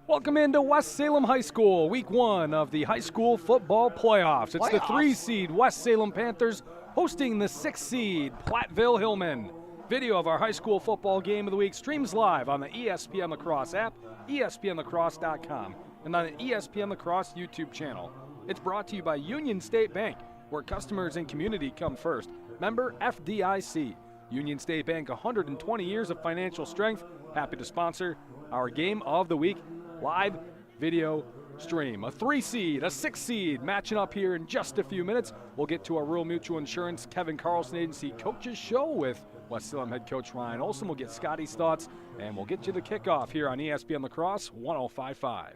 Welcome into West Salem High School, week 1 of the high school football playoffs. It's the 3-seed West Salem Panthers hosting the 6-seed Platteville Hillmen. Video of our high school football game of the week streams live on the ESPN La Crosse app, ESPNLacrosse.com, and on the ESPN La Crosse YouTube channel. It's brought to you by Union State Bank, where customers and community come first. Member FDIC. Union State Bank, 120 years of financial strength. Happy to sponsor our game of the week live video stream. A 3-seed, a 6-seed matching up here in just a few minutes. We'll get to our Rural Mutual Insurance Kevin Carlson Agency Coaches Show with West Salem head coach Ryan Olson. We'll get Scotty's thoughts, and we'll get you the kickoff here on ESPN La Crosse 105.5.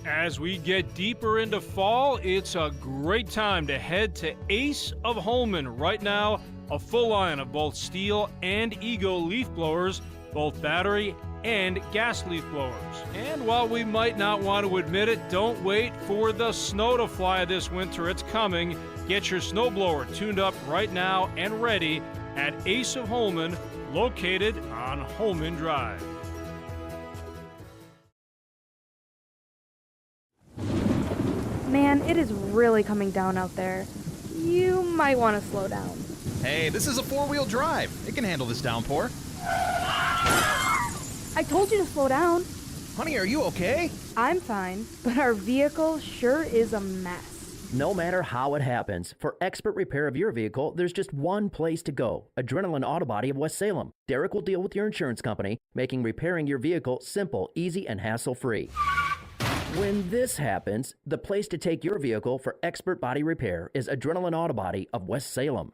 As we get deeper into fall, it's a great time to head to Ace of Holman. Right now, a full line of both Steel and Ego leaf blowers, both battery and gas leaf blowers. And while we might not want to admit it, don't wait for the snow to fly this winter. It's coming. Get your snowblower tuned up right now and ready at Ace of Holman, located on Holman Drive. Man, it is really coming down out there. You might want to slow down. Hey, this is a four-wheel drive. It can handle this downpour. I told you to slow down. Honey, are you okay? I'm fine, but our vehicle sure is a mess. No matter how it happens, for expert repair of your vehicle, there's just one place to go. Adrenaline Auto Body of West Salem. Derek will deal with your insurance company, making repairing your vehicle simple, easy, and hassle-free. When this happens, the place to take your vehicle for expert body repair is Adrenaline Auto Body of West Salem.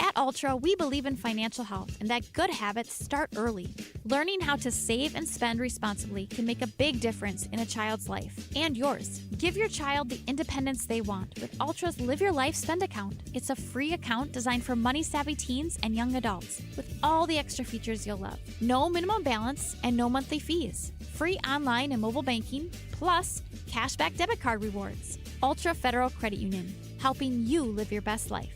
At Ultra, we believe in financial health and that good habits start early. Learning how to save and spend responsibly can make a big difference in a child's life and yours. Give your child the independence they want with Ultra's Live Your Life Spend account. It's a free account designed for money-savvy teens and young adults with all the extra features you'll love. No minimum balance and no monthly fees. Free online and mobile banking, plus cashback debit card rewards. Ultra Federal Credit Union, helping you live your best life.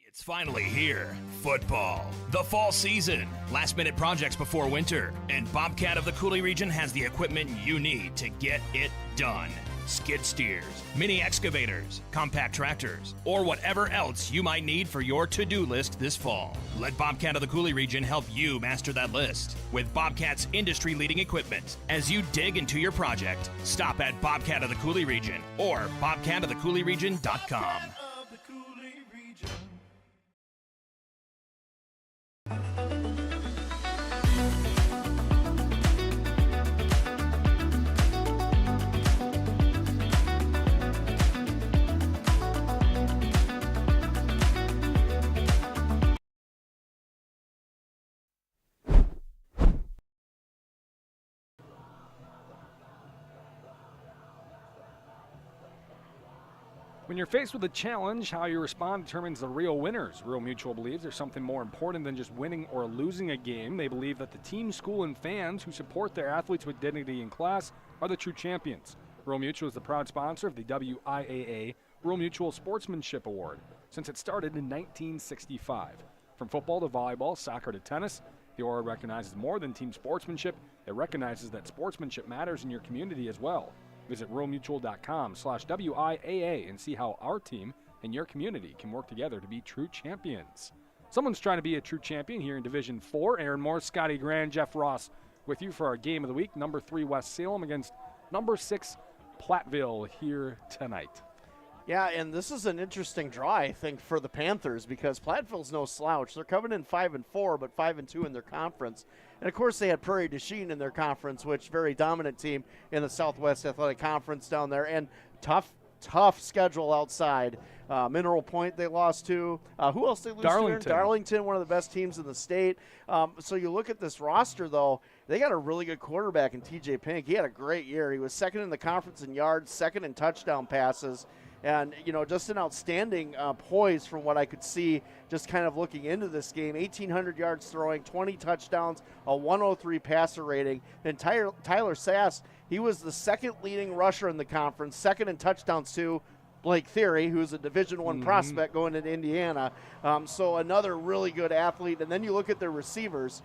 It's finally here. Football. The fall season. Last-minute projects before winter. And Bobcat of the Coulee region has the equipment you need to get it done. Skid steers, mini excavators, compact tractors, or whatever else you might need for your to-do list this fall. Let Bobcat of the Coulee region help you master that list with Bobcat's industry-leading equipment. As you dig into your project, stop at Bobcat of the Coulee region or bobcatofthecouleeregion.com. When you're faced with a challenge, how you respond determines the real winners. Rural Mutual believes there's something more important than just winning or losing a game. They believe that the team, school, and fans who support their athletes with dignity and class are the true champions. Rural Mutual is the proud sponsor of the WIAA Rural Mutual Sportsmanship Award since it started in 1965. From football to volleyball, soccer to tennis, the award recognizes more than team sportsmanship. It recognizes that sportsmanship matters in your community as well. Visit ruralmutual.com/WIAA and see how our team and your community can work together to be true champions. Someone's trying to be a true champion here in Division 4. Aaron Moore, Scotty Grand, Jeff Ross with you for our game of the week. Number 3 West Salem against number 6 Platteville here tonight. Yeah, and this is an interesting draw, I think, for the Panthers because Platteville's no slouch. They're coming in 5-4, but 5-2 in their conference. And, of course, they had Prairie du Chien in their conference, which very dominant team in the Southwest Athletic Conference down there. And tough schedule outside. Mineral Point they lost to. Who else they lose to? Darlington, one of the best teams in the state. So you look at this roster, though, they got a really good quarterback in TJ Pink. He had a great year. He was second in the conference in yards, second in touchdown passes. And, you know, just an outstanding poise from what I could see just kind of looking into this game. 1,800 yards throwing, 20 touchdowns, a 103 passer rating. And Tyler Sass, he was the second leading rusher in the conference, second in touchdowns to Blake Theory, who's a Division I prospect going into Indiana. So another really good athlete. And then you look at their receivers.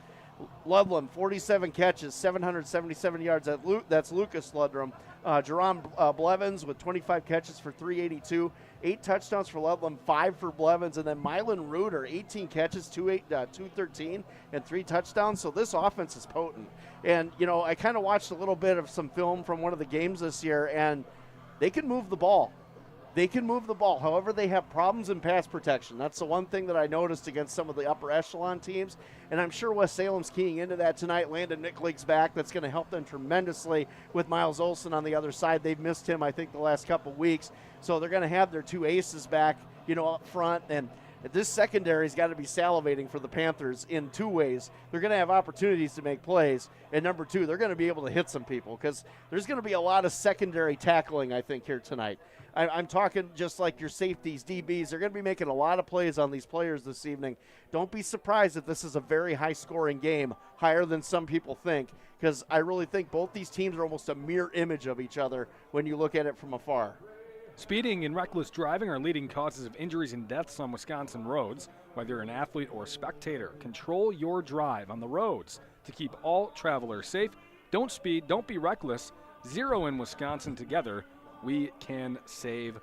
Ludlam, 47 catches, 777 yards. That's Lucas Ludlam. Jerome Blevins with 25 catches for 382. 8 touchdowns for Ludlam, 5 for Blevins. And then Mylan Reuter, 18 catches, 213, and 3 touchdowns. So this offense is potent. And, you know, I kind of watched a little bit of some film from one of the games this year, and they can move the ball. They can move the ball. However, they have problems in pass protection. That's the one thing that I noticed against some of the upper echelon teams. And I'm sure West Salem's keying into that tonight. Landon Nicklig's back. That's going to help them tremendously with Miles Olson on the other side. They've missed him, I think, the last couple weeks. So they're going to have their 2 aces back, you know, up front. And This secondary's got to be salivating for the Panthers in two ways. They're going to have opportunities to make plays, and number two, they're going to be able to hit some people because there's going to be a lot of secondary tackling, I think, here tonight. I'm talking just like your safeties, DBs. They're going to be making a lot of plays on these players this evening. Don't be surprised if this is a very high-scoring game, higher than some people think, because I really think both these teams are almost a mirror image of each other when you look at it from afar. Speeding and reckless driving are leading causes of injuries and deaths on Wisconsin roads. Whether you're an athlete or a spectator, control your drive on the roads to keep all travelers safe. Don't speed, don't be reckless. Zero in Wisconsin together. We can save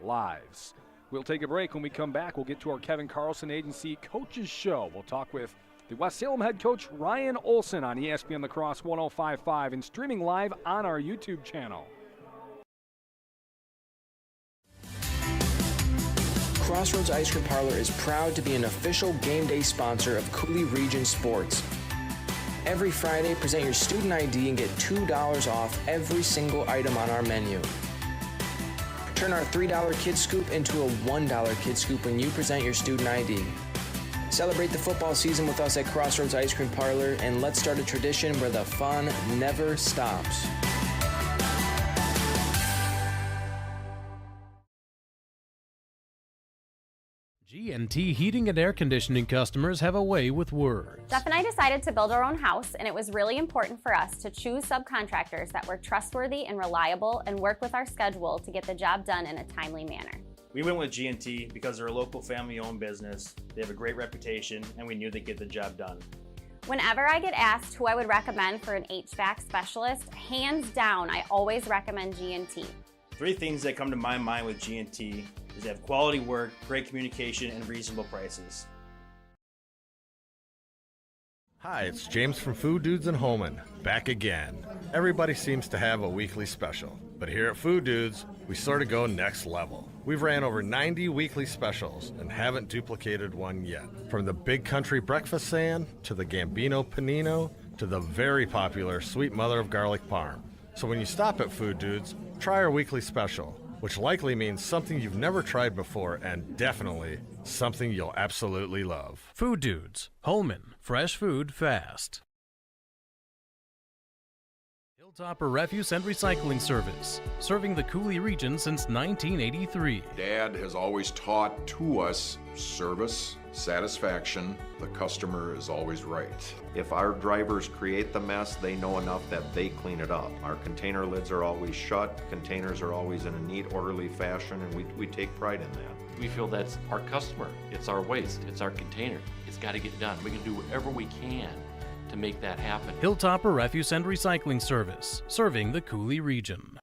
lives. We'll take a break. When we come back, we'll get to our Kevin Carlson Agency Coaches Show. We'll talk with the West Salem head coach Ryan Olson on ESPN La Crosse 105.5 and streaming live on our YouTube channel. Crossroads Ice Cream Parlor is proud to be an official game day sponsor of Cooley Region Sports. Every Friday, present your student ID and get $2 off every single item on our menu. Turn our $3 Kid Scoop into a $1 Kid Scoop when you present your student ID. Celebrate the football season with us at Crossroads Ice Cream Parlor, and let's start a tradition where the fun never stops. G&T Heating and Air Conditioning customers have a way with words. Jeff and I decided to build our own house, and it was really important for us to choose subcontractors that were trustworthy and reliable and work with our schedule to get the job done in a timely manner. We went with G&T because they're a local family-owned business, they have a great reputation, and we knew they'd get the job done. Whenever I get asked who I would recommend for an HVAC specialist, hands down, I always recommend G&T. Three things that come to my mind with G&T is they have quality work, great communication, and reasonable prices. Hi, it's James from Food Dudes in Holman, back again. Everybody seems to have a weekly special, but here at Food Dudes, we sort of go next level. We've ran over 90 weekly specials and haven't duplicated one yet. From the Big Country Breakfast Sand, to the Gambino Panino, to the very popular Sweet Mother of Garlic Parm. So when you stop at Food Dudes, try our weekly special, which likely means something you've never tried before and definitely something you'll absolutely love. Food Dudes, Holman, fresh food fast. Hilltopper Refuse and Recycling Service, serving the Cooley region since 1983. Dad has always taught to us service, satisfaction, the customer is always right. If our drivers create the mess, they know enough that they clean it up. Our container lids are always shut, containers are always in a neat, orderly fashion, and we take pride in that. We feel that's our customer, it's our waste, it's our container. It's got to get done. We can do whatever we can to make that happen. Hilltopper Refuse and Recycling Service, serving the Cooley region.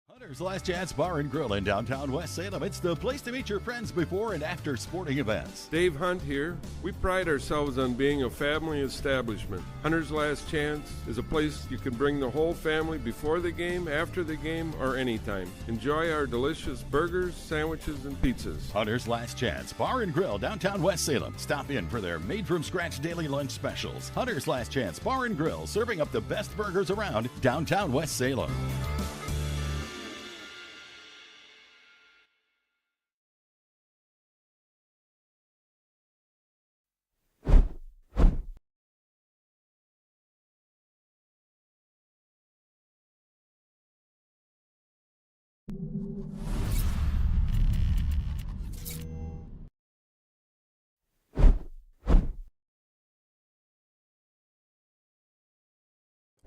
Hunter's Last Chance Bar and Grill in downtown West Salem. It's the place to meet your friends before and after sporting events. Dave Hunt here. We pride ourselves on being a family establishment. Hunter's Last Chance is a place you can bring the whole family before the game, after the game, or anytime. Enjoy our delicious burgers, sandwiches, and pizzas. Hunter's Last Chance Bar and Grill, downtown West Salem. Stop in for their made-from-scratch daily lunch specials. Hunter's Last Chance Bar and Grill, serving up the best burgers around downtown West Salem.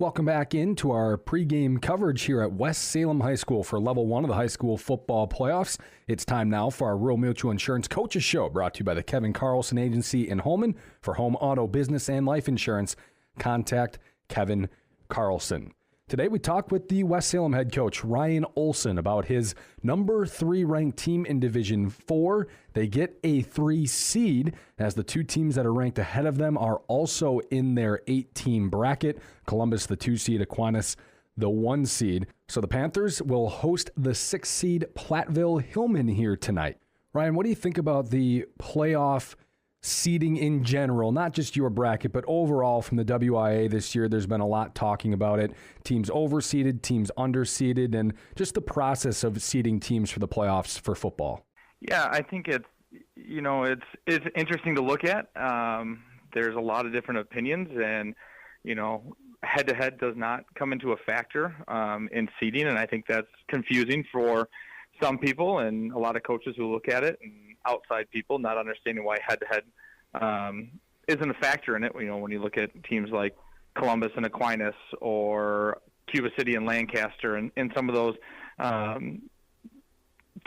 Welcome back into our pregame coverage here at West Salem High School for Level 1 of the high school football playoffs. It's time now for our Rural Mutual Insurance Coaches Show, brought to you by the Kevin Carlson Agency in Holman. For home, auto, business, and life insurance, contact Kevin Carlson. Today we talked with the West Salem head coach, Ryan Olson, about his number 3 ranked team in Division 4. They get a 3 seed, as the 2 teams that are ranked ahead of them are also in their 8-team bracket. Columbus, the 2 seed, Aquinas, the 1 seed. So the Panthers will host the 6 seed Platteville Hillman here tonight. Ryan, what do you think about the playoff seeding in general, not just your bracket, but overall from the WIAA this year? There's been a lot talking about it. Teams overseeded, teams underseeded, and just the process of seeding teams for the playoffs for football. Yeah, I think it's interesting to look at. There's a lot of different opinions, and head-to-head does not come into a factor in seeding, and I think that's confusing for some people and a lot of coaches who look at it, and outside people not understanding why head-to-head isn't a factor in it. When you look at teams like Columbus and Aquinas, or Cuba City and Lancaster, and some of those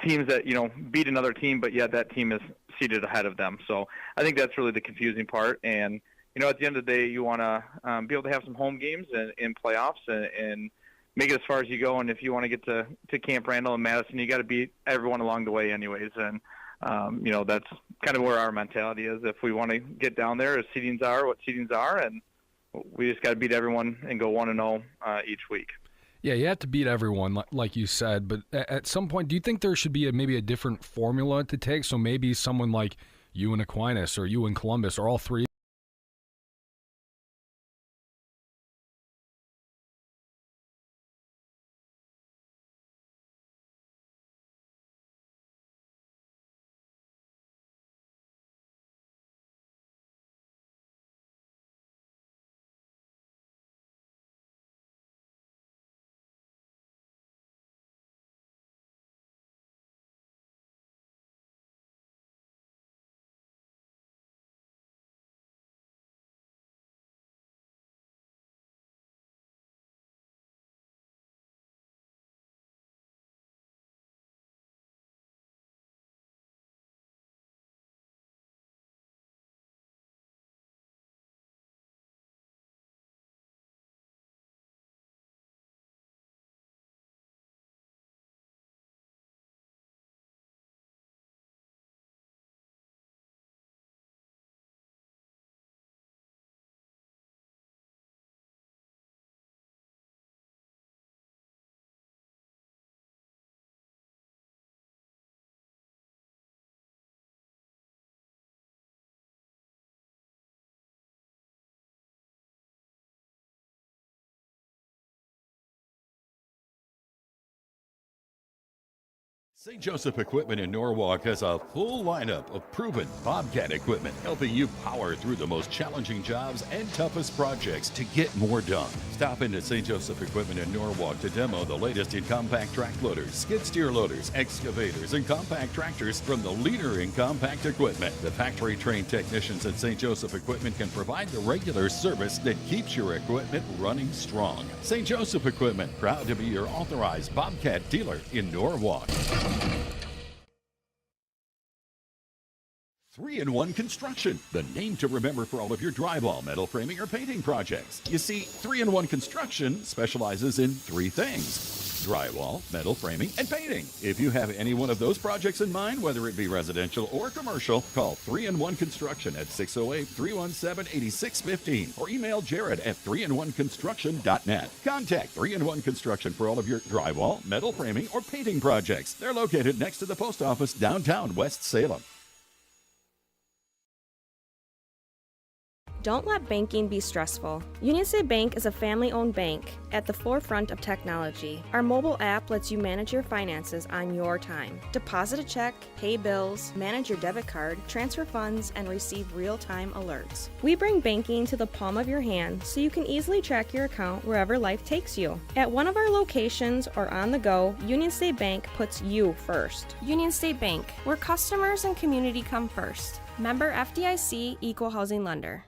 teams that beat another team, but yet that team is seated ahead of them. So I think that's really the confusing part. And at the end of the day, you want to be able to have some home games in playoffs and make it as far as you go. And if you want to get to Camp Randall and Madison, you got to beat everyone along the way, anyways. And that's kind of where our mentality is. If we want to get down there, as seedings are what seedings are, and we just got to beat everyone and go 1-0 each week. Yeah, you have to beat everyone, like you said. But at some point, do you think there should be maybe a different formula to take? So maybe someone like you and Aquinas, or you and Columbus, or all three? St. Joseph Equipment in Norwalk has a full lineup of proven Bobcat equipment, helping you power through the most challenging jobs and toughest projects to get more done. Stop into St. Joseph Equipment in Norwalk to demo the latest in compact track loaders, skid steer loaders, excavators, and compact tractors from the leader in compact equipment. The factory-trained technicians at St. Joseph Equipment can provide the regular service that keeps your equipment running strong. St. Joseph Equipment, proud to be your authorized Bobcat dealer in Norwalk. 3-in-1 Construction, the name to remember for all of your drywall, metal framing, or painting projects. You see, 3-in-1 Construction specializes in three things: drywall, metal framing, and painting. If you have any one of those projects in mind, whether it be residential or commercial, call 3-in-1 Construction at 608-317-8615 or email Jared at 3in1construction.net. Contact 3-in-1 Construction for all of your drywall, metal framing, or painting projects. They're located next to the post office, downtown West Salem. Don't let banking be stressful. Union State Bank is a family-owned bank at the forefront of technology. Our mobile app lets you manage your finances on your time. Deposit a check, pay bills, manage your debit card, transfer funds, and receive real-time alerts. We bring banking to the palm of your hand so you can easily track your account wherever life takes you. At one of our locations or on the go, Union State Bank puts you first. Union State Bank, where customers and community come first. Member FDIC, Equal Housing Lender.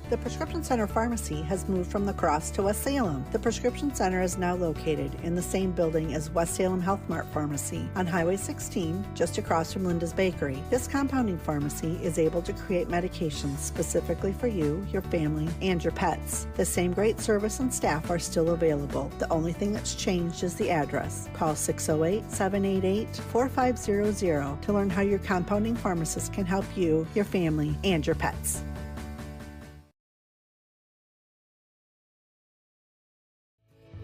The Prescription Center Pharmacy has moved from La Crosse to West Salem. The Prescription Center is now located in the same building as West Salem Health Mart Pharmacy on Highway 16, just across from Linda's Bakery. This compounding pharmacy is able to create medications specifically for you, your family, and your pets. The same great service and staff are still available. The only thing that's changed is the address. Call 608-788-4500 to learn how your compounding pharmacist can help you, your family, and your pets.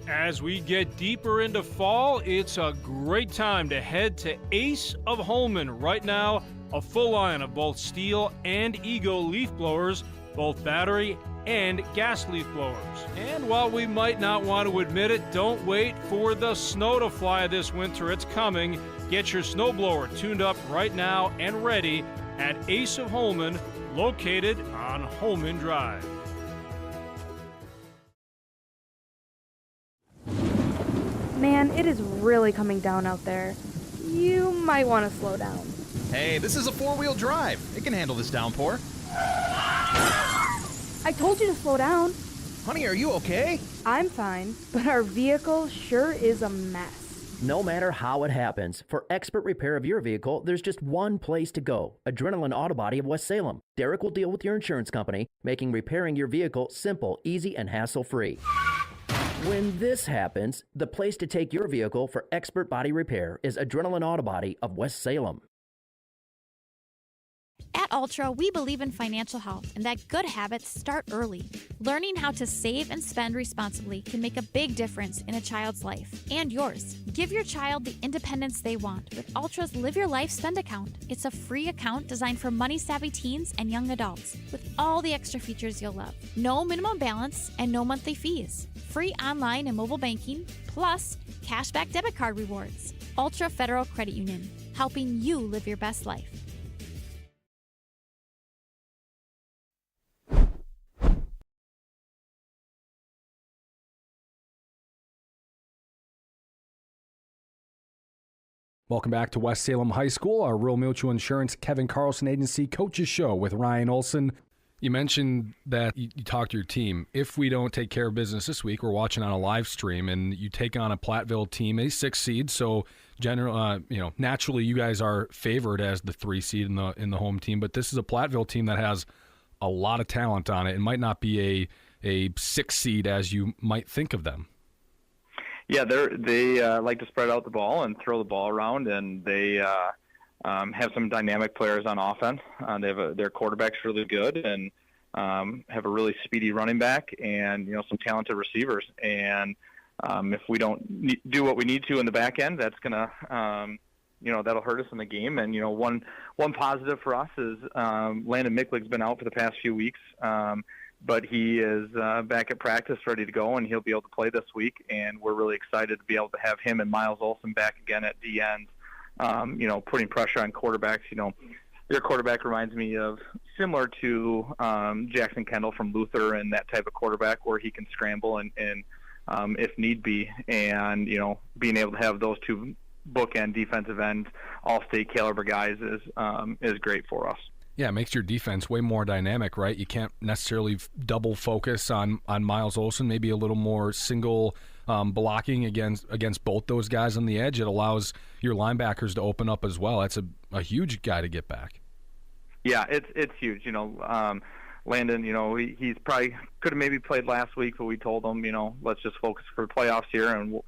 As we get deeper into fall, it's a great time to head to Ace of Holman. Right now, a full line of both Steel and Ego leaf blowers, both battery and gas leaf blowers. And while we might not want to admit it, don't wait for the snow to fly this winter. It's coming. Get your snowblower tuned up right now and ready at Ace of Holman, located on Holman Drive. Man, it is really coming down out there. You might want to slow down. Hey, this is a four-wheel drive. It can handle this downpour. I told you to slow down. Honey, are you okay? I'm fine, but our vehicle sure is a mess. No matter how it happens, for expert repair of your vehicle, there's just one place to go. Adrenaline Auto Body of West Salem. Derek will deal with your insurance company, making repairing your vehicle simple, easy, and hassle-free. When this happens, the place to take your vehicle for expert body repair is Adrenaline Auto Body of West Salem. At Ultra, we believe in financial health and that good habits start early. Learning how to save and spend responsibly can make a big difference in a child's life and yours. Give your child the independence they want with Ultra's Live Your Life Spend account. It's a free account designed for money-savvy teens and young adults with all the extra features you'll love. No minimum balance and no monthly fees. Free online and mobile banking, plus cashback debit card rewards. Ultra Federal Credit Union, helping you live your best life. Welcome back to West Salem High School, our Rural Mutual Insurance Kevin Carlson Agency Coaches Show with Ryan Olson. You mentioned that you talked to your team. If we don't take care of business this week, we're watching on a live stream, and you take on a Platteville team, a 6 seed. So, naturally, you guys are favored as the 3 seed in the home team. But this is a Platteville team that has a lot of talent on it. It might not be a 6 seed as you might think of them. Yeah, they like to spread out the ball and throw the ball around, and they have some dynamic players on offense. Their quarterback's really good, and have a really speedy running back, and some talented receivers. And if we don't do what we need to in the back end, that's gonna that'll hurt us in the game. And one positive for us is Landon Micklig's been out for the past few weeks. But he is back at practice, ready to go, and he'll be able to play this week. And we're really excited to be able to have him and Miles Olson back again at D end, putting pressure on quarterbacks. Their quarterback reminds me of similar to Jackson Kendall from Luther, and that type of quarterback where he can scramble and if need be. And, being able to have those two bookend defensive end all-state caliber guys is great for us. Yeah, it makes your defense way more dynamic, right? You can't necessarily double focus on Miles Olson, maybe a little more single blocking against both those guys on the edge. It allows your linebackers to open up as well. That's a huge guy to get back. Yeah, it's huge. Landon, he's probably could have maybe played last week, but we told him, let's just focus for the playoffs here, and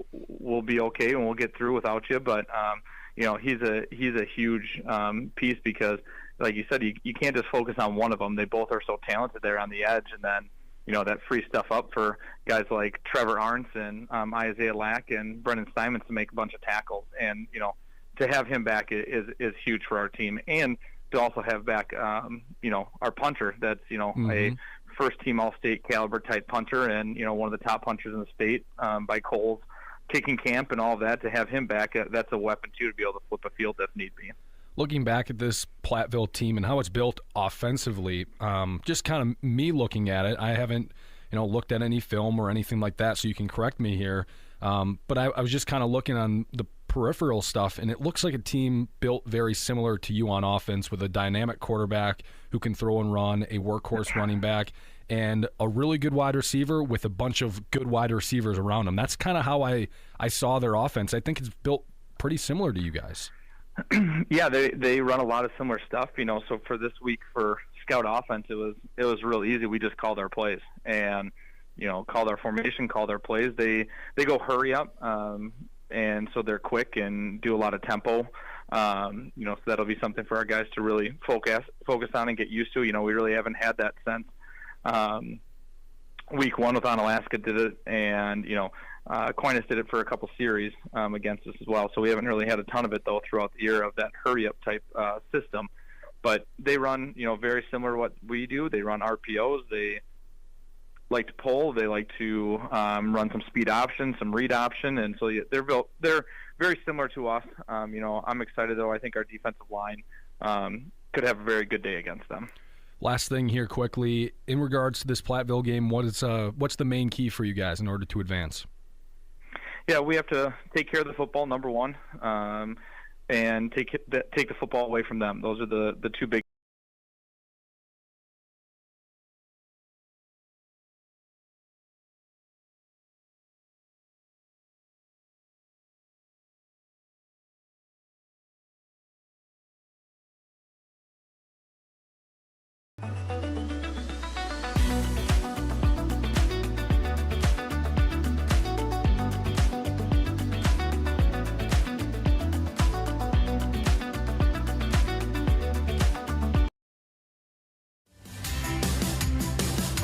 we'll be okay, and we'll get through without you. But he's a huge piece because, like you said, you can't just focus on one of them. They both are so talented there on the edge, and then that frees stuff up for guys like Trevor Arntz and Isaiah Lack and Brendan Simons to make a bunch of tackles. And to have him back is huge for our team, and to also have back our punter that's a first team all-state caliber type punter, and one of the top punchers in the state by Cole's kicking camp and all of that. To have him back, that's a weapon too, to be able to flip a field if need be. Looking back at this Platteville team and how it's built offensively, just kind of me looking at it, I haven't looked at any film or anything like that, so you can correct me here. But I was just kind of looking on the peripheral stuff, and it looks like a team built very similar to you on offense, with a dynamic quarterback who can throw and run, a workhorse running back, and a really good wide receiver with a bunch of good wide receivers around them. That's kind of how I saw their offense. I think it's built pretty similar to you guys. Yeah, they run a lot of similar stuff, so for this week for scout offense, it was real easy. We just called our plays and, called our formation, called our plays. They go hurry up, and so they're quick and do a lot of tempo. So that'll be something for our guys to really focus on and get used to. We really haven't had that since week one with Onalaska did it, and Aquinas did it for a couple series against us as well. So we haven't really had a ton of it though throughout the year of that hurry up type system. but they run, very similar to what we do. They run RPOs. They like to pull. They like to run some speed option, some read option, and so they're very similar to us. I'm excited though. I think our defensive line could have a very good day against them. Last thing here quickly, in regards to this Platteville game, what's the main key for you guys in order to advance? Yeah, we have to take care of the football, number one, and take the football away from them. Those are the two big.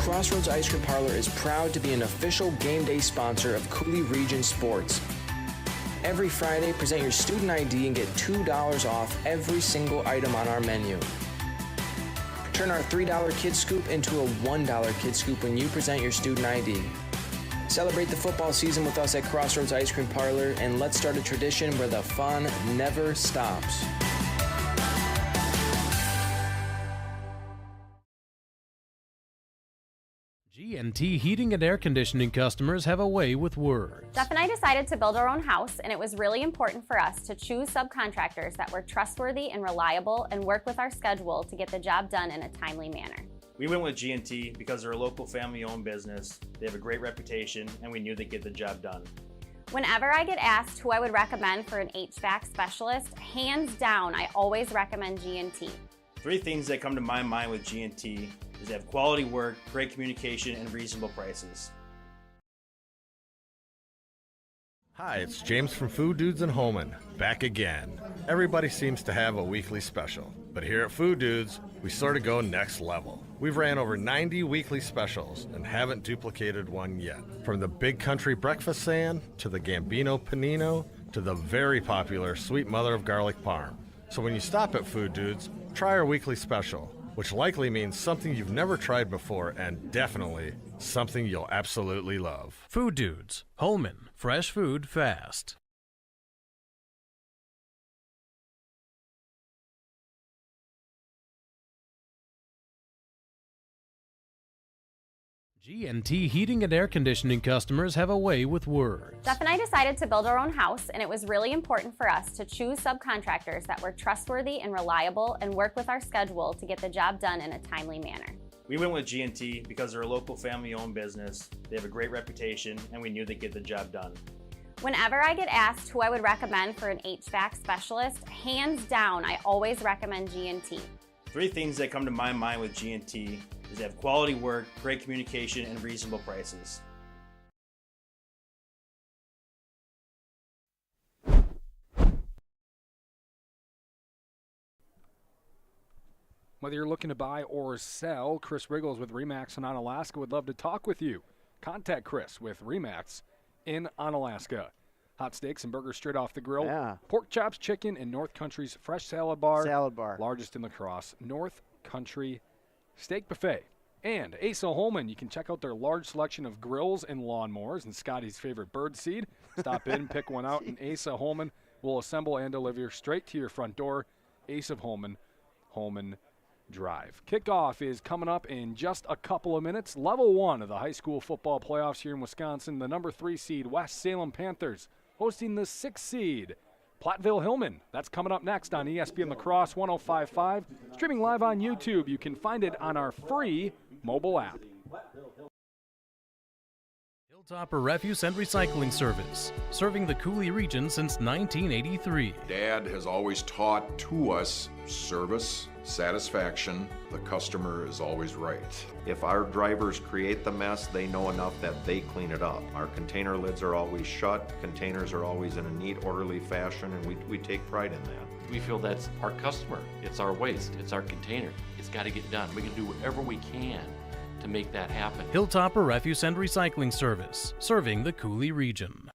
Crossroads Ice Cream Parlor is proud to be an official game day sponsor of Coulee Region Sports. Every Friday, present your student ID and get $2 off every single item on our menu. Turn our $3 Kid Scoop into a $1 Kid Scoop when you present your student ID. Celebrate the football season with us at Crossroads Ice Cream Parlor, and let's start a tradition where the fun never stops. G&T Heating and Air Conditioning customers have a way with words. Jeff and I decided to build our own house, and it was really important for us to choose subcontractors that were trustworthy and reliable and work with our schedule to get the job done in a timely manner. We went with G&T because they're a local family-owned business. They have a great reputation, and we knew they'd get the job done. Whenever I get asked who I would recommend for an HVAC specialist, hands down, I always recommend G&T. 3 things that come to my mind with G&T is they have quality work, great communication, and reasonable prices. Hi, it's James from Food Dudes and Holman, back again. Everybody seems to have a weekly special, but here at Food Dudes, we sort of go next level. We've ran over 90 weekly specials and haven't duplicated one yet. From the Big Country Breakfast Sand, to the Gambino Panino, to the very popular Sweet Mother of Garlic Parm. So when you stop at Food Dudes, try our weekly special, which likely means something you've never tried before and definitely something you'll absolutely love. Food Dudes, Holman, fresh food fast. G&T Heating and Air Conditioning customers have a way with words. Jeff and I decided to build our own house, and it was really important for us to choose subcontractors that were trustworthy and reliable and work with our schedule to get the job done in a timely manner. We went with G&T because they're a local family-owned business. They have a great reputation, and we knew they'd get the job done. Whenever I get asked who I would recommend for an HVAC specialist, hands down, I always recommend G&T. 3 things that come to my mind with G&T is they have quality work, great communication, and reasonable prices. Whether you're looking to buy or sell, Chris Riggles with Remax in Onalaska would love to talk with you. Contact Chris with Remax in Onalaska. Hot steaks and burgers straight off the grill. Yeah. Pork chops, chicken, and North Country's fresh salad bar. Salad bar. Largest in La Crosse. North Country Steak Buffet. And Asa Holman, you can check out their large selection of grills and lawnmowers and Scotty's favorite bird seed. Stop in, pick one out, and Asa Holman will assemble and deliver straight to your front door. Asa Holman, Holman Drive. Kickoff is coming up in just a couple of minutes. Level 1 of the high school football playoffs here in Wisconsin. The number 3 seed West Salem Panthers hosting the 6th seed Platteville Hillman. That's coming up next on ESPN La Crosse 105.5. Streaming live on YouTube. You can find it on our free mobile app. Hilltopper Refuse and Recycling Service, serving the Coulee region since 1983. Dad has always taught to us service, satisfaction, the customer is always right. If our drivers create the mess, they know enough that they clean it up. Our container lids are always shut, containers are always in a neat, orderly fashion, and we take pride in that. We feel that's our customer. It's our waste. It's our container. It's got to get done. We can do whatever we can to make that happen. Hilltopper Refuse and Recycling Service, serving the Coulee region.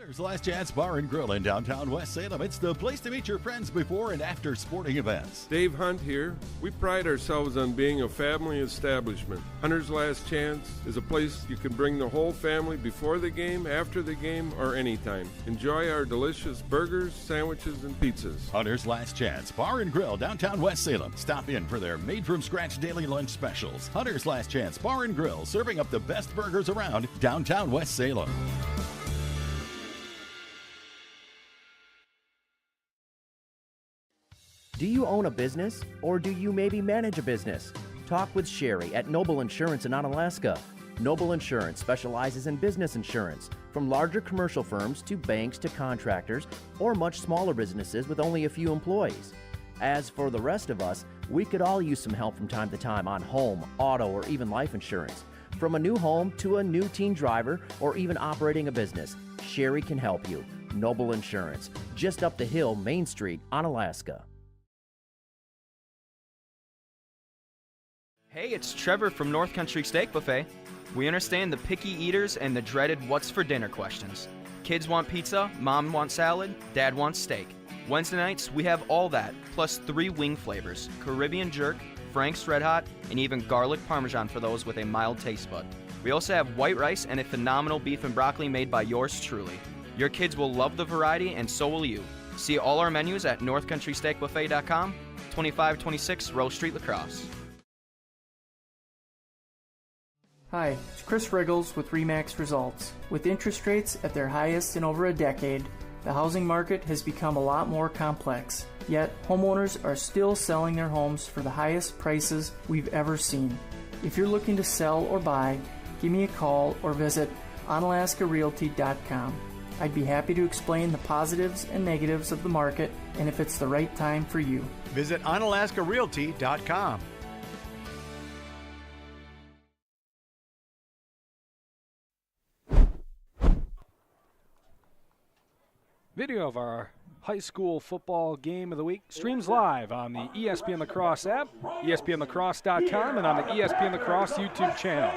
Hunter's Last Chance Bar and Grill in downtown West Salem. It's the place to meet your friends before and after sporting events. Dave Hunt here. We pride ourselves on being a family establishment. Hunter's Last Chance is a place you can bring the whole family before the game, after the game, or anytime. Enjoy our delicious burgers, sandwiches, and pizzas. Hunter's Last Chance Bar and Grill, downtown West Salem. Stop in for their made-from-scratch daily lunch specials. Hunter's Last Chance Bar and Grill, serving up the best burgers around downtown West Salem. Do you own a business, or do you maybe manage a business? Talk with Sherry at Noble Insurance in Onalaska. Noble Insurance specializes in business insurance, from larger commercial firms to banks to contractors, or much smaller businesses with only a few employees. As for the rest of us, we could all use some help from time to time on home, auto, or even life insurance. From a new home to a new teen driver, or even operating a business, Sherry can help you. Noble Insurance, just up the hill, Main Street, Onalaska. Hey, it's Trevor from North Country Steak Buffet. We understand the picky eaters and the dreaded what's for dinner questions. Kids want pizza, mom wants salad, dad wants steak. Wednesday nights, we have all that, plus 3 wing flavors, Caribbean jerk, Frank's Red Hot, and even garlic parmesan for those with a mild taste bud. We also have white rice and a phenomenal beef and broccoli made by yours truly. Your kids will love the variety, and so will you. See all our menus at northcountrysteakbuffet.com, 2526 Rose Street, La Crosse. Hi, it's Chris Riggles with RE/MAX Results. With interest rates at their highest in over a decade, the housing market has become a lot more complex. Yet, homeowners are still selling their homes for the highest prices we've ever seen. If you're looking to sell or buy, give me a call or visit onalaskarealty.com. I'd be happy to explain the positives and negatives of the market and if it's the right time for you. Visit onalaskarealty.com. Video of our high school football game of the week streams live on the ESPN La Crosse app, ESPNLacrosse.com, and on the ESPN La Crosse YouTube channel.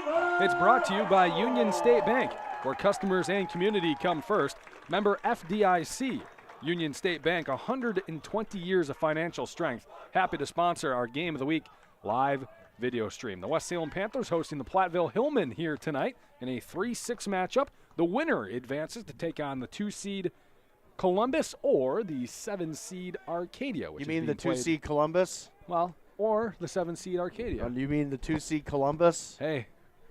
It's brought to you by Union State Bank, where customers and community come first. Member FDIC. Union State Bank, 120 years of financial strength. Happy to sponsor our game of the week live video stream. The West Salem Panthers hosting the Platteville Hillmen here tonight in a 3-6 matchup. The winner advances to take on the 2-seed Columbus or the 7-seed Arcadia. Which you mean the 2-seed Columbus? Well, or the 7-seed Arcadia. You mean the 2-seed Columbus? Hey,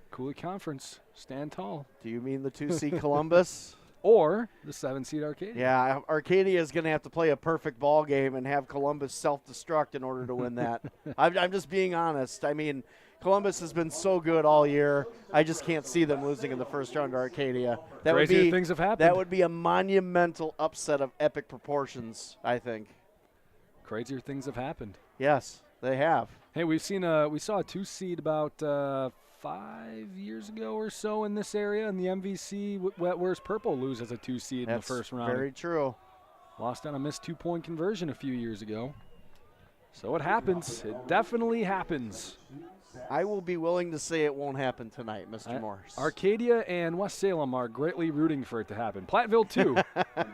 Cooley Conference, stand tall. Do you mean the 2-seed Columbus? Or the 7-seed Arcadia. Yeah, Arcadia is going to have to play a perfect ball game and have Columbus self-destruct in order to win that. I'm just being honest. I mean, Columbus has been so good all year. I just can't see them losing in the first round to Arcadia. Crazier things have happened. That would be a monumental upset of epic proportions, I think. Crazier things have happened. Yes, they have. Hey, we saw a 2-seed about 5 years ago or so in this area in the MVC. Where's Purple lose as a 2-seed in the first round? Very true. Lost on a missed 2-point conversion a few years ago. So it happens. It definitely happens. I will be willing to say it won't happen tonight, Mr. Morris. Arcadia and West Salem are greatly rooting for it to happen. Platteville, too.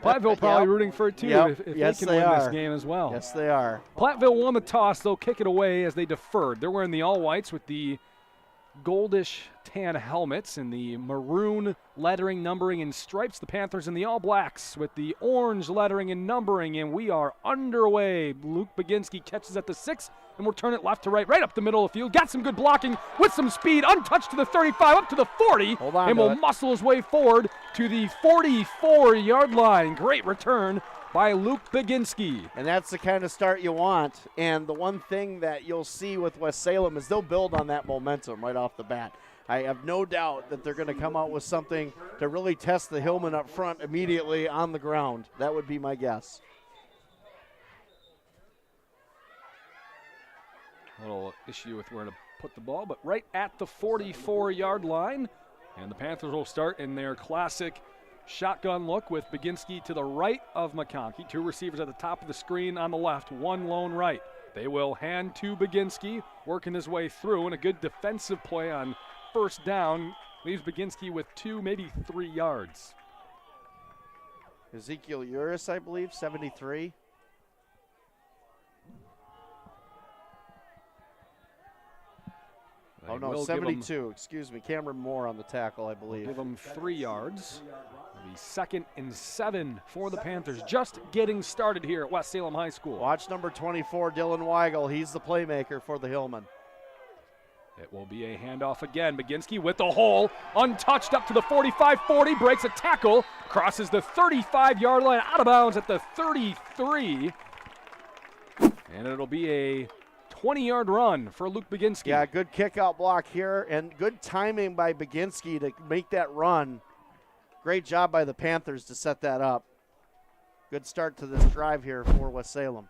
Platteville probably rooting for it, too, if they can win this game as well. Yes, they are. Platteville won the toss. They'll kick it away as they deferred. They're wearing the all-whites with the goldish tan helmets and the maroon lettering, numbering, and stripes. The Panthers in the all-blacks with the orange lettering and numbering, and we are underway. Luke Baginski catches at the 6, and we'll turn it left to right up the middle of the field. Got some good blocking with some speed, untouched to the 35, up to the 40, and will muscle his way forward to the 44-yard line. Great return by Luke Baginski. And that's the kind of start you want. And the one thing that you'll see with West Salem is they'll build on that momentum right off the bat. I have no doubt that they're going to come out with something to really test the Hillmen up front immediately on the ground. That would be my guess. A little issue with where to put the ball, but right at the 44-yard line. And the Panthers will start in their classic shotgun look with Baginski to the right of McConkey. 2 receivers at the top of the screen on the left, 1 lone right. They will hand to Baginski, working his way through, and a good defensive play on first down leaves Baginski with 2, maybe 3 yards. Ezekiel Uris, I believe, 73. Oh, no, 72. Excuse me. Cameron Moore on the tackle, I believe. Give them 3 yards. It'll be 2nd and 7 for the Panthers. Just getting started here at West Salem High School. Watch number 24, Dylan Weigel. He's the playmaker for the Hillmen. It will be a handoff again. Baginski with the hole. Untouched up to the 45-40. Breaks a tackle. Crosses the 35-yard line. Out of bounds at the 33. And it'll be a 20-yard run for Luke Baginski. Yeah, good kick-out block here, and good timing by Baginski to make that run. Great job by the Panthers to set that up. Good start to this drive here for West Salem.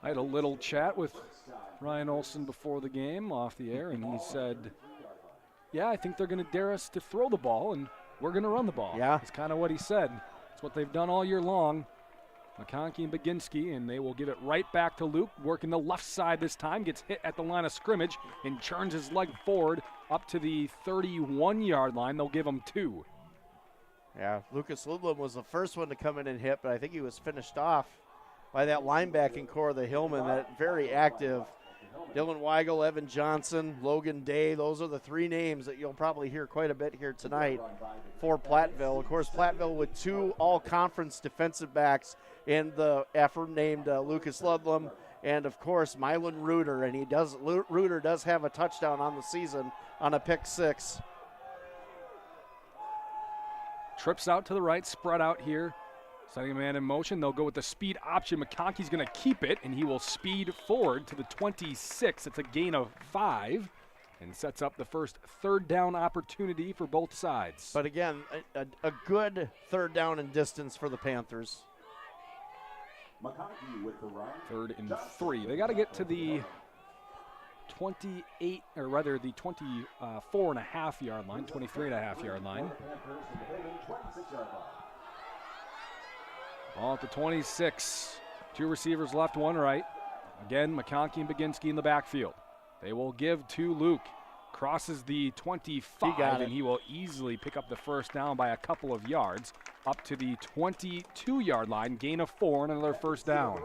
I had a little chat with Ryan Olson before the game off the air, and he said, yeah, I think they're going to dare us to throw the ball, and we're going to run the ball. Yeah. That's kind of what he said. It's what they've done all year long. McConkey and Baginski, and they will give it right back to Luke, working the left side this time, gets hit at the line of scrimmage and churns his leg forward up to the 31-yard line. They'll give him 2. Yeah, Lucas Ludlam was the first one to come in and hit, but I think he was finished off by that linebacking core of the Hillmen, that very active. Dylan Weigel, Evan Johnson, Logan Day, those are the 3 names that you'll probably hear quite a bit here tonight for Platteville. Of course, Platteville with 2 all-conference defensive backs in the effort named Lucas Ludlam and, of course, Mylan Reuter. And Reuter does have a touchdown on the season on a pick 6. Trips out to the right, spread out here. Setting a man in motion, they'll go with the speed option. McConkey's going to keep it, and he will speed forward to the 26. It's a gain of 5 and sets up the first 3rd down opportunity for both sides. But again, a good 3rd down and distance for the Panthers. 3rd and 3. They got to get to the 28, or rather the 24.5-yard line, 23.5-yard line. Ball at the 26. 2 receivers left, 1 right. Again, McConkey and Baginski in the backfield. They will give to Luke. Crosses the 25, and he will easily pick up the first down by a couple of yards up to the 22-yard line. Gain of 4 and another first down.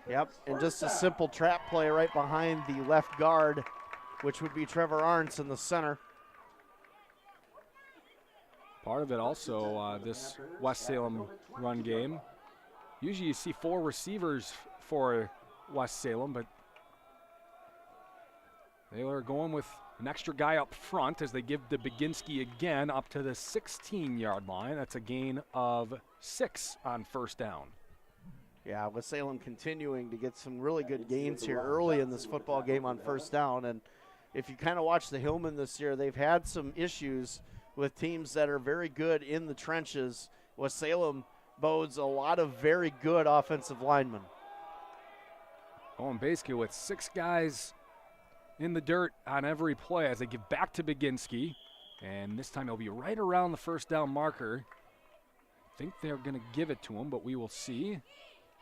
Yep, and just a simple trap play right behind the left guard, which would be Trevor Arntz in the center. Part of it also, this West Salem run game. Usually you see 4 receivers for West Salem, but they are going with an extra guy up front as they give to Baginski again up to the 16-yard line. That's a gain of 6 on first down. Yeah, West Salem continuing to get some really good gains here early in this football game on first down. And if you kind of watch the Hillmen this year, they've had some issues with teams that are very good in the trenches. West Salem bodes a lot of very good offensive linemen. Going basically with 6 guys in the dirt on every play as they give back to Baginski. And this time he'll be right around the first down marker. I think they're going to give it to him, but we will see.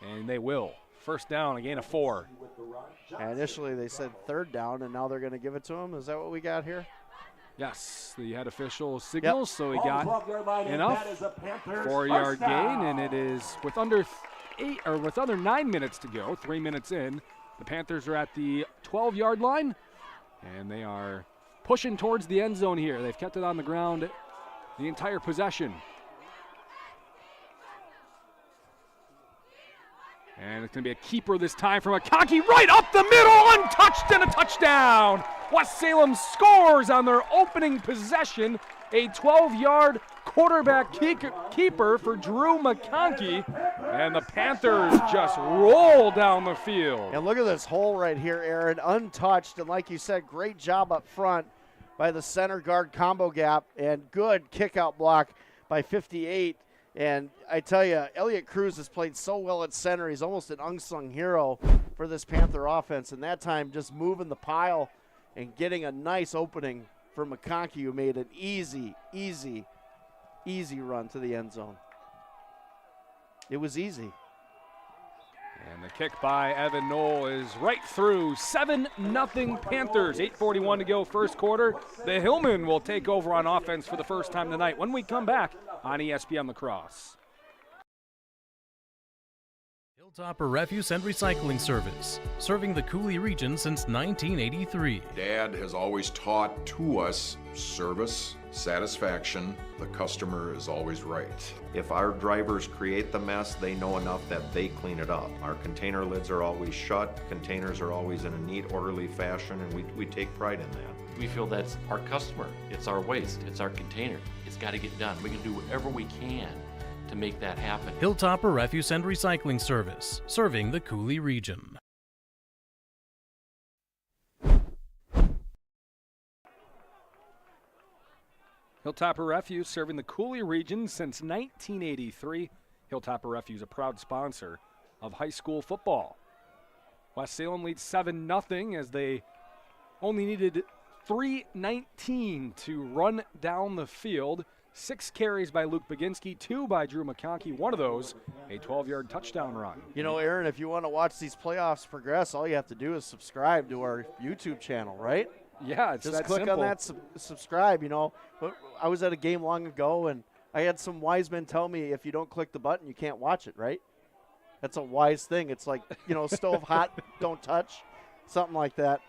And they will. First down, a gain of 4. And initially they said 3rd down, and now they're going to give it to him. Is that what we got here? Yes, the head official signals, so he got enough. 4-yard gain, and it is with under 9 minutes to go, 3 minutes in. The Panthers are at the 12-yard line, and they are pushing towards the end zone here. They've kept it on the ground the entire possession. And it's going to be a keeper this time from McConkey right up the middle, untouched, and a touchdown. West Salem scores on their opening possession. A 12-yard quarterback keeper for Drew McConkey. And the Panthers just roll down the field. And look at this hole right here, Aaron, untouched. And like you said, great job up front by the center guard combo gap, and good kick-out block by 58. And I tell you, Elliott Cruz has played so well at center. He's almost an unsung hero for this Panther offense. And that time just moving the pile and getting a nice opening for McConkey, who made an easy run to the end zone. It was easy. And the kick by Evan Knoll is right through. 7-0 Panthers. 8:41 to go first quarter. The Hillmen will take over on offense for the first time tonight when we come back on ESPN La Crosse. Hilltopper Refuse and Recycling Service, serving the Cooley region since 1983. Dad has always taught to us service, satisfaction, the customer is always right. If our drivers create the mess, they know enough that they clean it up. Our container lids are always shut, containers are always in a neat, orderly fashion, and we take pride in that. We feel that's our customer. It's our waste. It's our container. It's got to get done. We can do whatever we can to make that happen. Hilltopper Refuse and Recycling Service, serving the Cooley region. Hilltopper Refuse serving the Cooley region since 1983. Hilltopper Refuse, a proud sponsor of high school football. West Salem leads 7-0 as they only needed 3:19 to run down the field. 6 carries by Luke Baginski, 2 by Drew McConkey, one of those a 12-yard touchdown run. You know, Aaron, if you want to watch these playoffs progress, all you have to do is subscribe to our YouTube channel, right? Yeah, it's just that click simple. on that subscribe. You know, I was at a game long ago, and I had some wise men tell me if you don't click the button, you can't watch it, right? That's a wise thing. It's like, you know, stove hot, don't touch, something like that.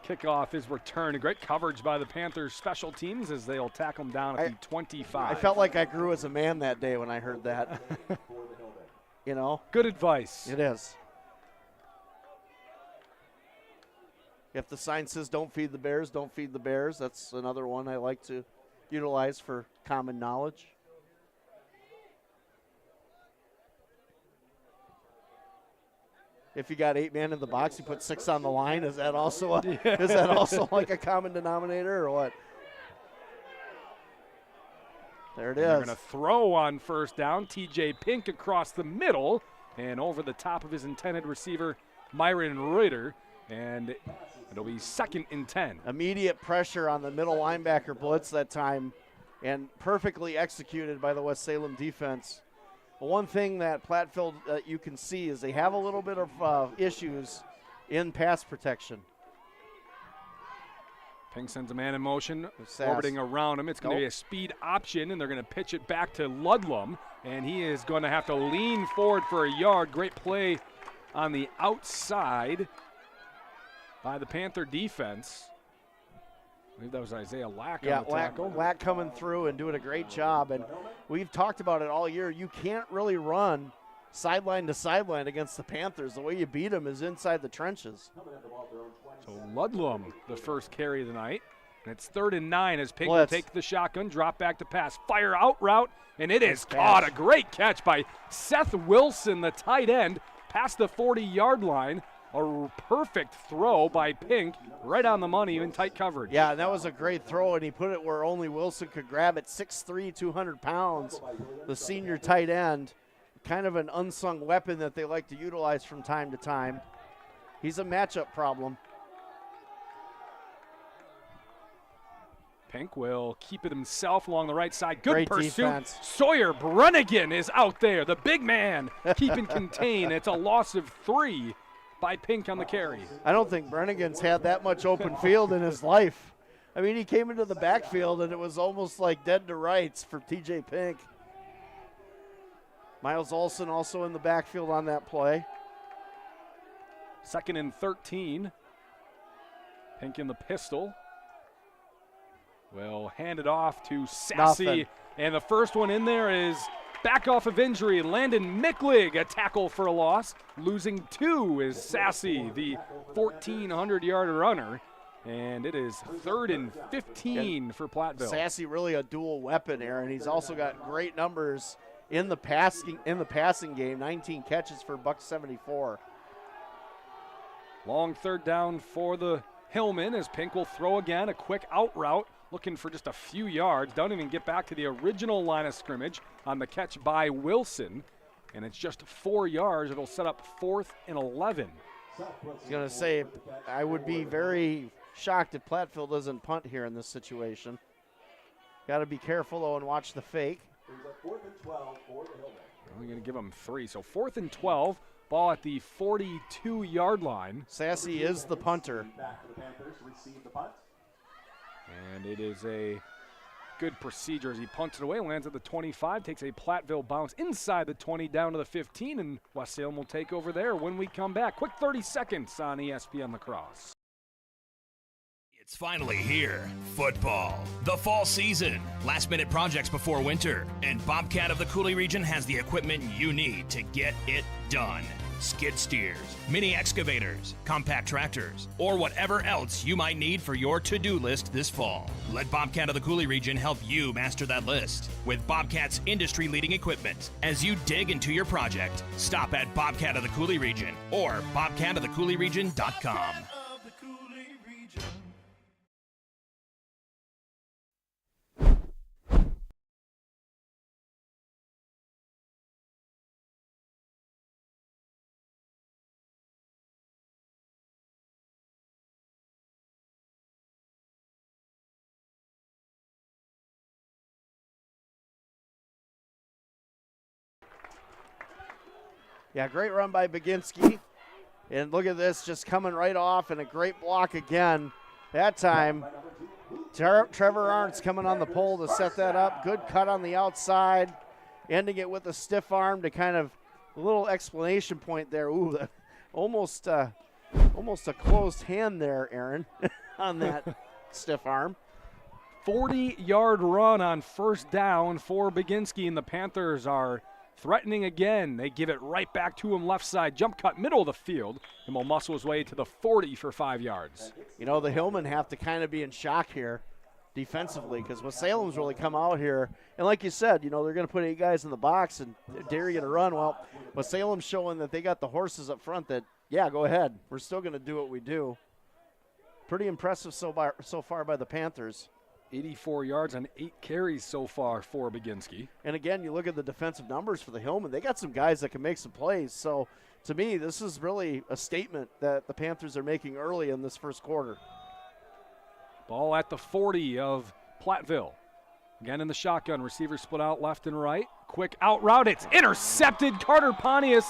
Kickoff is returned. Great coverage by the Panthers special teams as they'll tackle them down at the 25. I felt like I grew as a man that day when I heard that. You know? Good advice. It is. If the sign says don't feed the bears, don't feed the bears. That's another one I like to utilize for common knowledge. If you got 8 men in the box, you put 6 on the line. Is that also is that also like a common denominator or what? There it is. They're going to throw on first down. TJ Pink across the middle and over the top of his intended receiver, Myron Reuter. And it'll be 2nd and 10. Immediate pressure on the middle linebacker blitz that time and perfectly executed by the West Salem defense. One thing that Platteville you can see is they have a little bit of issues in pass protection. Pink sends a man in motion, orbiting around him. It's going to be a speed option, and they're going to pitch it back to Ludlum, and he is going to have to lean forward for a yard. Great play on the outside by the Panther defense. I believe that was Isaiah Lack on the tackle. Lack coming through and doing a great job. And we've talked about it all year. You can't really run sideline to sideline against the Panthers. The way you beat them is inside the trenches. So Ludlum, the first carry of the night. And it's 3rd and 9 as Pink will take the shotgun, drop back to pass, fire out route, and it is caught. A great catch by Seth Wilson, the tight end, past the 40-yard line. A perfect throw by Pink, right on the money in tight coverage. Yeah, and that was a great throw, and he put it where only Wilson could grab it. 6'3", 200 pounds, the senior tight end. Kind of an unsung weapon that they like to utilize from time to time. He's a matchup problem. Pink will keep it himself along the right side. Good Great pursuit. Defense. Sawyer Brennigan is out there, the big man, keeping contained. It's a loss of 3 by Pink on the carry. I don't think Brennigan's had that much open field in his life. I mean, he came into the backfield, and it was almost like dead to rights for TJ Pink. Miles Olson also in the backfield on that play. 2nd and 13. Pink in the pistol. Will hand it off to Sassy. Nothing. And the first one in there is back off of injury. Landon Micklig, a tackle for a loss. Losing 2 is Sassy, the 1,400-yard runner. And it is 3rd and 15 for Platteville. Sassy really a dual weapon, Aaron. He's also got great numbers in the passing game. 19 catches for $174. Long 3rd down for the Hillmen as Pink will throw again. A quick out route, looking for just a few yards. Don't even get back to the original line of scrimmage on the catch by Wilson. And it's just 4 yards. It'll set up 4th and 11. I was going to say, I would be very shocked if Platteville doesn't punt here in this situation. Got to be careful, though, and watch the fake. Only going to give them 3. So 4th and 12. Ball at the 42-yard line. Sassy is the punter. And it is a good procedure as he punts it away, lands at the 25, takes a Platteville bounce inside the 20 down to the 15, and West Salem will take over there when we come back. Quick 30 seconds on ESPN La Crosse. It's finally here. Football. The fall season. Last-minute projects before winter. And Bobcat of the Coulee region has the equipment you need to get it done. Skid steers, mini excavators, compact tractors, or whatever else you might need for your to-do list this fall. Let Bobcat of the Coulee region help you master that list with Bobcat's industry-leading equipment. As you dig into your project, stop at Bobcat of the Coulee region or bobcatofthecouleeregion.com. Yeah, great run by Baginski. And look at this, just coming right off, and a great block again. That time, Trevor Arndt's coming on the pole to set that up. Good cut on the outside, ending it with a stiff arm to kind of a little explanation point there. Ooh, almost a closed hand there, Aaron, on that stiff arm. 40-yard run on first down for Baginski, and the Panthers are threatening again. They give it right back to him left side. Jump cut middle of the field, and will muscle his way to the 40 for 5 yards. You know, the Hillmen have to kind of be in shock here defensively because Salem's really come out here. And like you said, you know, they're going to put 8 guys in the box and dare you to run. Well, Salem's showing that they got the horses up front that, yeah, go ahead. We're still going to do what we do. Pretty impressive so far by the Panthers. 84 yards on 8 carries so far for Baginski. And again, you look at the defensive numbers for the Hillmen. They got some guys that can make some plays. So to me, this is really a statement that the Panthers are making early in this first quarter. Ball at the 40 of Platteville. Again in the shotgun. Receivers split out left and right. Quick out route. It's intercepted. Carter Pontius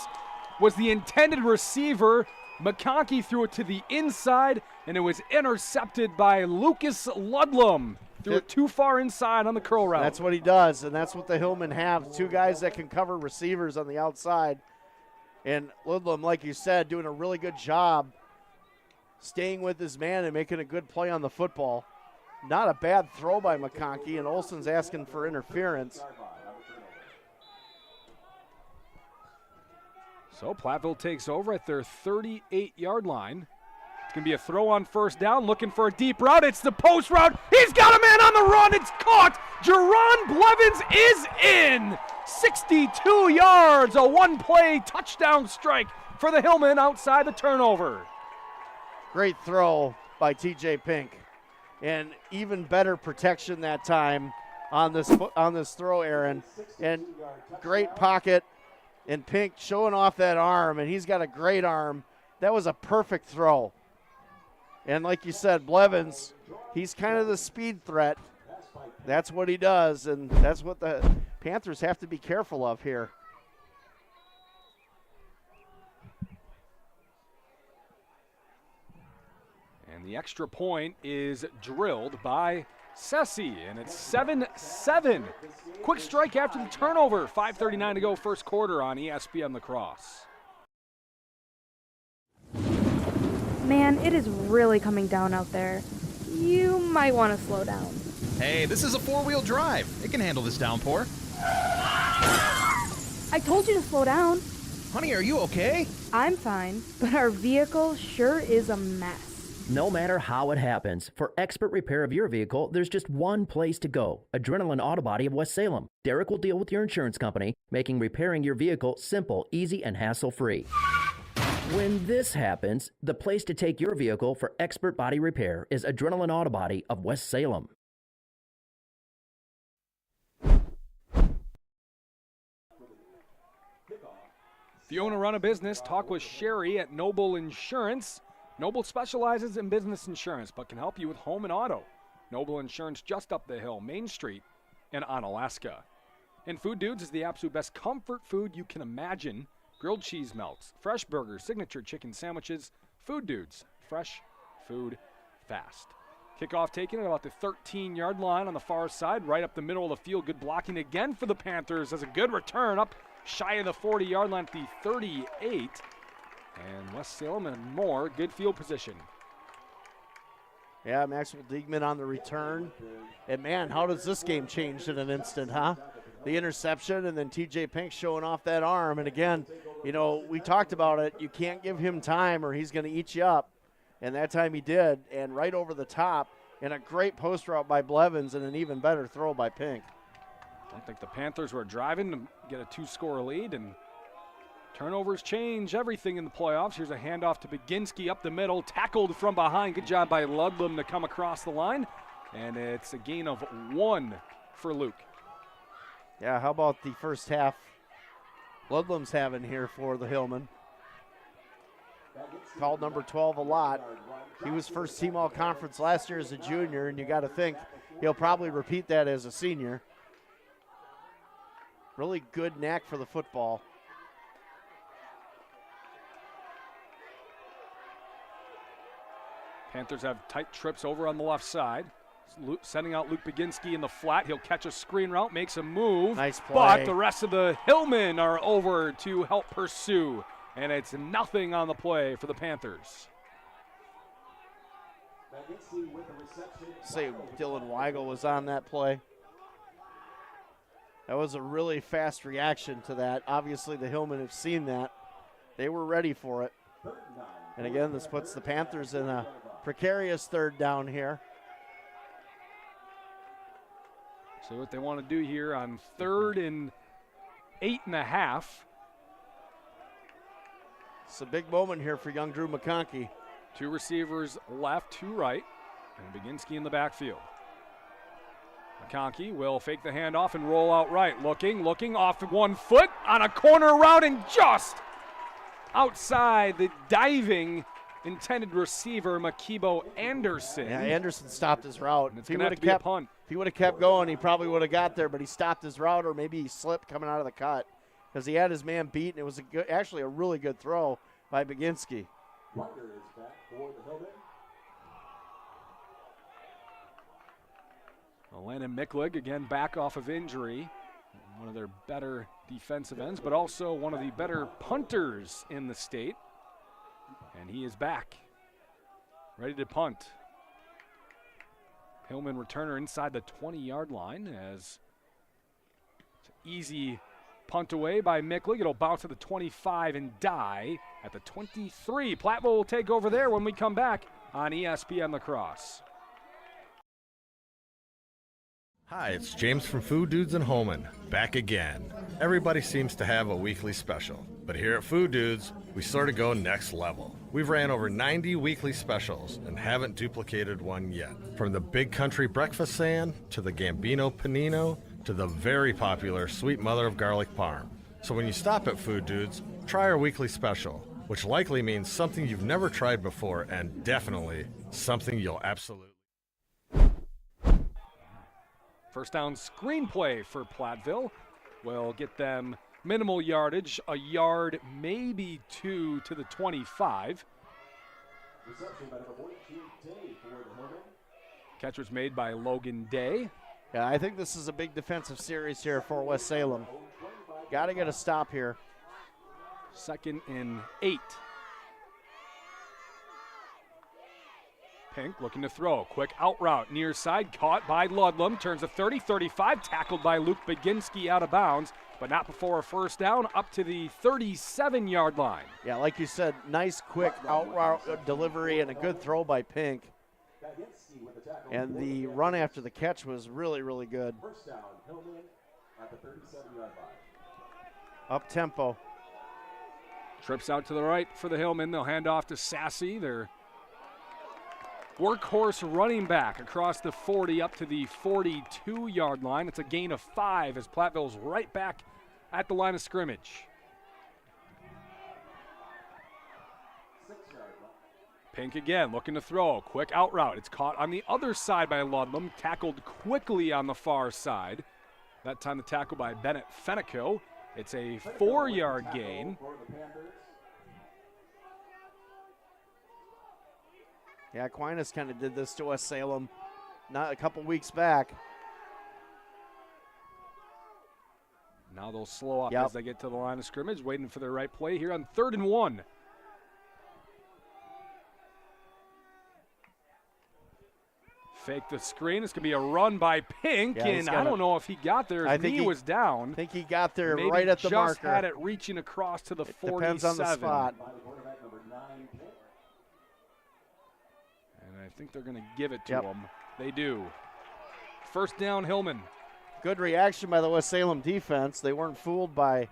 was the intended receiver. McConkey threw it to the inside, and it was intercepted by Lucas Ludlam. Threw it too far inside on the curl route. That's what he does, and that's what the Hillmen have. 2 guys that can cover receivers on the outside. And Ludlam, like you said, doing a really good job staying with his man and making a good play on the football. Not a bad throw by McConkey, and Olson's asking for interference. So Platteville takes over at their 38-yard line. It's going to be a throw on first down, looking for a deep route. It's the post route. He's got a man on the run. It's caught. Jerron Blevins is in. 62 yards, a one-play touchdown strike for the Hillmen outside the turnover. Great throw by T.J. Pink. And even better protection that time on this throw, Aaron. And great pocket. And Pink showing off that arm, and he's got a great arm. That was a perfect throw. And like you said, Blevins, he's kind of the speed threat. That's what he does, and that's what the Panthers have to be careful of here. And the extra point is drilled by Sessi, and it's 7-7. Quick strike after the turnover. 5:39 to go first quarter on ESPN La Crosse. Man, it is really coming down out there. You might want to slow down. Hey, this is a 4-wheel drive. It can handle this downpour. I told you to slow down. Honey, are you okay? I'm fine, but our vehicle sure is a mess. No matter how it happens, for expert repair of your vehicle, there's just one place to go. Adrenaline Auto Body of West Salem. Derek will deal with your insurance company, making repairing your vehicle simple, easy, and hassle-free. When this happens, the place to take your vehicle for expert body repair is Adrenaline Auto Body of West Salem. If you own or run a business, talk with Sherry at Noble Insurance. Noble specializes in business insurance, but can help you with home and auto. Noble Insurance just up the hill, Main Street, and on Alaska. And Food Dudes is the absolute best comfort food you can imagine. grilled cheese melts, fresh burgers, signature chicken sandwiches, Food Dudes, fresh food fast. Kickoff taken at about the 13-yard line on the far side, right up the middle of the field. Good blocking again for the Panthers as a good return up shy of the 40-yard line at the 38. And West Salem and more good field position. Yeah, Maxwell Diegman on the return. And man, how does this game change in an instant, huh? The interception and then TJ Pink showing off that arm. And again, you know, we talked about it. You can't give him time or he's going to eat you up. And that time he did. And right over the top. And a great post route by Blevins and an even better throw by Pink. I don't think the Panthers were driving to get a 2-score lead. And turnovers change everything in the playoffs. Here's a handoff to Baginski up the middle. Tackled from behind. Good job by Ludlam to come across the line. And it's a gain of 1 for Luke. Yeah, how about the first half Ludlam's having here for the Hillman? Called number 12 a lot. He was first team all-conference last year as a junior, and you got to think he'll probably repeat that as a senior. Really good knack for the football. Panthers have tight trips over on the left side. Sending out Luke Baginski in the flat. He'll catch a screen route, makes a move. Nice play. But the rest of the Hillmen are over to help pursue. And it's nothing on the play for the Panthers. Say Dylan Weigel was on that play. That was a really fast reaction to that. Obviously the Hillmen have seen that. They were ready for it. And again, this puts the Panthers in a precarious third down here. So what they want to do here on 3rd and 8.5. It's a big moment here for young Drew McConkey. 2 receivers left, 2 right, and Baginski in the backfield. McConkey will fake the handoff and roll out right. Looking off 1 foot on a corner route and just outside the diving intended receiver, Makibo Anderson. Yeah, Anderson stopped his route. It's going to have to be a punt. If he would have kept going, he probably would have got there, but he stopped his route, or maybe he slipped coming out of the cut because he had his man beat, and it was actually a really good throw by Baginski. Landon Miklig again back off of injury. One of their better defensive ends, but also one of the better punters in the state. And he is back, ready to punt. Hillman returner inside the 20-yard line as it's an easy punt away by Miklig. It'll bounce to the 25 and die at the 23. Platteville will take over there when we come back on ESPN La Crosse. Hi, it's James from Food Dudes and Holman, back again. Everybody seems to have a weekly special, but here at Food Dudes, we sort of go next level. We've ran over 90 weekly specials and haven't duplicated one yet. From the Big Country Breakfast Sand, to the Gambino Panino, to the very popular Sweet Mother of Garlic Parm. So when you stop at Food Dudes, try our weekly special, which likely means something you've never tried before and definitely something you'll absolutely. First down screenplay for Platteville will get them minimal yardage, a yard, maybe 2 to the 25. Catch was made by Logan Day. Yeah, I think this is a big defensive series here for West Salem. Got to get a stop here. 2nd and 8. Pink looking to throw. Quick out route near side. Caught by Ludlam. Turns a 30-35. Tackled by Luke Baginski out of bounds, but not before a first down up to the 37-yard line. Yeah, like you said, nice quick out route delivery and a good throw by Pink. And the run after the catch was really, really good. Up tempo. Trips out to the right for the Hillmen. They'll hand off to Sassy. Their workhorse running back across the 40 up to the 42-yard line. It's a gain of 5 as Platteville's right back at the line of scrimmage. Pink again looking to throw. Quick out route. It's caught on the other side by Ludlam. Tackled quickly on the far side. That time the tackle by Bennett Fenico. It's a 4-yard gain. Yeah, Aquinas kind of did this to West Salem not a couple weeks back. Now they'll slow up Yep. as they get to the line of scrimmage, waiting for their right play here on 3rd and 1. Fake the screen. It's going to be a run by Pink, Yeah, and I don't know if he got there. His knee was down. I think he got there Maybe right at the just marker. had it reaching across to the 47. Depends on the spot. And I think they're going to give it to him. They do. First down, Hillman. Good reaction by the West Salem defense. They weren't fooled by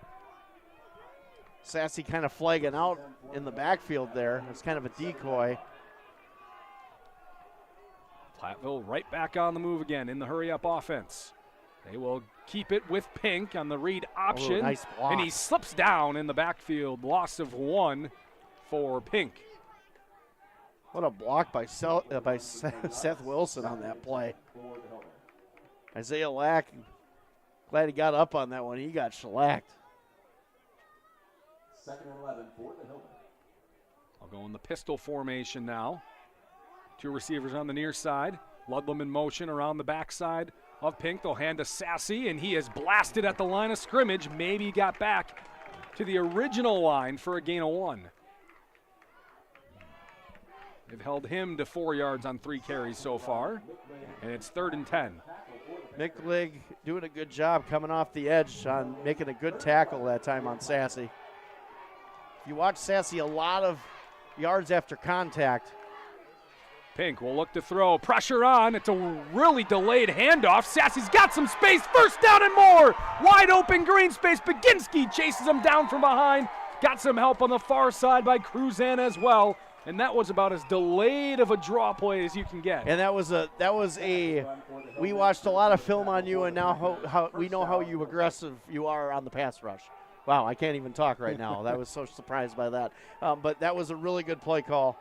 Sassy kind of flagging out in the backfield there. It's kind of a decoy. Platteville right back on the move again in the hurry-up offense. They will keep it with Pink on the read option. nice block. And he slips down in the backfield. Loss of 1 for Pink. What a block by Seth Wilson on that play. Isaiah Lack, glad he got up on that one. He got shellacked. 2nd and 11 for the Hillmen. I'll go in the pistol formation now. 2 receivers on the near side. Ludlam in motion around the backside of Pink. They'll hand to Sassy, and he is blasted at the line of scrimmage. Maybe got back to the original line for a gain of 1. They've held him to 4 yards on 3 carries so far, and it's 3rd and 10. Micklig doing a good job coming off the edge on making a good tackle that time on Sassy. If you watch Sassy, a lot of yards after contact. Pink will look to throw. Pressure on. It's a really delayed handoff. Sassy's got some space. First down and more. Wide open green space. Baginski chases him down from behind. Got some help on the far side by Cruzan as well. And that was about as delayed of a draw play as you can get. And that was a we watched a lot of film on you, and now how we know how aggressive you are on the pass rush. Wow, I can't even talk right now. That was so surprised by that. But that was a really good play call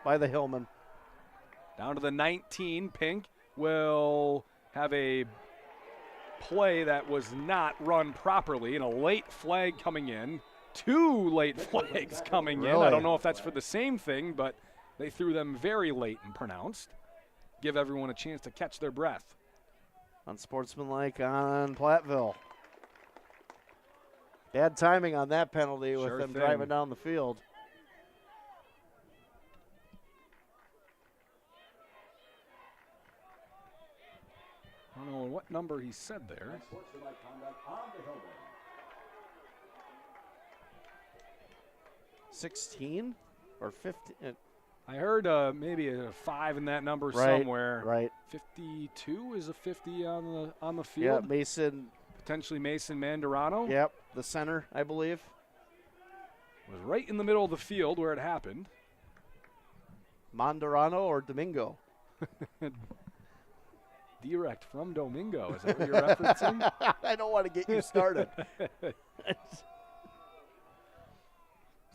by the Hillmen. Down to the 19, Pink will have a play that was not run properly, and a late flag coming in. 2 late flags coming in. I don't know if that's for the same thing, but they threw them very late and pronounced. Give everyone a chance to catch their breath. Unsportsmanlike on Platteville. Bad timing on that penalty with them driving down the field. I don't know what number he said there. 16 or 15? I heard maybe a 5 in that number somewhere. Right. 52 is a 50 on the field. Yeah, Mason. Potentially Mason Mandarano. Yep, the center, I believe. Was right in the middle of the field where it happened. Mandarano or Domingo? Direct from Domingo. Is that what you're referencing? I don't want to get you started.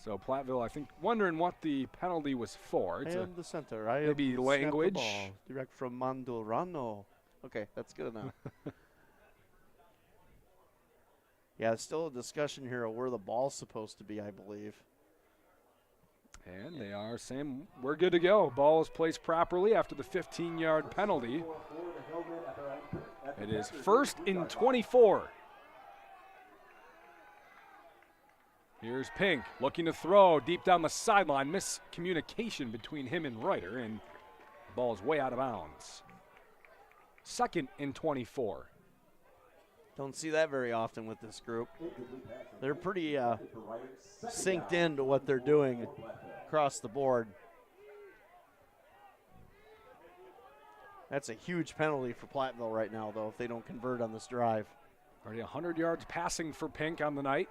So Platteville, I think, wondering what the penalty was for. It's the center. maybe language. The ball. Direct from Mandorano. Okay, that's good enough. Yeah, it's still a discussion here of where the ball's supposed to be, I believe. And they are saying we're good to go. Ball is placed properly after the 15-yard penalty. It is 1st and 24. Here's Pink looking to throw deep down the sideline. Miscommunication between him and Reuter, and the ball is way out of bounds. 2nd and 24. Don't see that very often with this group. They're pretty synced into what they're doing across the board. That's a huge penalty for Platteville right now, though, if they don't convert on this drive. Already 100 yards passing for Pink on the night.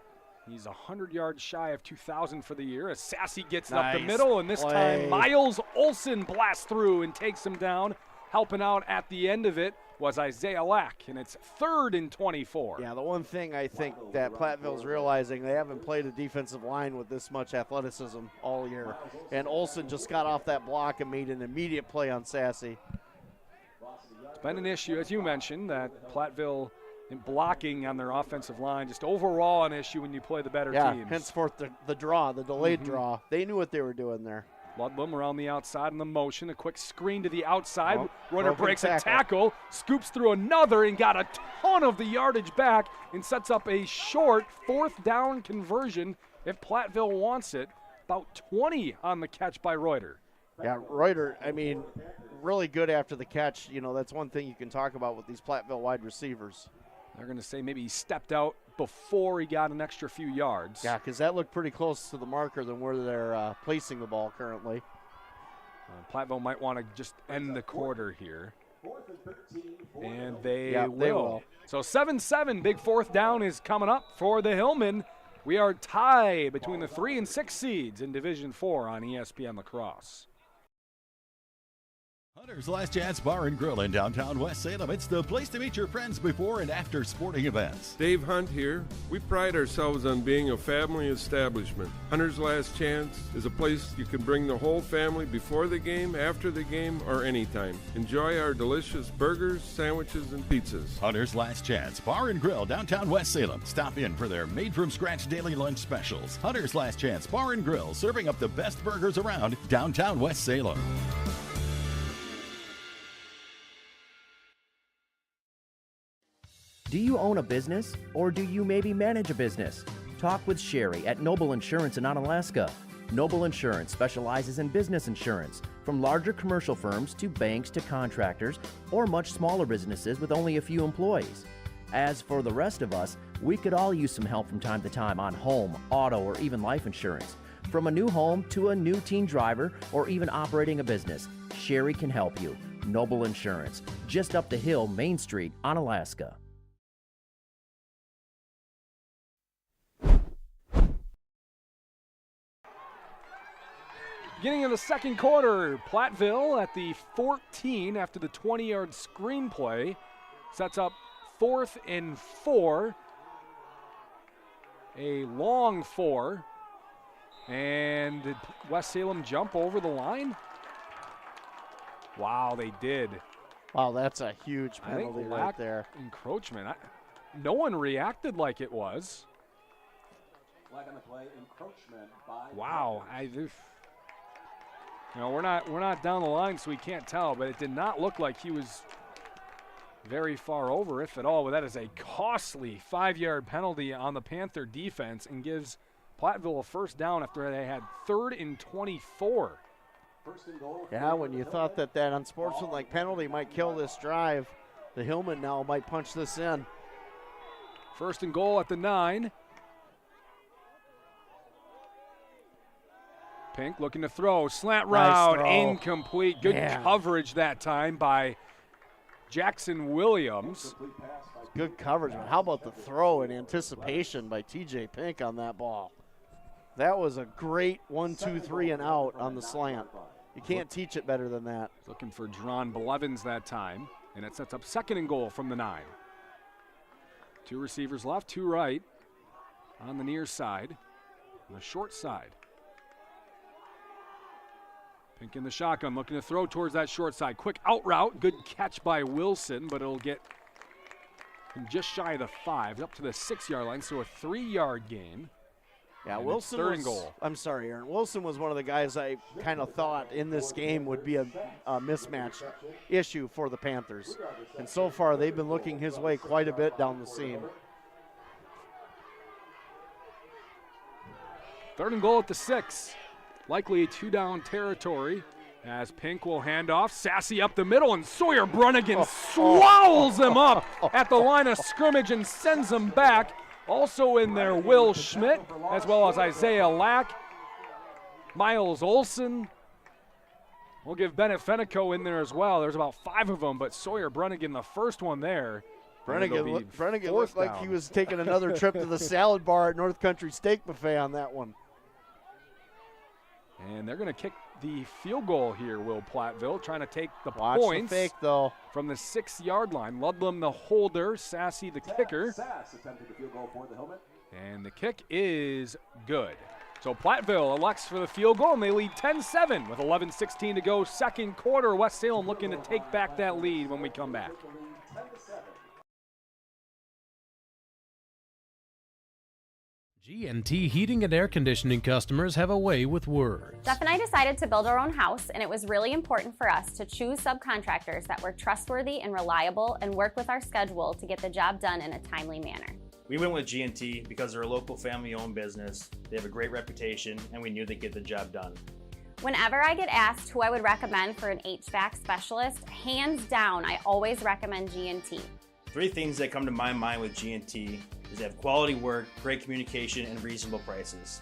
He's 100 yards shy of 2,000 for the year as Sassy gets it up the middle, and this time Miles Olson blasts through and takes him down. Helping out at the end of it was Isaiah Lack, and it's 3rd and 24. Yeah, the one thing I think that Platteville's realizing, they haven't played a defensive line with this much athleticism all year. And Olson just got off that block and made an immediate play on Sassy. It's been an issue, as you mentioned, that Platteville And blocking on their offensive line, just overall an issue when you play the better teams. Henceforth the draw, the delayed draw. They knew what they were doing there. Ludlam around the outside in the motion. A quick screen to the outside. Runner broken breaks a tackle, scoops through another, and got a ton of the yardage back and sets up a short 4th down conversion if Platteville wants it. About 20 on the catch by Reuter. Yeah, Reuter, I mean, really good after the catch. You know, that's one thing you can talk about with these Platteville wide receivers. They're going to say maybe he stepped out before he got an extra few yards. Yeah, because that looked pretty close to the marker than where they're placing the ball currently. Platteville might want to just end the quarter here. And they will. They will. So 7-7, big 4th down is coming up for the Hillmen. We are tied between the 3 and 6 seeds in Division 4 on ESPN La Crosse. Hunter's Last Chance Bar and Grill in downtown West Salem. It's the place to meet your friends before and after sporting events. Dave Hunt here. We pride ourselves on being a family establishment. Hunter's Last Chance is a place you can bring the whole family before the game, after the game, or anytime. Enjoy our delicious burgers, sandwiches, and pizzas. Hunter's Last Chance Bar and Grill, downtown West Salem. Stop in for their made-from-scratch daily lunch specials. Hunter's Last Chance Bar and Grill, serving up the best burgers around downtown West Salem. Do you own a business, or do you maybe manage a business? Talk with Sherry at Noble Insurance in Onalaska. Noble Insurance specializes in business insurance, from larger commercial firms to banks to contractors, or much smaller businesses with only a few employees. As for the rest of us, we could all use some help from time to time on home, auto, or even life insurance. From a new home to a new teen driver, or even operating a business, Sherry can help you. Noble Insurance, just up the hill, Main Street, Onalaska. Beginning of the second quarter, Platteville at the 14 after the 20-yard screenplay sets up 4th and 4. A long 4. And did West Salem jump over the line? Wow, they did. Wow, that's a huge penalty right there. Encroachment. No one reacted like it was. Flag on the play, encroachment by. Wow, we're not down the line, so we can't tell, but it did not look like he was very far over, if at all. But that is a costly 5-yard penalty on the Panther defense and gives Platteville a 1st down after they had 3rd and 24. Yeah, when you thought that unsportsmanlike penalty might kill this drive, the Hillmen now might punch this in. 1st and goal at the 9. Pink looking to throw, slant route, incomplete. Good coverage that time by Jackson Williams. Good coverage, but how about the throw in anticipation by TJ Pink on that ball? That was a great 1, 2, 3 and out on the slant. You can't teach it better than that. Looking for Dron Blevins that time, and it sets up 2nd and goal from the 9. 2 receivers left, 2 right on the near side, on the short side. Pink in the shotgun, looking to throw towards that short side. Quick out route, good catch by Wilson, but it'll get him just shy of the 5, up to the 6-yard line, so a 3-yard gain. Yeah, and Wilson 3rd and goal. I'm sorry, Aaron. Wilson was one of the guys I kind of thought in this game would be a mismatch issue for the Panthers. And so far, they've been looking his way quite a bit down the seam. 3rd and goal at the 6. Likely a 2-down territory as Pink will hand off. Sassy up the middle, and Sawyer Brunigan swallows him up at the line of scrimmage and sends him back. Also in there, Will Schmidt, as well as Isaiah Lack, Miles Olson. We'll give Bennett Fenico in there as well. There's about 5 of them, but Sawyer Brunigan, the first one there. Brunigan looked like he was taking another trip to the salad bar at North Country Steak Buffet on that one. And they're going to kick the field goal here, Will Platteville, trying to take the Watch points the fake, though. From the 6-yard line. Ludlam the holder, Sassy the kicker. Sass attempting the field goal for the Hillmen. And the kick is good. So Platteville elects for the field goal, and they lead 10-7 with 11:16 to go. Second quarter, West Salem looking to take back that lead when we come back. G&T Heating and Air Conditioning customers have a way with words. Jeff and I decided to build our own house, and it was really important for us to choose subcontractors that were trustworthy and reliable and work with our schedule to get the job done in a timely manner. We went with G&T because they're a local family-owned business. They have a great reputation, and we knew they'd get the job done. Whenever I get asked who I would recommend for an HVAC specialist, hands down, I always recommend G&T. 3 things that come to my mind with G&T is they have quality work, great communication, and reasonable prices.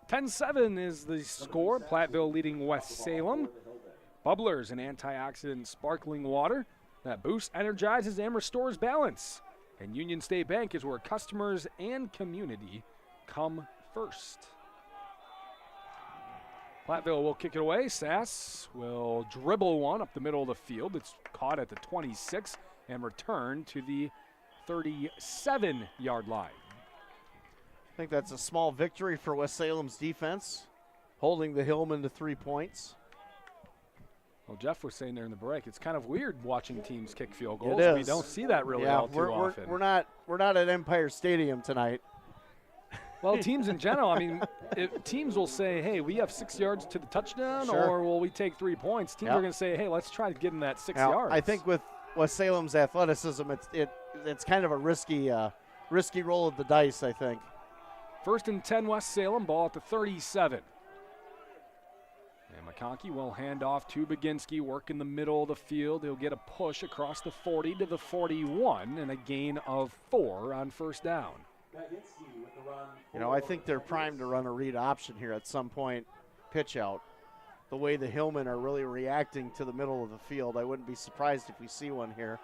"10-7 is the score. Platteville leading West Salem. Bubblers, an antioxidant sparkling water that boosts, energizes, and restores balance. And Union State Bank is where customers and community come first." Platteville will kick it away. Sass will dribble one up the middle of the field. It's caught at the 26 and returned to the 37-yard line. I think that's a small victory for West Salem's defense, holding the Hillmen to 3 points. Well, Jeff was saying there in the break, it's kind of weird watching teams kick field goals. It is. We don't see that really all too often. We're not at Empire Stadium tonight. Well, teams in general, I mean, teams will say, hey, we have 6 yards to the touchdown, Sure. or will we take 3 points? Teams are going to say, hey, let's try to get in that 6 yards. I think with West Salem's athleticism, it's kind of a risky roll of the dice, I think. 1st and 10 West Salem, ball at the 37. And McConkey will hand off to Baginski, work in the middle of the field. He'll get a push across the 40 to the 41 and a gain of 4 on 1st down. You know, I think they're primed to run a read option here at some point, pitch out. The way the Hillmen are really reacting to the middle of the field, I wouldn't be surprised if we see one here.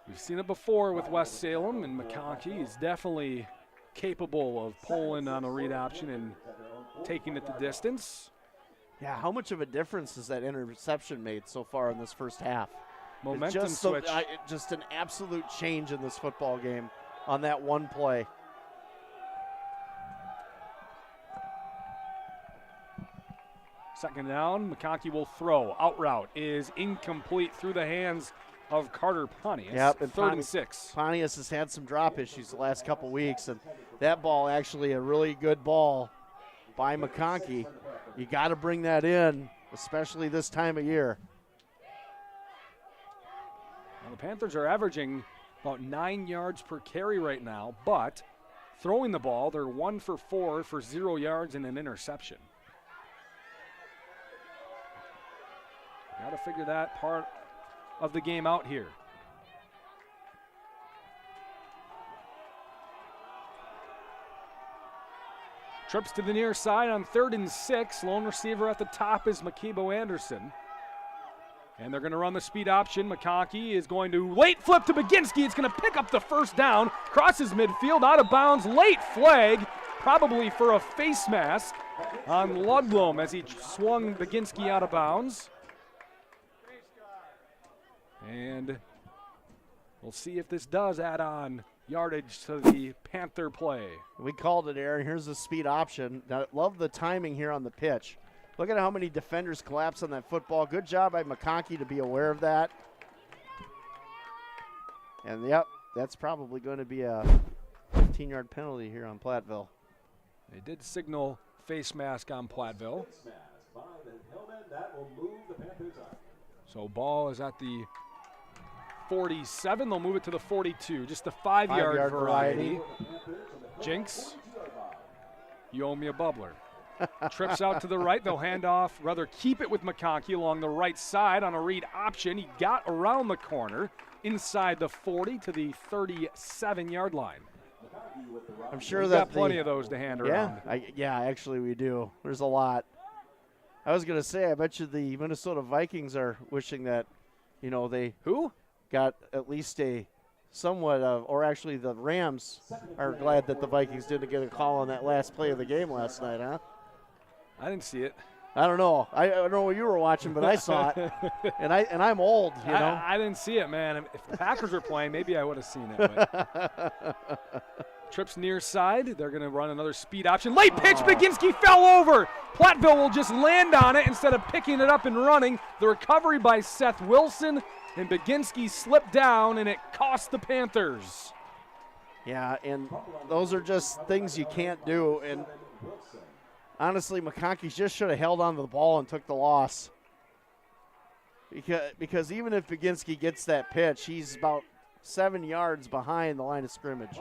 We've seen it before with West Salem, and McConkey is definitely capable of pulling on a read option and taking it the distance. Yeah, how much of a difference has that interception made so far in this first half? Momentum just switch. Just an absolute change in this football game on that one play. Second down, McConkey will throw. Out route is incomplete through the hands of Carter Pontius. Yep, and 3rd and 6. Pontius has had some drop issues the last couple weeks, and that ball actually a really good ball by McConkey. You got to bring that in, especially this time of year. Well, the Panthers are averaging about 9 yards per carry right now, but throwing the ball, they're 1 for 4 for 0 yards and an interception. Got to figure that part of the game out here. Trips to the near side on 3rd and 6. Lone receiver at the top is Makibo Anderson. And they're going to run the speed option. McConkey is going to late flip to Baginski. It's going to pick up the 1st down. Crosses midfield, out of bounds. Late flag, probably for a face mask on Ludlow as he swung Baginski out of bounds. And we'll see if this does add on yardage to the Panther play. We called it, Aaron. Here's the speed option. Now, love the timing here on the pitch. Look at how many defenders collapse on that football. Good job by McConkey to be aware of that. And, yep, that's probably going to be a 15-yard penalty here on Platteville. They did signal face mask on Platteville. So ball is at the 47. They'll move it to the 42. Just a 5-yard variety. Jinx, you owe me a bubbler. Trips out to the right. They'll hand off, rather keep it with McConkey along the right side on a read option. He got around the corner inside the 40 to the 37-yard line. I'm sure We've got plenty of those to hand around. Yeah, actually we do. There's a lot. I was going to say, I bet you the Minnesota Vikings are wishing that, you know, they got at least a somewhat of, or actually the Rams are glad that the Vikings didn't get a call on that last play of the game last night, huh? I didn't see it. I don't know. I don't know what you were watching, but I saw it. and I'm old, you know. I didn't see it, man. If the Packers were playing, maybe I would have seen it. But. Trips near side. They're going to run another speed option. Late pitch. Baginski fell over. Platteville will just land on it instead of picking it up and running. The recovery by Seth Wilson, and Baginski slipped down, and it cost the Panthers. Yeah, and those are just things you can't do. And honestly, McConkey just should have held on to the ball and took the loss. Because even if Baginski gets that pitch, he's about 7 yards behind the line of scrimmage.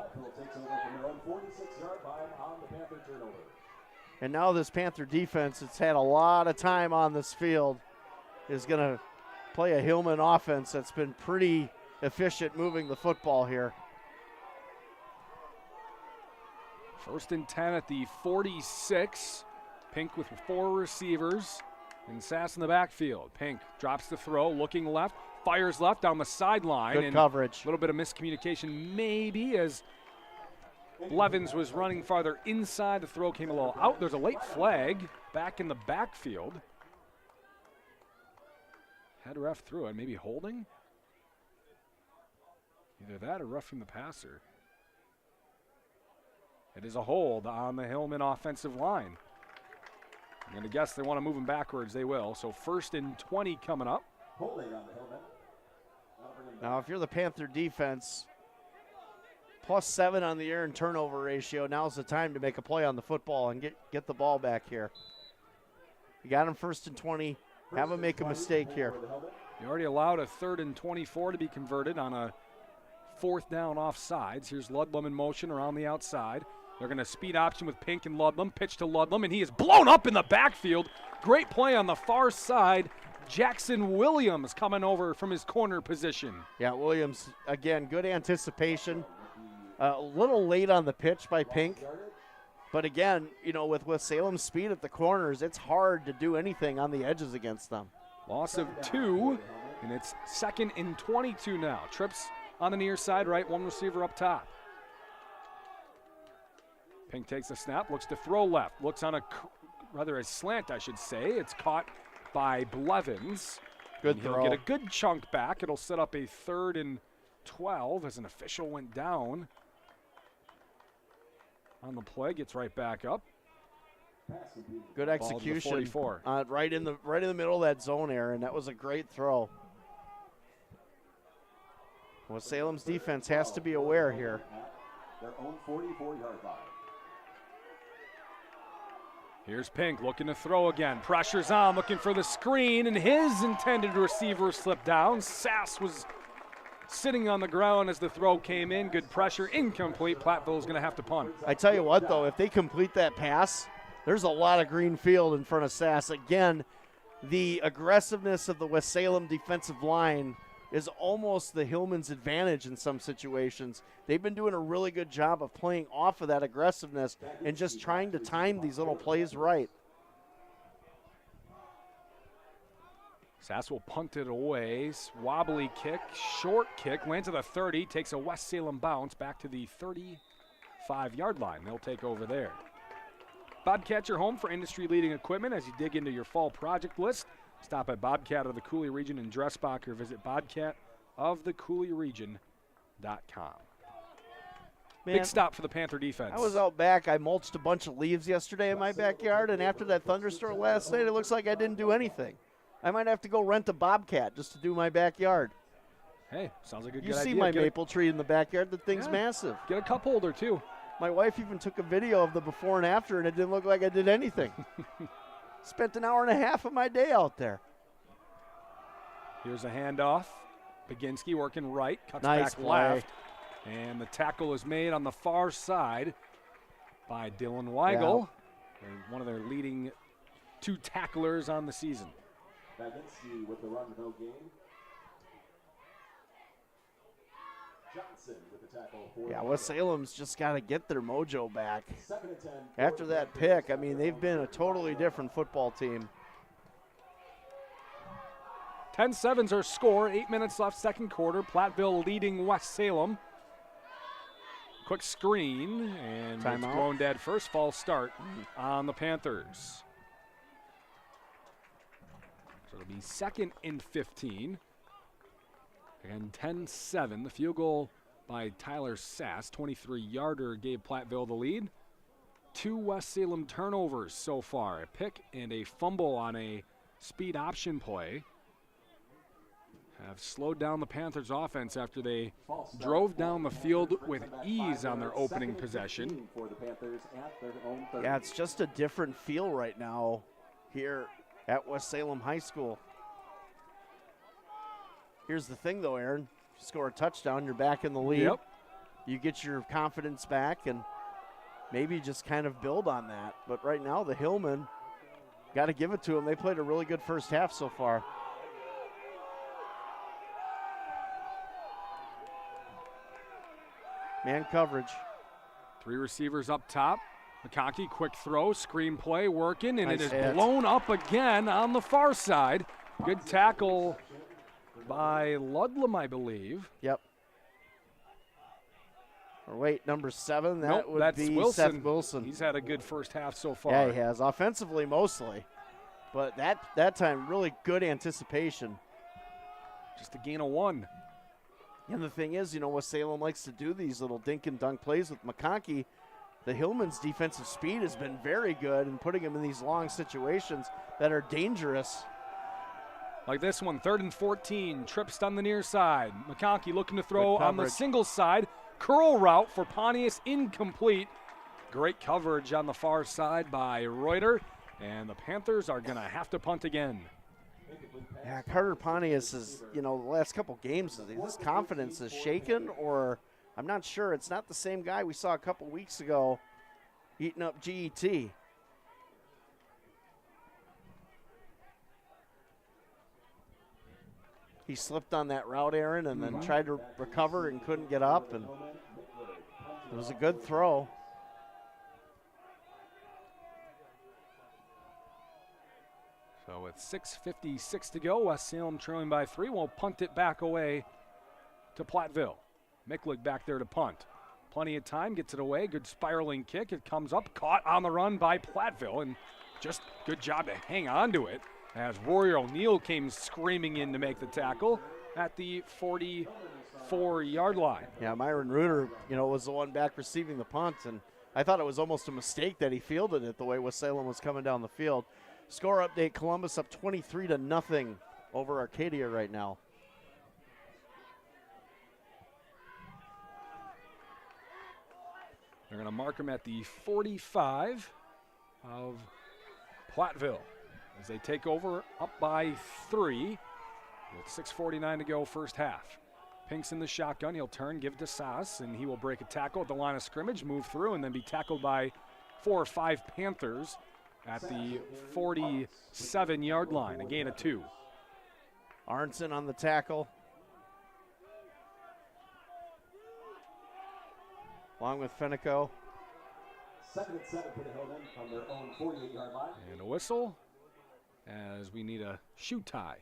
And now this Panther defense, it's had a lot of time on this field, is going to play a Hillman offense that's been pretty efficient moving the football here. 1st and 10 at the 46. Pink with 4 receivers. And Sass in the backfield. Pink drops the throw, looking left, fires left down the sideline. Good coverage. A little bit of miscommunication maybe as Blevins was running farther inside. The throw came a little out. There's a late flag back in the backfield. Head ref threw it. Maybe holding? Either that or roughing the passer. It is a hold on the Hillman offensive line. I'm going to guess they want to move him backwards. They will. So 1st and 20 coming up. Now, if you're the Panther defense, +7 on the earned turnover ratio, now's the time to make a play on the football and get the ball back here. You got him 1st and 20. Have him make a mistake here. You already allowed a 3rd and 24 to be converted on a 4th down offsides. Here's Ludlam in motion around the outside. They're going to speed option with Pink and Ludlam. Pitch to Ludlam, and he is blown up in the backfield. Great play on the far side. Jackson Williams coming over from his corner position. Yeah, Williams, again, good anticipation. A little late on the pitch by Pink. But again, you know, with Salem's speed at the corners, it's hard to do anything on the edges against them. Loss of 2, and it's 2nd and 22 now. Trips on the near side, right, 1 receiver up top. Pink takes the snap, looks to throw left, looks on a slant, I should say. It's caught by Blevins. Good and throw. He'll get a good chunk back. It'll set up a 3rd and 12 as an official went down on the play. Gets right back up. Good execution. 44. Right in the middle of that zone, Aaron. That was a great throw. Well, Salem's defense has to be aware here. Their own 44-yard line. Here's Pink looking to throw again. Pressure's on, looking for the screen, and his intended receiver slipped down. Sass was sitting on the ground as the throw came in. Good pressure, incomplete. Platteville's going to have to punt. I tell you what, though, if they complete that pass, there's a lot of green field in front of Sass. Again, the aggressiveness of the West Salem defensive line is almost the Hillman's advantage in some situations. They've been doing a really good job of playing off of that aggressiveness and just trying to time these little plays right. Sass will punt it away. Wobbly kick, short kick, lands at the 30, takes a West Salem bounce back to the 35-yard line. They'll take over there. Bobcat, your home for industry-leading equipment as you dig into your fall project list. Stop at Bobcat of the Cooley Region in Dressbach or visit bobcatofthecooleryregion.com. Big stop for the Panther defense. I was out back. I mulched a bunch of leaves yesterday in my backyard, and after that thunderstorm last night, it looks like I didn't do anything. I might have to go rent a Bobcat just to do my backyard. Hey, sounds like a good idea. idea. You see my maple tree in the backyard? The thing's massive. Get a cup holder, too. My wife even took a video of the before and after, and it didn't look like I did anything. Spent an hour and a half of my day out there. Here's a handoff. Baginski working right, cuts nice back play. left. And the tackle is made on the far side by Dylan Weigel, one of their leading 2 tacklers on the season. Baginski with the run, no gain. Johnson with the tackle. West Salem's just got to get their mojo back. 2nd and 10. After that pick, I mean, they've been a totally different football team. 10-7's our score. 8 minutes left, second quarter. Platteville leading West Salem. Quick screen, and it's blown dead. First false start on the Panthers. So it'll be 2nd and 15. And 10-7. The field goal by Tyler Sass. 23-yarder gave Platteville the lead. 2 West Salem turnovers so far. A pick and a fumble on a speed option play have slowed down the Panthers' offense after they drove down the field with ease on their opening possession. Yeah, it's just a different feel right now here at West Salem High School. Here's the thing, though, Aaron. You score a touchdown, you're back in the lead. Yep. You get your confidence back and maybe just kind of build on that. But right now, the Hillmen, got to give it to them. They played a really good first half so far. Man coverage. 3 receivers up top. McConkey, quick throw, screen play working, and Nice it is hit. blown up again on the far side. Good tackle by Ludlam, I believe. Yep. Or wait, number 7, that Nope, would that's be Wilson. Seth Wilson. He's had a good first half so far. Yeah, he has. Offensively, mostly. But that time, really good anticipation. Just a gain of 1. And the thing is, West Salem likes to do these little dink and dunk plays with McConkey. The Hillman's defensive speed has been very good in putting him in these long situations that are dangerous. Like this one, 3rd and 14, trips on the near side. McConkey looking to throw Good on the coverage. single side. Curl route for Pontius, incomplete. Great coverage on the far side by Reuter, and the Panthers are going to have to punt again. Yeah, Carter Pontius is, the last couple games, his confidence is shaken, or I'm not sure. It's not the same guy we saw a couple weeks ago eating up GET. He slipped on that route, Aaron, and then tried to recover and couldn't get up, and it was a good throw. So with 6:56 to go, West Salem trailing by 3. We'll punt it back away to Platteville. Micklig back there to punt. Plenty of time, gets it away. Good spiraling kick. It comes up, caught on the run by Platteville, and just good job to hang on to it as Rory O'Neill came screaming in to make the tackle at the 44-yard line. Yeah, Myron Reuter, was the one back receiving the punt, and I thought it was almost a mistake that he fielded it the way West Salem was coming down the field. Score update, Columbus up 23-0 over Arcadia right now. They're going to mark him at the 45 of Platteville as they take over up by 3 with 6:49 to go first half. Pink's in the shotgun. He'll turn, give it to Sass, and he will break a tackle at the line of scrimmage, move through, and then be tackled by 4 or 5 Panthers at the 47-yard line, a gain of 2. Arnson on the tackle. Along with Fenico. 2nd and 7 for the Hillmen on their own 48-yard line. And a whistle as we need a shoe tie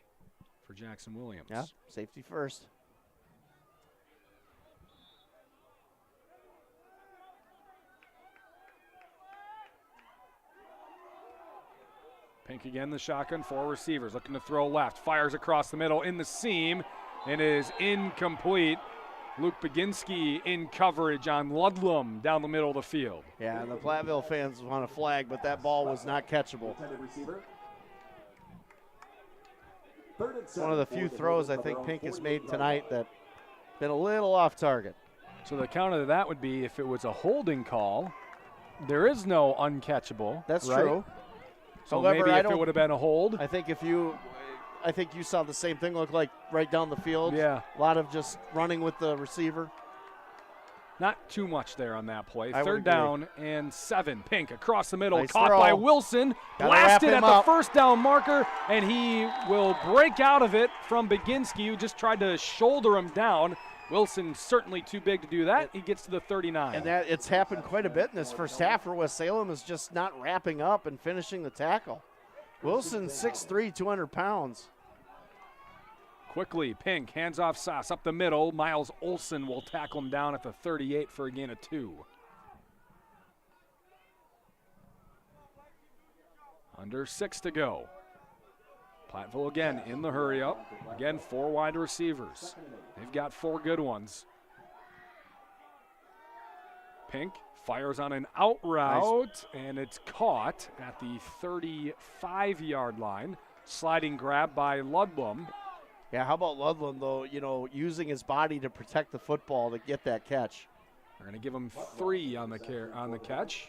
for Jackson Williams. Yeah, safety first. Pink again, the shotgun, 4 receivers, looking to throw left, fires across the middle in the seam, and is incomplete. Luke Baginski in coverage on Ludlam down the middle of the field. Yeah, and the Platteville fans want a flag, but that ball was not catchable. One of the few throws I think Pink has made tonight that been a little off target. So the counter to that would be if it was a holding call, there is no uncatchable. That's right? true. So However, maybe if it would have been a hold. I think you saw the same thing look like right down the field. Yeah. A lot of just running with the receiver. Not too much there on that play. I would 3rd agree. down and 7. Pink across the middle, Nice caught throw. by Wilson, Gotta blasted wrap at him the up. first down marker, and he will break out of it from Baginski, who just tried to shoulder him down. Wilson certainly too big to do that. He gets to the 39. And that it's happened quite a bit in this first half where West Salem is just not wrapping up and finishing the tackle. Wilson, 6'3", 200 pounds. Quickly, Pink hands off Sass up the middle. Miles Olson will tackle him down at the 38 for a gain of 2. Under 6 to go. Platteville again in the hurry up. Again, 4 wide receivers. They've got 4 good ones. Pink fires on an out route, and it's caught at the 35-yard line. Sliding grab by Ludlam. Yeah, how about Ludlam, though, using his body to protect the football to get that catch. They're going to give him 3 on the catch.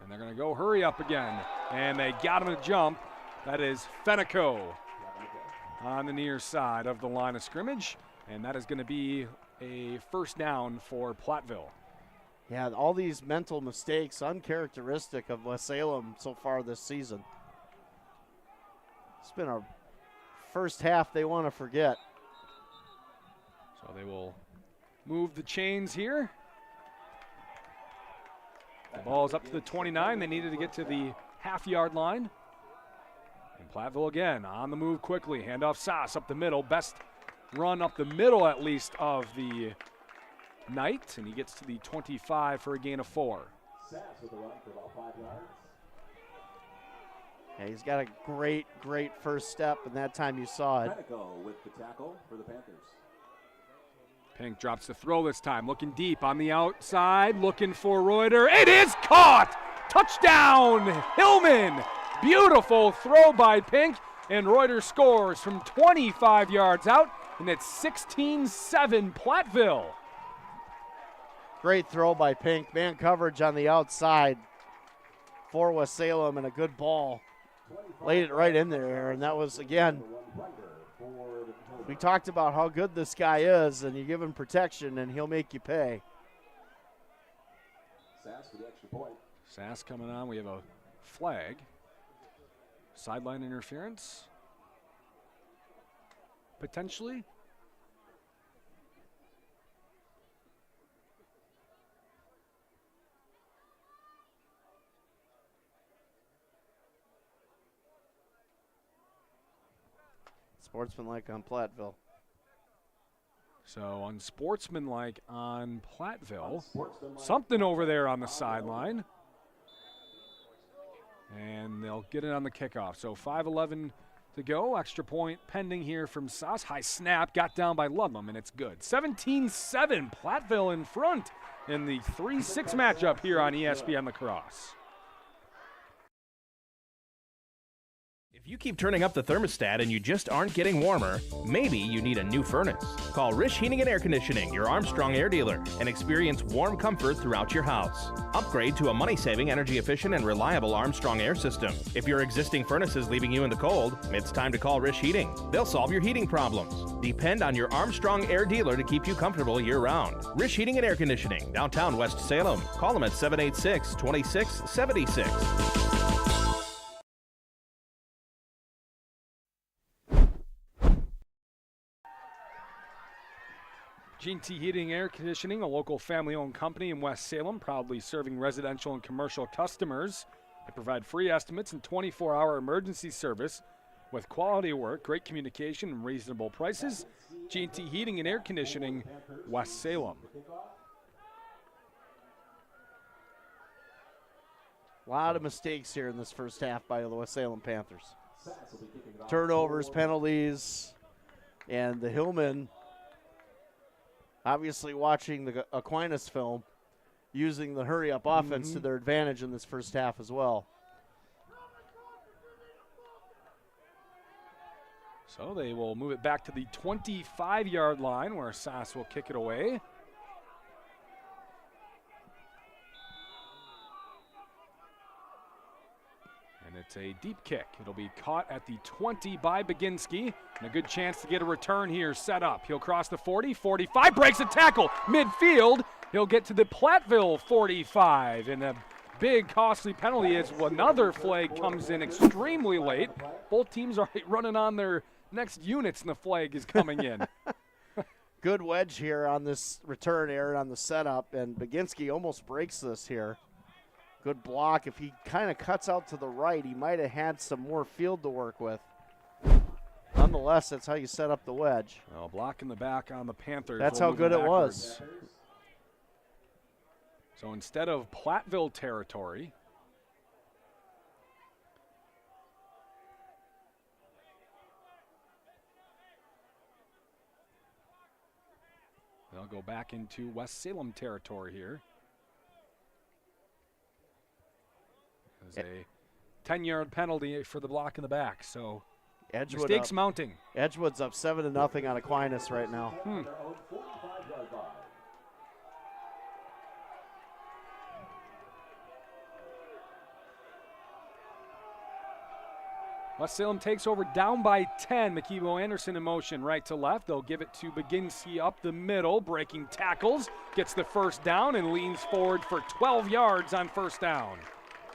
And they're going to go hurry up again. And they got him to jump. That is Fenico on the near side of the line of scrimmage. And that is going to be a first down for Platteville. Yeah, all these mental mistakes, uncharacteristic of West Salem so far this season. It's been a first half they want to forget. So they will move the chains here. The ball is up to the 29. They needed to get to the half-yard line. And Platteville again on the move quickly. Handoff Sass up the middle. Best run up the middle, at least, of the night. And he gets to the 25 for a gain of 4. Sass with a run for about 5 yards. Yeah, he's got a great first step, and that time you saw it. Fenico with the tackle for the Panthers. Pink drops the throw this time, looking deep on the outside, looking for Reuter. It is caught! Touchdown, Hillman! Beautiful throw by Pink, and Reuter scores from 25 yards out, and it's 16-7 Platteville. Great throw by Pink. Man coverage on the outside for West Salem, and a good ball. Laid it right in there, and that was, again, we talked about how good this guy is, and you give him protection, and he'll make you pay. Sass for the extra point. Sass coming on. We have a flag. Sideline interference. Potentially. Sportsmanlike on Platteville. So unsportsmanlike on Platteville. Something over there on the sideline. And they'll get it on the kickoff. So 5:11 to go. Extra point pending here from Sass. High snap, got down by Ludlam, and it's good. 17-7, Platteville in front in the 3-6 matchup here on ESPN La Crosse. If you keep turning up the thermostat and you just aren't getting warmer, maybe you need a new furnace. Call Rish Heating and Air Conditioning, your Armstrong air dealer, and experience warm comfort throughout your house. Upgrade to a money-saving, energy-efficient, and reliable Armstrong air system. If your existing furnace is leaving you in the cold, it's time to call Rish Heating. They'll solve your heating problems. Depend on your Armstrong air dealer to keep you comfortable year-round. Rish Heating and Air Conditioning, downtown West Salem. Call them at 786-2676. G&T Heating Air Conditioning, a local family-owned company in West Salem, proudly serving residential and commercial customers. They provide free estimates and 24-hour emergency service with quality work, great communication, and reasonable prices. G&T Heating and Air Conditioning, West Salem. A lot of mistakes here in this first half by the West Salem Panthers. Turnovers, penalties, and the Hillmen obviously watching the Aquinas film, using the hurry-up offense to their advantage in this first half as well. So they will move it back to the 25-yard line where Sass will kick it away. And it's a deep kick. It'll be caught at the 20 by Baginski. And a good chance to get a return here set up. He'll cross the 40, 45, breaks a tackle midfield. He'll get to the Platteville 45. And a big costly penalty as another flag comes in extremely late. Both teams are running on their next units and the flag is coming in. Good wedge here on this return, Aaron, on the setup. And Baginski almost breaks this here. Good block. If he kind of cuts out to the right, he might have had some more field to work with. Nonetheless, that's how you set up the wedge. Well, block in the back on the Panthers. That's how good it was. So instead of Platteville territory, they'll go back into West Salem territory here. was a 10-yard penalty for the block in the back. So Edgewood mistakes up. mounting. Edgewood's up 7-0 on Aquinas right now. West Salem takes over down by 10. McKeebo Anderson in motion right to left. They'll give it to Baginski up the middle, breaking tackles, gets the first down and leans forward for 12 yards on first down.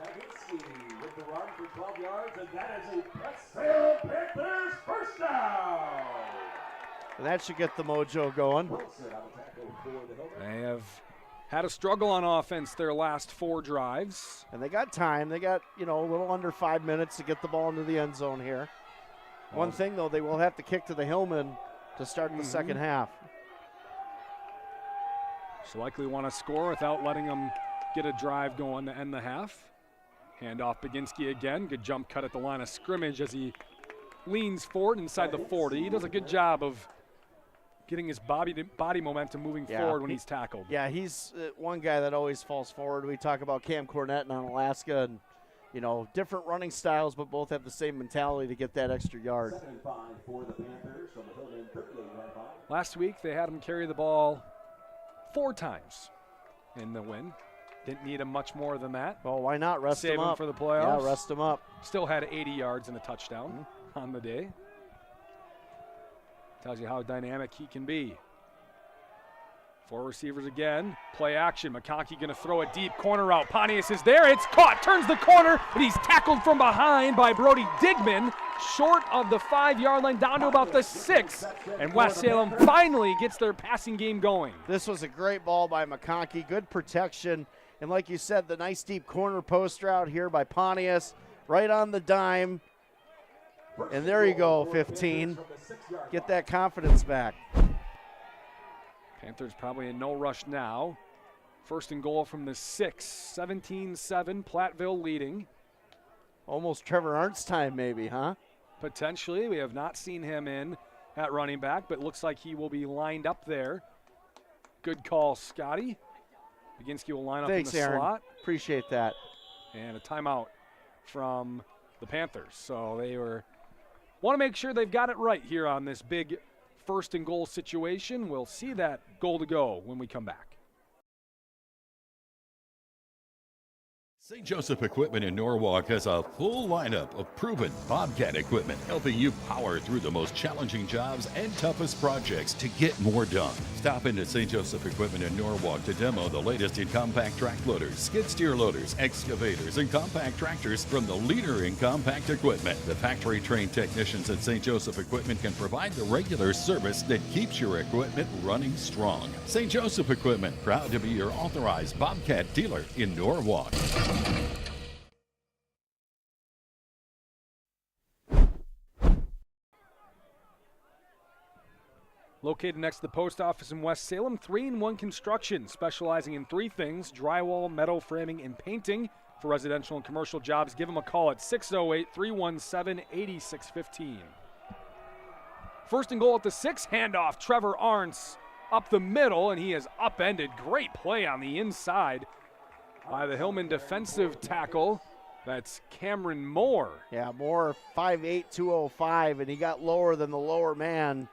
Baginski with the run for 12 yards, and that is a West Salem Panthers first down. And that should get the mojo going. They have had a struggle on offense their last 4 drives. And they got time. They got, a little under 5 minutes to get the ball into the end zone here. One thing, though, they will have to kick to the Hillman to start the second half. So likely want to score without letting them get a drive going to end the half. Hand off Baginski again. Good jump cut at the line of scrimmage as he leans forward inside the 40. He does a good job of getting his body momentum moving forward when he's tackled. Yeah, he's one guy that always falls forward. We talk about Cam Cornett and on Alaska, and different running styles, but both have the same mentality to get that extra yard. Last week they had him carry the ball 4 times in the win. Didn't need him much more than that. Well, why not rest Save him up for the playoffs? Yeah, rest him up. Still had 80 yards and a touchdown on the day. Tells you how dynamic he can be. 4 receivers again. Play action. McConkey going to throw a deep corner route. Pontius is there. It's caught. Turns the corner, and he's tackled from behind by Brody Digman, short of the 5-yard line, down to about the 6. And West Salem finally gets their passing game going. This was a great ball by McConkey. Good protection. And like you said, the nice deep corner post route here by Pontius, right on the dime. And there you go, 15. Get that confidence back. Panthers probably in no rush now. First and goal from the 6. 17-7, Platteville leading. Almost Trevor Arndt's time maybe, huh? Potentially. We have not seen him in at running back, but looks like he will be lined up there. Good call, Scotty. Baginski will line up Thanks, in the Aaron. slot. Appreciate that. And a timeout from the Panthers. So they want to make sure they've got it right here on this big first and goal situation. We'll see that goal to go when we come back. St. Joseph Equipment in Norwalk has a full lineup of proven Bobcat equipment, helping you power through the most challenging jobs and toughest projects to get more done. Stop into St. Joseph Equipment in Norwalk to demo the latest in compact track loaders, skid steer loaders, excavators, and compact tractors from the leader in compact equipment. The factory-trained technicians at St. Joseph Equipment can provide the regular service that keeps your equipment running strong. St. Joseph Equipment, proud to be your authorized Bobcat dealer in Norwalk. Located next to the post office in West Salem, 3-in-1 Construction, specializing in 3 things: drywall, metal framing, and painting. For residential and commercial jobs, give them a call at 608-317-8615. First and goal at the 6, handoff. Trevor Arndt's up the middle, and he is upended. Great play on the inside by the Hillman defensive tackle. That's Cameron Moore. Yeah, Moore, 5'8", 205, and he got lower than the lower man.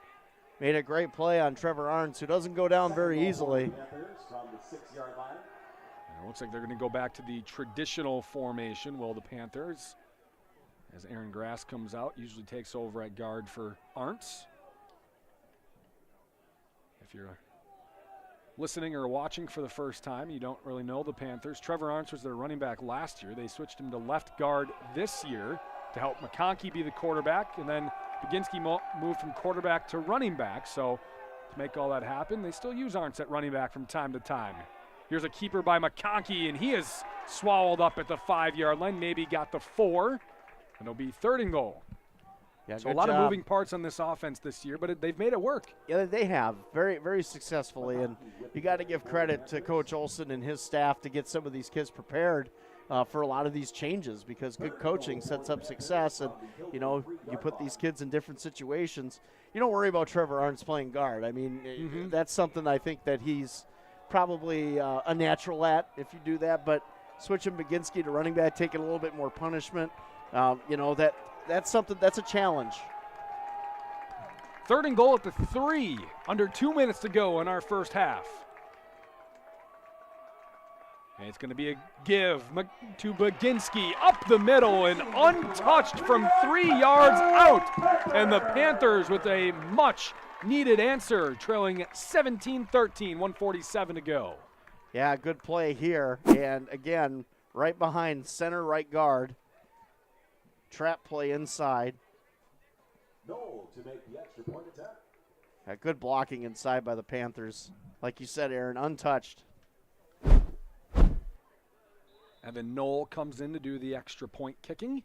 Made a great play on Trevor Arndt's, who doesn't go down very easily. It looks like they're going to go back to the traditional formation. Well, the Panthers, as Aaron Grass comes out, usually takes over at guard for Arndt's. If you're listening or watching for the first time, you don't really know the Panthers. Trevor Arndt's was their running back last year. They switched him to left guard this year to help McConkey be the quarterback, and then Baginski moved from quarterback to running back. So to make all that happen, they still use Arndt's at running back from time to time. Here's a keeper by McConkey, and he is swallowed up at the 5-yard line. Maybe got the 4, and it'll be 3rd and goal. Yeah, so a lot of moving parts on this offense this year, but they've made it work. Yeah, they have, very, very successfully, and you got to give credit to Coach Olson and his staff to get some of these kids prepared for a lot of these changes, because good coaching sets up success, and you put these kids in different situations. You don't worry about Trevor Arndt's playing guard. I mean, that's something I think that he's probably a natural at if you do that, but switching Baginski to running back, taking a little bit more punishment. You know, that's something, that's a challenge. 3rd and goal at the 3, under 2 minutes to go in our first half. And it's going to be a give to Baginski up the middle and untouched from 3 yards out. And the Panthers with a much needed answer, trailing 17-13, 1:47 to go. Yeah, good play here. And again, right behind center right guard. Trap play inside. No to make the extra point attempt. Yeah, good blocking inside by the Panthers. Like you said, Aaron, untouched. Evan Knoll comes in to do the extra point kicking.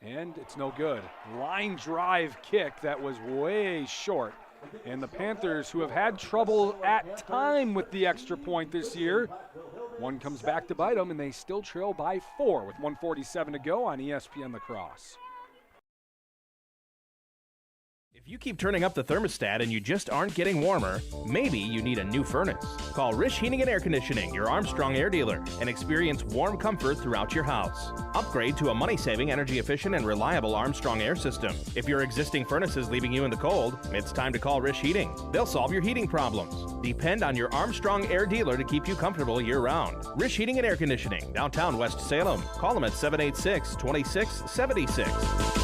And it's no good. Line drive kick that was way short. And the Panthers, who have had trouble at time with the extra point this year, one comes back to bite them, and they still trail by 4 with 1:47 to go on ESPN La Crosse. If you keep turning up the thermostat and you just aren't getting warmer, maybe you need a new furnace. Call Rish Heating and Air Conditioning, your Armstrong air dealer, and experience warm comfort throughout your house. Upgrade to a money-saving, energy-efficient, and reliable Armstrong air system. If your existing furnace is leaving you in the cold, it's time to call Rish Heating. They'll solve your heating problems. Depend on your Armstrong air dealer to keep you comfortable year-round. Rish Heating and Air Conditioning, downtown West Salem. Call them at 786-2676.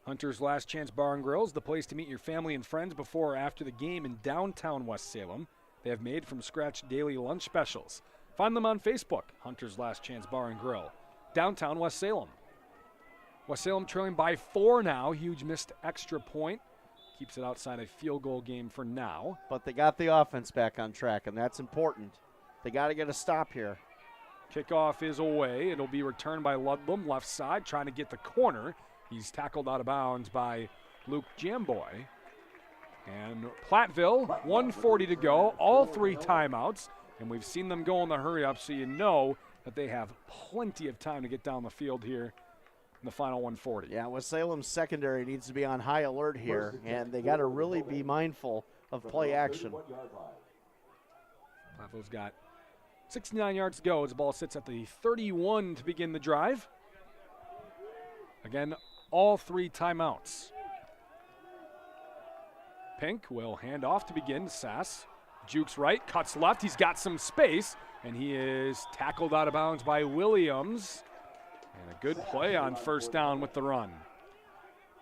Hunter's Last Chance Bar and Grill is the place to meet your family and friends before or after the game in downtown West Salem. They have made from scratch daily lunch specials. Find them on Facebook, Hunter's Last Chance Bar and Grill, downtown West Salem. West Salem trailing by 4 now. Huge missed extra point. Keeps it outside a field goal game for now. But they got the offense back on track, and that's important. They got to get a stop here. Kickoff is away. It'll be returned by Ludlam, left side, trying to get the corner. He's tackled out of bounds by Luke Jamboy. And Platteville, 1:40 to go, all 3 timeouts. And we've seen them go in the hurry up, so you know that they have plenty of time to get down the field here in the final 1:40. Yeah, West Salem's secondary needs to be on high alert here, and they got to really be mindful of play action. Platteville's got 69 yards to go as the ball sits at the 31 to begin the drive. Again, all 3 timeouts. Pink will hand off to begin. Sass jukes right, cuts left. He's got some space, and he is tackled out of bounds by Williams. And a good play on first down with the run.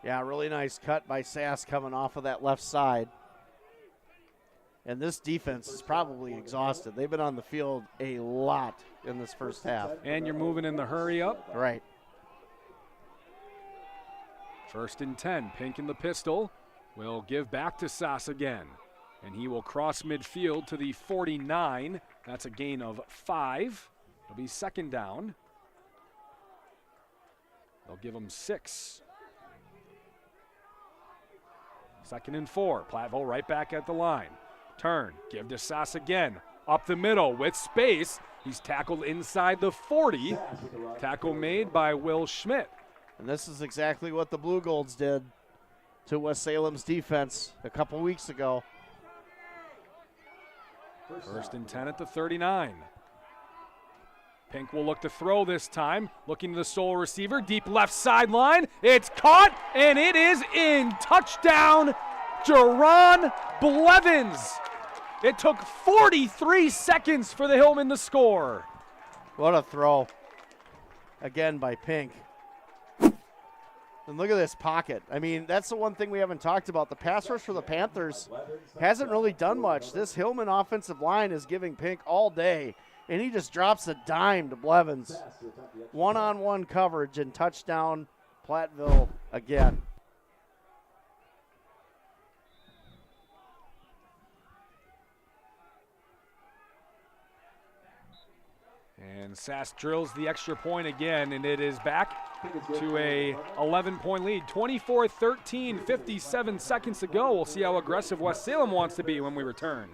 Yeah, really nice cut by Sass coming off of that left side. And this defense is probably exhausted. They've been on the field a lot in this first half. And you're moving in the hurry up. Right. 1st and 10, Pink in the pistol, will give back to Sass again. And he will cross midfield to the 49. That's a gain of 5. It'll be 2nd down. They'll give him 6. 2nd and 4, Platteville right back at the line. Turn, give to Sass again. Up the middle with space. He's tackled inside the 40. Tackle made by Will Schmidt. And this is exactly what the Blue Golds did to West Salem's defense a couple weeks ago. 1st and 10 at the 39. Pink will look to throw this time. Looking to the sole receiver, deep left sideline. It's caught, and it is in. Touchdown, Jerron Blevins. It took 43 seconds for the Hillmen to score. What a throw. Again by Pink. And look at this pocket. I mean, that's the one thing we haven't talked about. The pass rush for the Panthers hasn't really done much. This Hillman offensive line is giving Pink all day, and he just drops a dime to Blevins. One-on-one coverage and touchdown, Platteville again. And Sass drills the extra point again, and it is back to a 11-point lead. 24-13, 57 seconds to go. We'll see how aggressive West Salem wants to be when we return.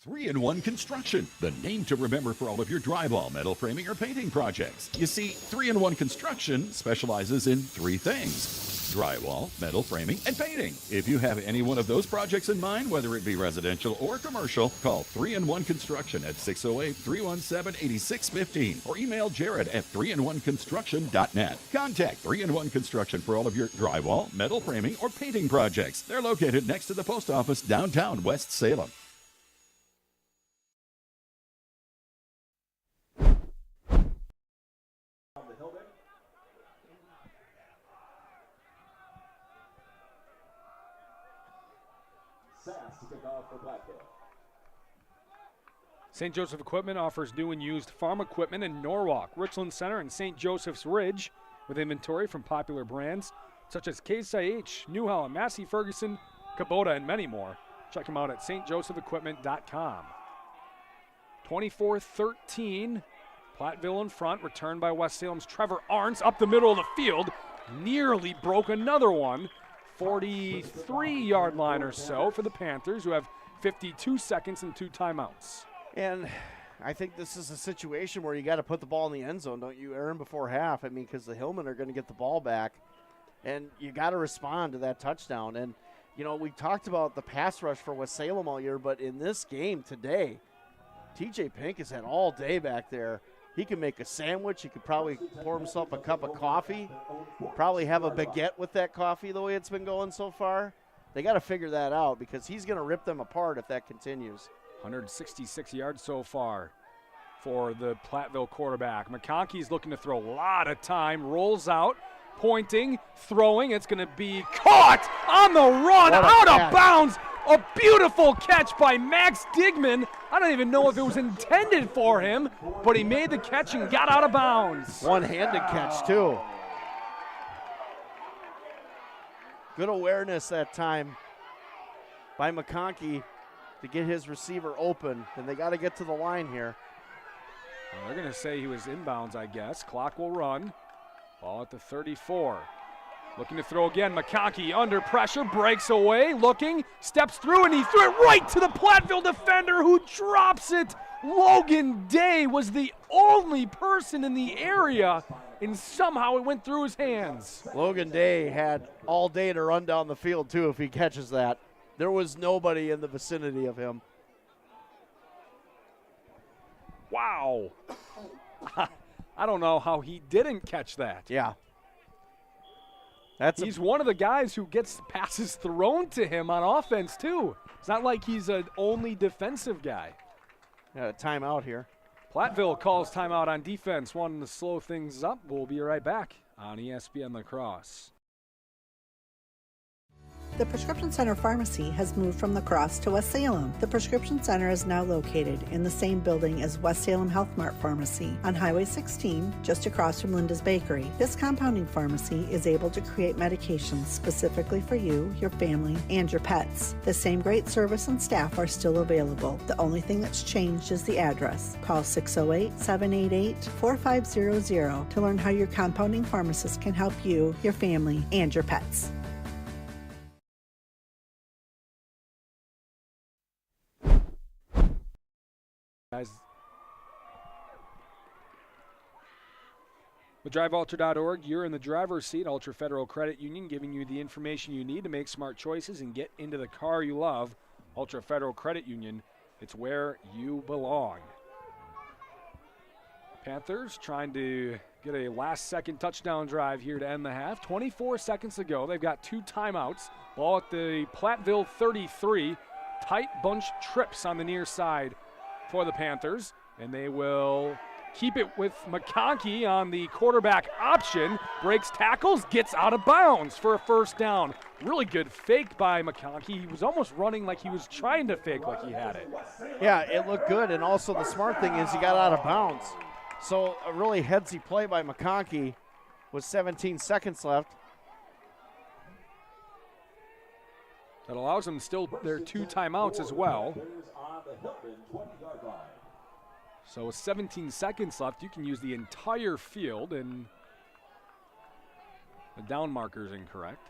3-in-1 Construction, the name to remember for all of your drywall, metal framing, or painting projects. You see, 3-in-1 Construction specializes in 3 things: drywall, metal framing, and painting. If you have any one of those projects in mind, whether it be residential or commercial, call 3-in-1 Construction at 608-317-8615 or email Jared at 3in1construction.net. Contact 3-in-1 Construction for all of your drywall, metal framing, or painting projects. They're located next to the post office downtown West Salem. To kick off for Platteville. St. Joseph Equipment offers new and used farm equipment in Norwalk, Richland Center, and St. Joseph's Ridge with inventory from popular brands such as Case IH, New Holland, Massey Ferguson, Kubota, and many more. Check them out at stjosephequipment.com. 24-13, Platteville in front, returned by West Salem's Trevor Arntz up the middle of the field. Nearly broke another one. 43-yard line or so for the Panthers, who have 52 seconds and 2 timeouts. And I think this is a situation where you got to put the ball in the end zone, don't you, Aaron, before half? I mean, because the Hillmen are going to get the ball back, and you got to respond to that touchdown. And, you know, we talked about the pass rush for West Salem all year, but in this game today, TJ Pink has had all day back there. He can make a sandwich. He could probably pour himself a cup of coffee, probably have a baguette with that coffee the way it's been going so far. They got to figure that out because he's going to rip them apart if that continues. 166 yards so far for the Platteville quarterback. McConkey's looking to throw a lot of time, rolls out, pointing, throwing. It's going to be caught on the run, out of bounds. A beautiful catch by Max Digman. I don't even know if it was intended for him, but he made the catch and got out of bounds. One-handed catch, too. Good awareness that time by McConkey to get his receiver open, and they got to get to the line here. Well, they're going to say he was inbounds, I guess. Clock will run. Ball at the 34. Looking to throw again. McConkey under pressure, breaks away, looking, steps through, and he threw it right to the Platteville defender who drops it. Logan Day was the only person in the area, and somehow it went through his hands. Logan Day had all day to run down the field, too, if he catches that. There was nobody in the vicinity of him. Wow. I don't know how he didn't catch that. Yeah. He's one of the guys who gets passes thrown to him on offense, too. It's not like he's an only defensive guy. Yeah, timeout here. Platteville calls timeout on defense, wanting to slow things up. We'll be right back on ESPN La Crosse. The Prescription Center Pharmacy has moved from La Crosse to West Salem. The Prescription Center is now located in the same building as West Salem Health Mart Pharmacy on Highway 16, just across from Linda's Bakery. This compounding pharmacy is able to create medications specifically for you, your family, and your pets. The same great service and staff are still available. The only thing that's changed is the address. Call 608-788-4500 to learn how your compounding pharmacist can help you, your family, and your pets. Guys, with DriveUltra.org, you're in the driver's seat. Ultra Federal Credit Union giving you the information you need to make smart choices and get into the car you love. Ultra Federal Credit Union, it's where you belong. Panthers trying to get a last-second touchdown drive here to end the half. 24 seconds to go. They've got 2 timeouts. Ball at the Platteville 33. Tight bunch trips on the near side for the Panthers, and they will keep it with McConkey on the quarterback option. Breaks tackles, gets out of bounds for a first down. Really good fake by McConkey. He was almost running like he was trying to fake like he had it. Yeah, it looked good, and also the smart thing is he got out of bounds. So a really headsy play by McConkey with 17 seconds left. That allows them still their 2 timeouts as well. So with 17 seconds left, you can use the entire field, and the down marker is incorrect.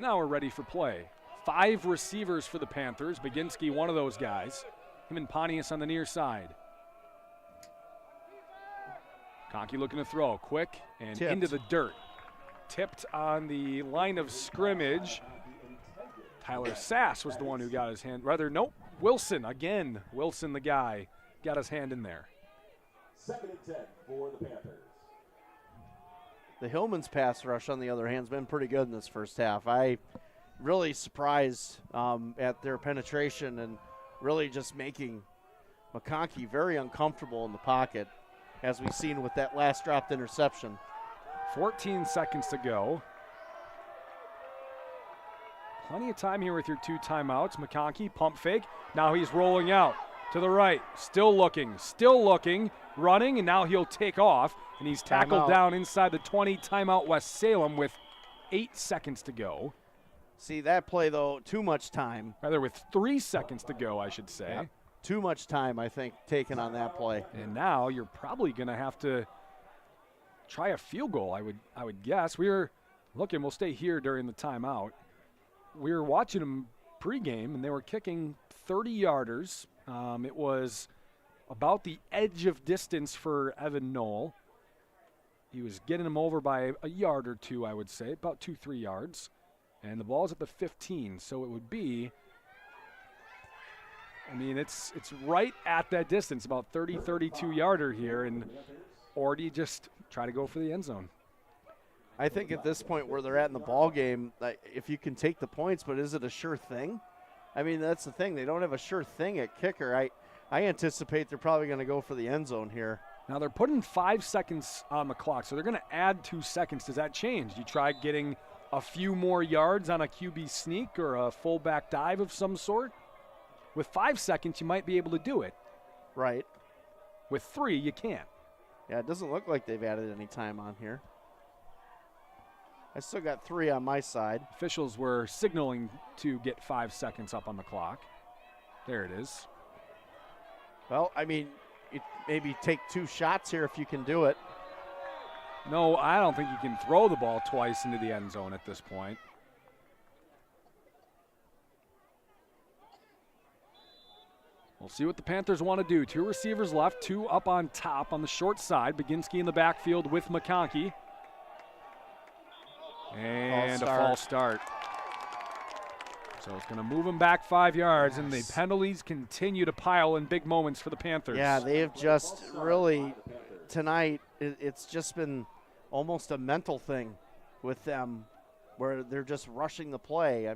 Now we're ready for play. 5 receivers for the Panthers. Baginski, one of those guys. Him and Pontius on the near side. Conkey looking to throw, quick and Tipped. into the dirt. Tipped on the line of scrimmage. Tyler Sass was the one who got his hand, nope, Wilson again. Wilson, the guy, got his hand in there. 2nd and 10 for the Panthers. The Hillman's pass rush, on the other hand, has been pretty good in this first half. I really surprised at their penetration and really just making McConkey very uncomfortable in the pocket, as we've seen with that last dropped interception. 14 seconds to go. Plenty of time here with your 2 timeouts. McConkey, pump fake. Now he's rolling out to the right. Still looking, running, and now he'll take off. And he's tackled Timeout. down inside the 20. Timeout West Salem with 8 seconds to go. See, that play, though, too much time. Rather, with 3 seconds to go, I should say. Yep. Too much time, I think, taken on that play. And now you're probably going to have to try a field goal, I would guess. We'll stay here during the timeout. We were watching them pregame, and they were kicking 30-yarders. It was about the edge of distance for Evan Knoll. He was getting them over by a yard or 2, I would say, about 2-3 yards. And the ball's at the 15, so it would be, it's right at that distance, about 30, 32-yarder here, or do you just try to go for the end zone? I think at this point where they're at in the ball game, if you can take the points, but is it a sure thing? That's the thing. They don't have a sure thing at kicker. I anticipate they're probably going to go for the end zone here. Now they're putting 5 seconds on the clock, so they're going to add 2 seconds. Does that change? You try getting a few more yards on a QB sneak or a fullback dive of some sort? With 5 seconds, you might be able to do it. Right. With 3, you can't. Yeah, it doesn't look like they've added any time on here. I still got 3 on my side. Officials were signaling to get 5 seconds up on the clock. There it is. Well, maybe take 2 shots here if you can do it. No, I don't think you can throw the ball twice into the end zone at this point. We'll see what the Panthers want to do. 2 receivers left, 2 up on top on the short side. Baginski in the backfield with McConkey. And a false start. So it's going to move them back 5 yards, and the penalties continue to pile in big moments for the Panthers. Yeah, they have just really, tonight, it's just been almost a mental thing with them where they're just rushing the play.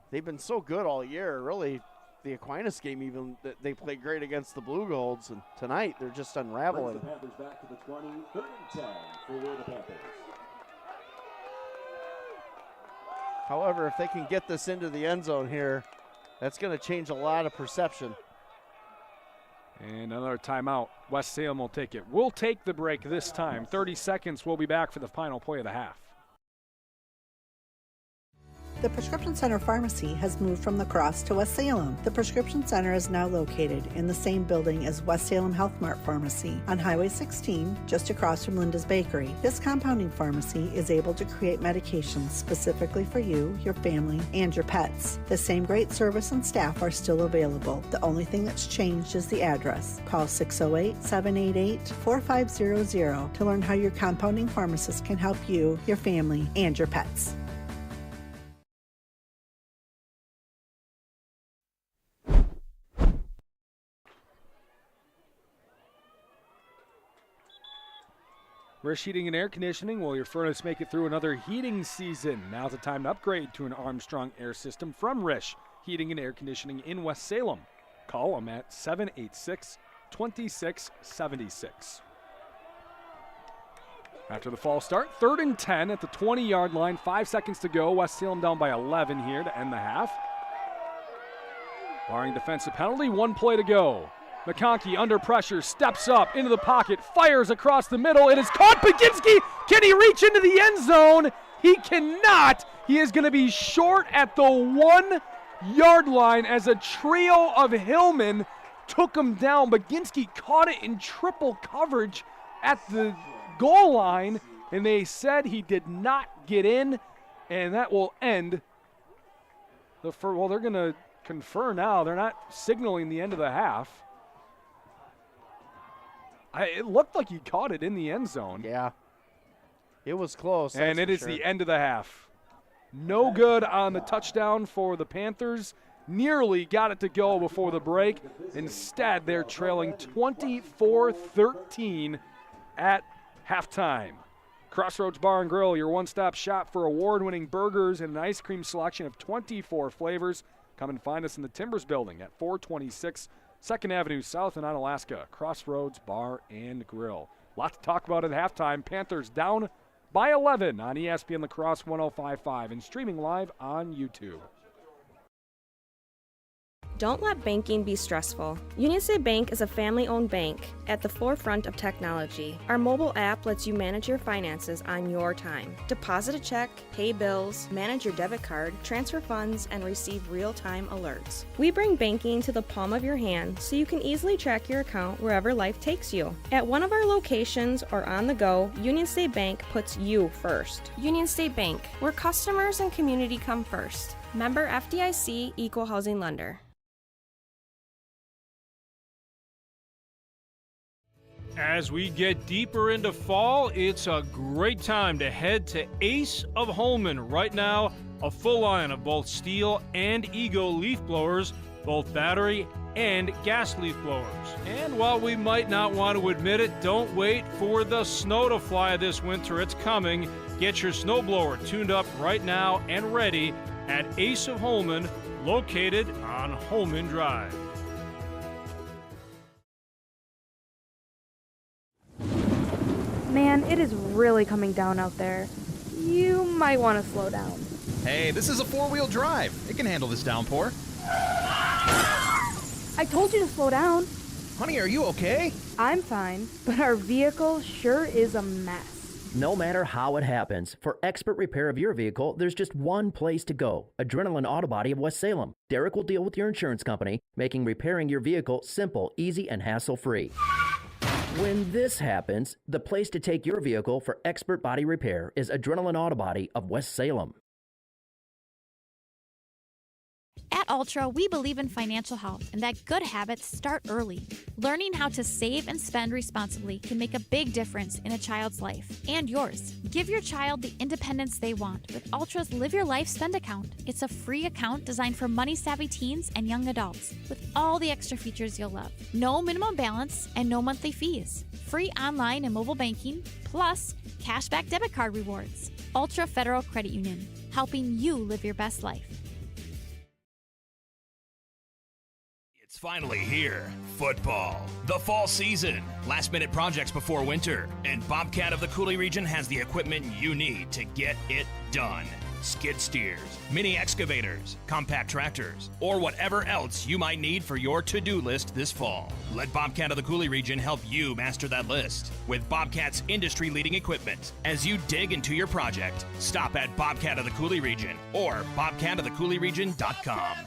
They've been so good all year. Really, the Aquinas game even, they played great against the Blue Golds, and tonight they're just unraveling. Brings the Panthers back to the 20, 3rd and 10 for the Panthers. However, if they can get this into the end zone here, that's going to change a lot of perception. And another timeout. West Salem will take it. We'll take the break this time. 30 seconds. We'll be back for the final play of the half. The Prescription Center Pharmacy has moved from La Crosse to West Salem. The Prescription Center is now located in the same building as West Salem Health Mart Pharmacy on Highway 16, just across from Linda's Bakery. This compounding pharmacy is able to create medications specifically for you, your family, and your pets. The same great service and staff are still available. The only thing that's changed is the address. Call 608-788-4500 to learn how your compounding pharmacist can help you, your family, and your pets. Rish Heating and Air Conditioning. Will your furnace make it through another heating season? Now's the time to upgrade to an Armstrong air system from Rish Heating and Air Conditioning in West Salem. Call them at 786-2676. After the false start, 3rd and 10 at the 20-yard line. 5 seconds to go. West Salem down by 11 here to end the half. Barring defensive penalty, 1 play to go. McConkey under pressure, steps up into the pocket, fires across the middle. It is caught. Baginski, can he reach into the end zone? He cannot. He is going to be short at the 1-yard line as a trio of Hillmen took him down. Baginski caught it in triple coverage at the goal line, and they said he did not get in, and that will end the first. Well, they're going to confer now. They're not signaling the end of the half. It looked like he caught it in the end zone. Yeah. It was close. And it is the end of the half. No good on the touchdown for the Panthers. Nearly got it to go before the break. Instead, they're trailing 24-13 at halftime. Crossroads Bar and Grill, your one-stop shop for award-winning burgers and an ice cream selection of 24 flavors. Come and find us in the Timbers Building at 426 2nd Avenue South in Onalaska. Crossroads Bar and Grill. Lot to talk about at halftime. Panthers down by 11 on ESPN La Crosse 105.5 and streaming live on YouTube. Don't let banking be stressful. Union State Bank is a family-owned bank at the forefront of technology. Our mobile app lets you manage your finances on your time. Deposit a check, pay bills, manage your debit card, transfer funds, and receive real-time alerts. We bring banking to the palm of your hand so you can easily track your account wherever life takes you. At one of our locations or on the go, Union State Bank puts you first. Union State Bank, where customers and community come first. Member FDIC, Equal Housing Lender. As we get deeper into fall, it's a great time to head to Ace of Holman. Right now, a full line of both Steel and Ego leaf blowers, both battery and gas leaf blowers. And while we might not want to admit it, don't wait for the snow to fly this winter. It's coming. Get your snowblower tuned up right now and ready at Ace of Holman, located on Holman Drive. Man, it is really coming down out there. You might want to slow down. Hey, this is a four-wheel drive. It can handle this downpour. I told you to slow down. Honey, are you okay? I'm fine, but our vehicle sure is a mess. No matter how it happens, for expert repair of your vehicle, there's just one place to go. Adrenaline Auto Body of West Salem. Derek will deal with your insurance company, making repairing your vehicle simple, easy, and hassle-free. When this happens, the place to take your vehicle for expert body repair is Adrenaline Auto Body of West Salem. At Ultra, we believe in financial health and that good habits start early. Learning how to save and spend responsibly can make a big difference in a child's life and yours. Give your child the independence they want with Ultra's Live Your Life Spend account. It's a free account designed for money-savvy teens and young adults with all the extra features you'll love. No minimum balance and no monthly fees. Free online and mobile banking, plus cashback debit card rewards. Ultra Federal Credit Union, helping you live your best life. It's finally here. Football. The fall season. Last-minute projects before winter. And Bobcat of the Coulee region has the equipment you need to get it done. Skid steers, mini excavators, compact tractors, or whatever else you might need for your to-do list this fall. Let Bobcat of the Coulee region help you master that list with Bobcat's industry-leading equipment. As you dig into your project, stop at Bobcat of the Coulee region or bobcatofthecouleeregion.com.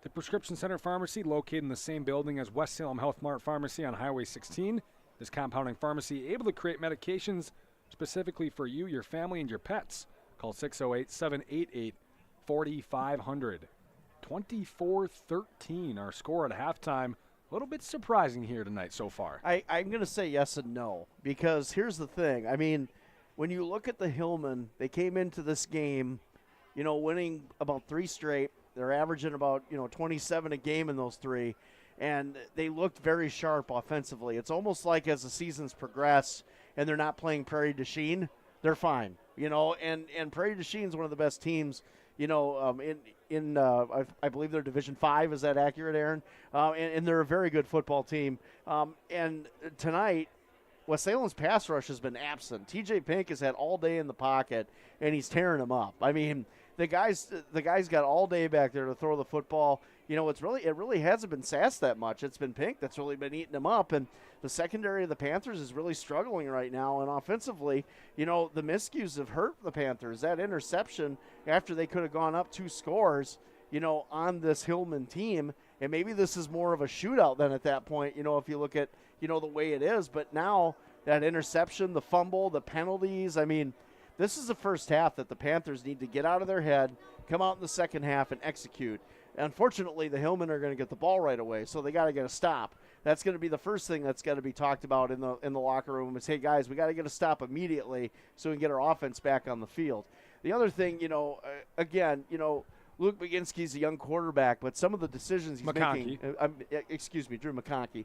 The Prescription Center Pharmacy, located in the same building as West Salem Health Mart Pharmacy on Highway 16. This compounding pharmacy able to create medications specifically for you, your family, and your pets. Call 608-788-4500. 24-13, our score at halftime. A little bit surprising here tonight so far. I'm going to say yes and no, because here's the thing. I mean, when you look at the Hillman, they came into this game, winning about 3 straight. They're averaging about, 27 a game in those 3, and they looked very sharp offensively. It's almost like as the seasons progress and they're not playing Prairie du Chien, they're fine, and Prairie du Chien is one of the best teams, I believe they're Division 5. Is that accurate, Aaron? And they're a very good football team. And tonight, West Salem's pass rush has been absent. TJ Pink has had all day in the pocket, and he's tearing them up. I mean, the guys got all day back there to throw the football. You know, it really hasn't been Sass that much. It's been Pink that's really been eating them up, and the secondary of the Panthers is really struggling right now. And offensively, you know, the miscues have hurt the Panthers. That interception after they could have gone up 2 scores, you know, on this Hillman team, and maybe this is more of a shootout than at that point, you know, if you look at, you know, the way it is. But now that interception, the fumble, the penalties, I mean, this is the first half that the Panthers need to get out of their head, come out in the second half and execute. Unfortunately, the Hillmen are going to get the ball right away, so they got to get a stop. That's going to be the first thing that's got to be talked about in the locker room is, hey, guys, we got to get a stop immediately so we can get our offense back on the field. The other thing, you know, again, you know, Luke Baginski's a young quarterback, but some of the decisions he's making – Drew McConkey.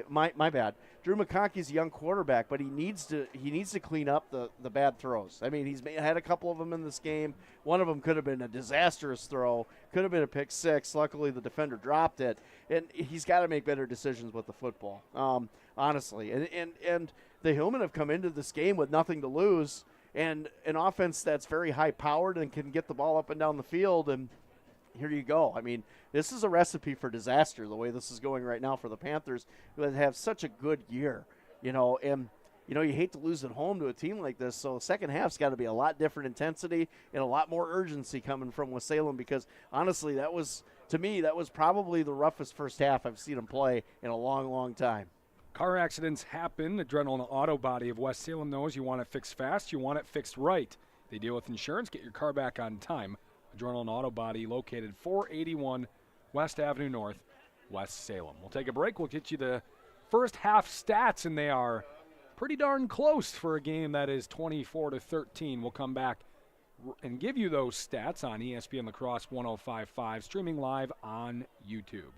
My bad. Drew McConkey's a young quarterback, but he needs to clean up the bad throws. I mean, he's had a couple of them in this game. One of them could have been a disastrous throw, could have been a pick six. Luckily, the defender dropped it. And he's got to make better decisions with the football, honestly. And the Hillmen have come into this game with nothing to lose, and an offense that's very high-powered and can get the ball up and down the field, and here you go. I mean, this is a recipe for disaster, the way this is going right now for the Panthers, who have such a good year, you know, and, you know, you hate to lose at home to a team like this, so the second half's got to be a lot different intensity and a lot more urgency coming from West Salem, because, honestly, to me, that was probably the roughest first half I've seen them play in a long, long time. Car accidents happen. Adrenaline Auto Body of West Salem knows you want it fixed fast, you want it fixed right. They deal with insurance. Get your car back on time. Adrenaline Auto Body, located 481 West Avenue North, West Salem. We'll take a break. We'll get you the first half stats, and they are pretty darn close for a game that is 24-13. We'll come back and give you those stats on ESPN La Crosse 105.5, streaming live on YouTube.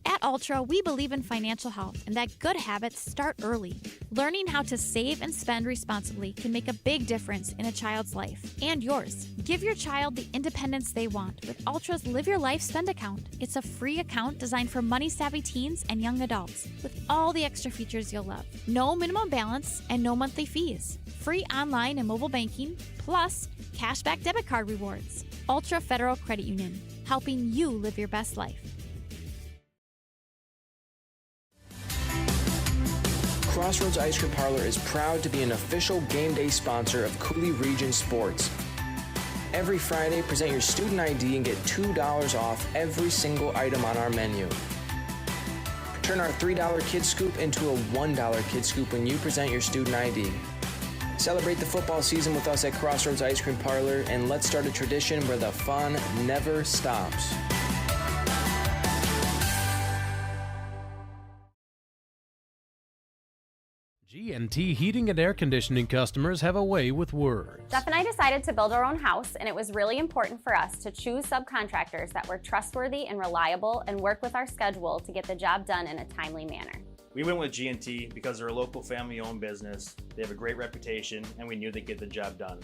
At Ultra, we believe in financial health and that good habits start early. Learning how to save and spend responsibly can make a big difference in a child's life and yours. Give your child the independence they want with Ultra's Live Your Life Spend account. It's a free account designed for money-savvy teens and young adults with all the extra features you'll love. No minimum balance and no monthly fees. Free online and mobile banking, plus cashback debit card rewards. Ultra Federal Credit Union, helping you live your best life. Crossroads Ice Cream Parlor is proud to be an official game day sponsor of Cooley Region Sports. Every Friday, present your student ID and get $2 off every single item on our menu. Turn our $3 Kid Scoop into a $1 Kid Scoop when you present your student ID. Celebrate the football season with us at Crossroads Ice Cream Parlor, and let's start a tradition where the fun never stops. G&T Heating and Air Conditioning customers have a way with words. Jeff and I decided to build our own house, and it was really important for us to choose subcontractors that were trustworthy and reliable and work with our schedule to get the job done in a timely manner. We went with G&T because they're a local family-owned business. They have a great reputation, and we knew they'd get the job done.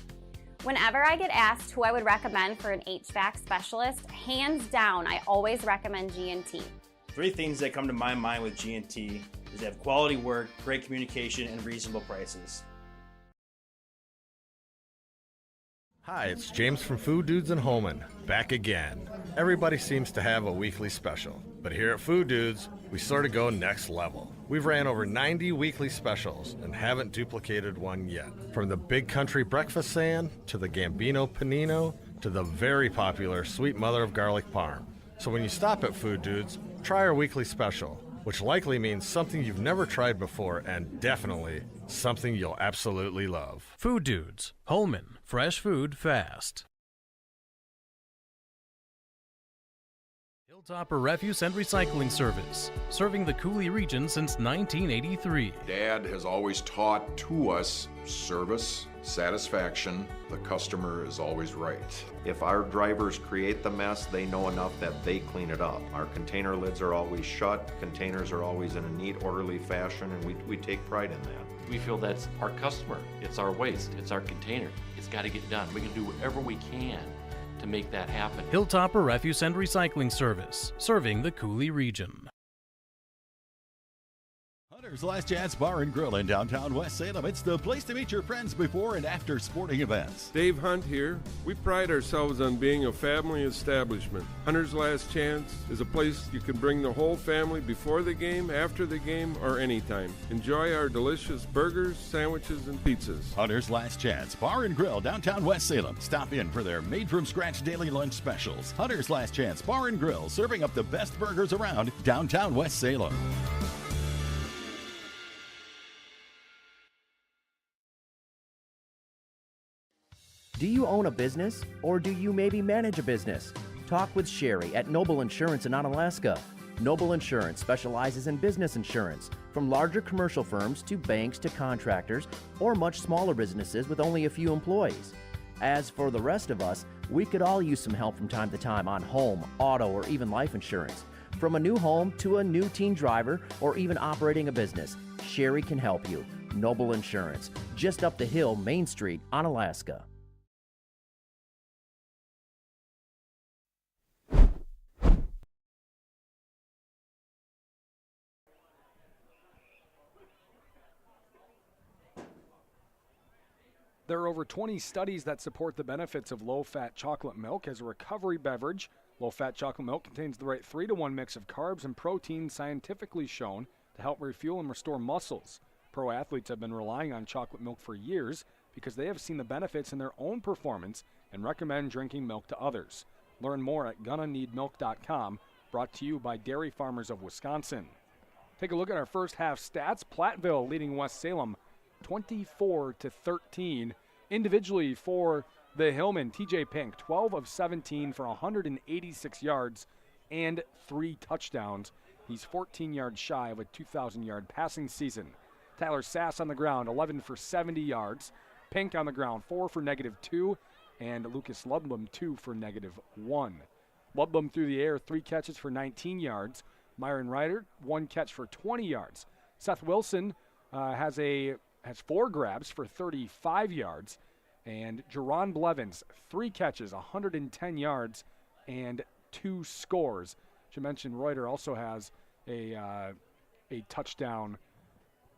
Whenever I get asked who I would recommend for an HVAC specialist, hands down, I always recommend G&T. 3 things that come to my mind with G&T is they have quality work, great communication, and reasonable prices. Hi, it's James from Food Dudes and Holman, back again. Everybody seems to have a weekly special, but here at Food Dudes, we sort of go next level. We've ran over 90 weekly specials and haven't duplicated one yet. From the Big Country Breakfast Sand, to the Gambino Panino, to the very popular Sweet Mother of Garlic Parm. So when you stop at Food Dudes, try our weekly special, which likely means something you've never tried before and definitely something you'll absolutely love. Food Dudes, Holman, fresh food fast. Hilltopper Refuse and Recycling Service, serving the Cooley region since 1983. Dad has always taught to us service, satisfaction, the customer is always right. If our drivers create the mess, they know enough that they clean it up. Our container lids are always shut, containers are always in a neat, orderly fashion, and we take pride in that. We feel that's our customer, it's our waste, it's our container. It's got to get done. We can do whatever we can to make that happen. Hilltopper Refuse and Recycling Service, serving the Cooley region. Hunter's Last Chance Bar and Grill in downtown West Salem. It's the place to meet your friends before and after sporting events. Dave Hunt here. We pride ourselves on being a family establishment. Hunter's Last Chance is a place you can bring the whole family before the game, after the game, or anytime. Enjoy our delicious burgers, sandwiches, and pizzas. Hunter's Last Chance Bar and Grill, downtown West Salem. Stop in for their made-from-scratch daily lunch specials. Hunter's Last Chance Bar and Grill, serving up the best burgers around downtown West Salem. Do you own a business, or do you maybe manage a business? Talk with Sherry at Noble Insurance in Onalaska. Noble Insurance specializes in business insurance, from larger commercial firms to banks to contractors, or much smaller businesses with only a few employees. As for the rest of us, we could all use some help from time to time on home, auto, or even life insurance. From a new home to a new teen driver, or even operating a business, Sherry can help you. Noble Insurance, just up the hill, Main Street, Onalaska. There are over 20 studies that support the benefits of low-fat chocolate milk as a recovery beverage. Low-fat chocolate milk contains the right 3-to-1 mix of carbs and protein scientifically shown to help refuel and restore muscles. Pro athletes have been relying on chocolate milk for years because they have seen the benefits in their own performance and recommend drinking milk to others. Learn more at gonnaneedmilk.com, brought to you by Dairy Farmers of Wisconsin. Take a look at our first half stats. Platteville leading West Salem 24-13. Individually for the Hillman, TJ Pink, 12 of 17 for 186 yards and 3 touchdowns. He's 14 yards shy of a 2,000-yard passing season. Tyler Sass on the ground, 11 for 70 yards. Pink on the ground, 4 for -2. And Lucas Ludlam, 2 for -1. Ludlam through the air, 3 catches for 19 yards. Myron Ryder, 1 catch for 20 yards. Seth Wilson has 4 grabs for 35 yards. And Jerron Blevins, 3 catches, 110 yards, and 2 scores. As you mentioned, Reuter also has a touchdown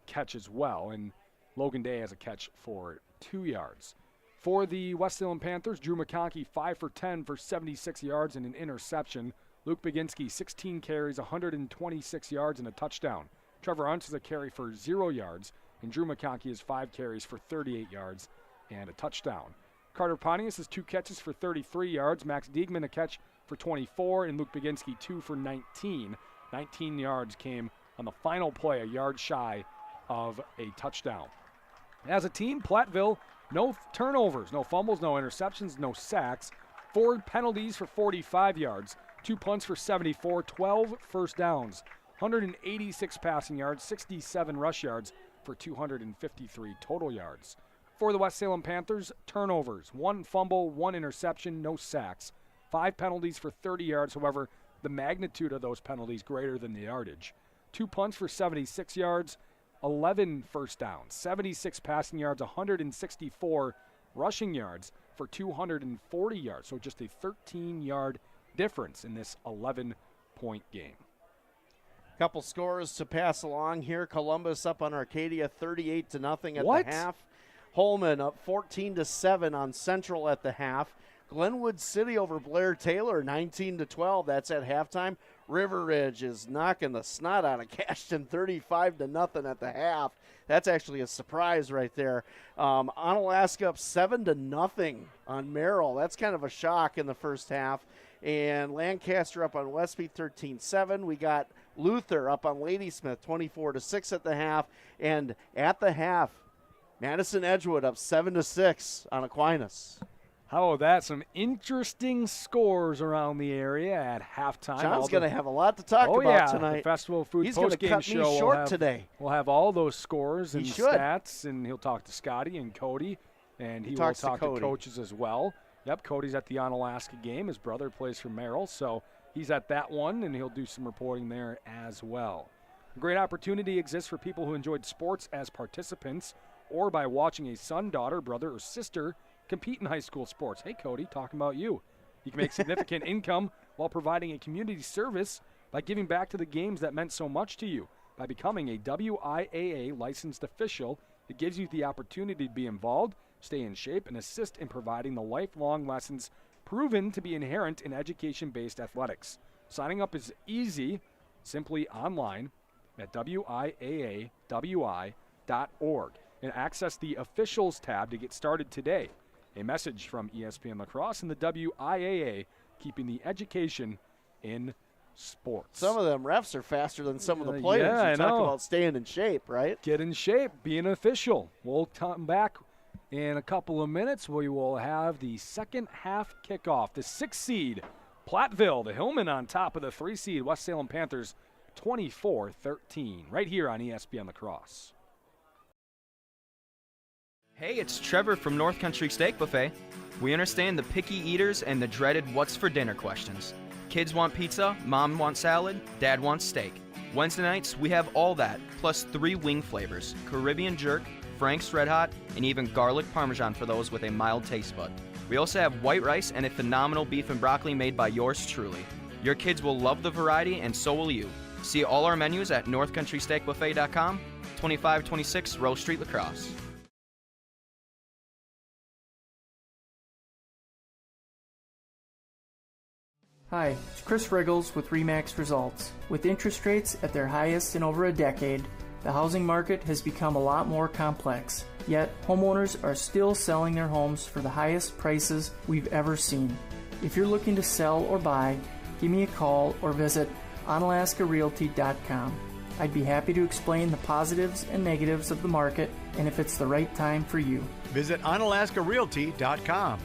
catch as well. And Logan Day has a catch for 2 yards. For the West Salem Panthers, Drew McConkey, 5 for 10 for 76 yards and an interception. Luke Baginski, 16 carries, 126 yards and a touchdown. Trevor Untz has a carry for 0 yards. And Drew McConkey has 5 carries for 38 yards and a touchdown. Carter Pontius has 2 catches for 33 yards. Max Diegman a catch for 24, and Luke Baginski 2 for 19. 19 yards came on the final play, a yard shy of a touchdown. As a team, Platteville, no turnovers, no fumbles, no interceptions, no sacks. 4 penalties for 45 yards, 2 punts for 74, 12 first downs, 186 passing yards, 67 rush yards, for 253 total yards. For the West Salem Panthers, turnovers, 1 fumble, 1 interception, no sacks. 5 penalties for 30 yards, however, the magnitude of those penalties greater than the yardage. 2 punts for 76 yards, 11 first downs, 76 passing yards, 164 rushing yards for 240 yards. So just a 13-yard difference in this 11-point game. Couple scores to pass along here. Columbus up on Arcadia 38-0 at the half. Holman up 14-7 on Central at the half. Glenwood City over Blair Taylor 19-12. That's at halftime. River Ridge is knocking the snot out of Cashton 35-0 at the half. That's actually a surprise right there. Onalaska up 7-0 on Merrill. That's kind of a shock in the first half. And Lancaster up on Westby 13-7. We got Luther up on Ladysmith 24-6 at the half. And at the half, Madison Edgewood up 7-6 on Aquinas. How about that? Some interesting scores around the area at halftime. John's going to have a lot to talk about tonight. The Festival of Food He's going to cut me short today. We'll have all those scores and stats, and he'll talk to Scotty and Cody, and he will talk to coaches as well. Yep, Cody's at the Onalaska game. His brother plays for Merrill, so he's at that one, and he'll do some reporting there as well. A great opportunity exists for people who enjoyed sports as participants or by watching a son, daughter, brother, or sister compete in high school sports. Hey, Cody, talking about you. You can make significant income while providing a community service by giving back to the games that meant so much to you. By becoming a WIAA licensed official, it gives you the opportunity to be involved, stay in shape, and assist in providing the lifelong lessons proven to be inherent in education-based athletics. Signing up is easy, simply online at WIAAWI.org and access the Officials tab to get started today. A message from ESPN La Crosse and the WIAA, keeping the education in sports. Some of them refs are faster than some of the players. Yeah, I talk know. about staying in shape, right? Get in shape, be an official. We'll come back in a couple of minutes. We will have the second half kickoff. The 6th seed, Platteville, the Hillman on top of the 3 seed, West Salem Panthers, 24-13, right here on ESPN La Crosse. Hey, it's Trevor from North Country Steak Buffet. We understand the picky eaters and the dreaded what's for dinner questions. Kids want pizza, mom wants salad, dad wants steak. Wednesday nights, we have all that, plus 3 wing flavors, Caribbean jerk, Frank's Red Hot, and even garlic parmesan for those with a mild taste bud. We also have white rice and a phenomenal beef and broccoli made by yours truly. Your kids will love the variety, and so will you. See all our menus at northcountrysteakbuffet.com, 2526 Rose Street, La Crosse. Hi, it's Chris Riggles with RE/MAX Results. With interest rates at their highest in over a decade, the housing market has become a lot more complex. Yet, homeowners are still selling their homes for the highest prices we've ever seen. If you're looking to sell or buy, give me a call or visit onalaskarealty.com. I'd be happy to explain the positives and negatives of the market and if it's the right time for you. Visit onalaskarealty.com.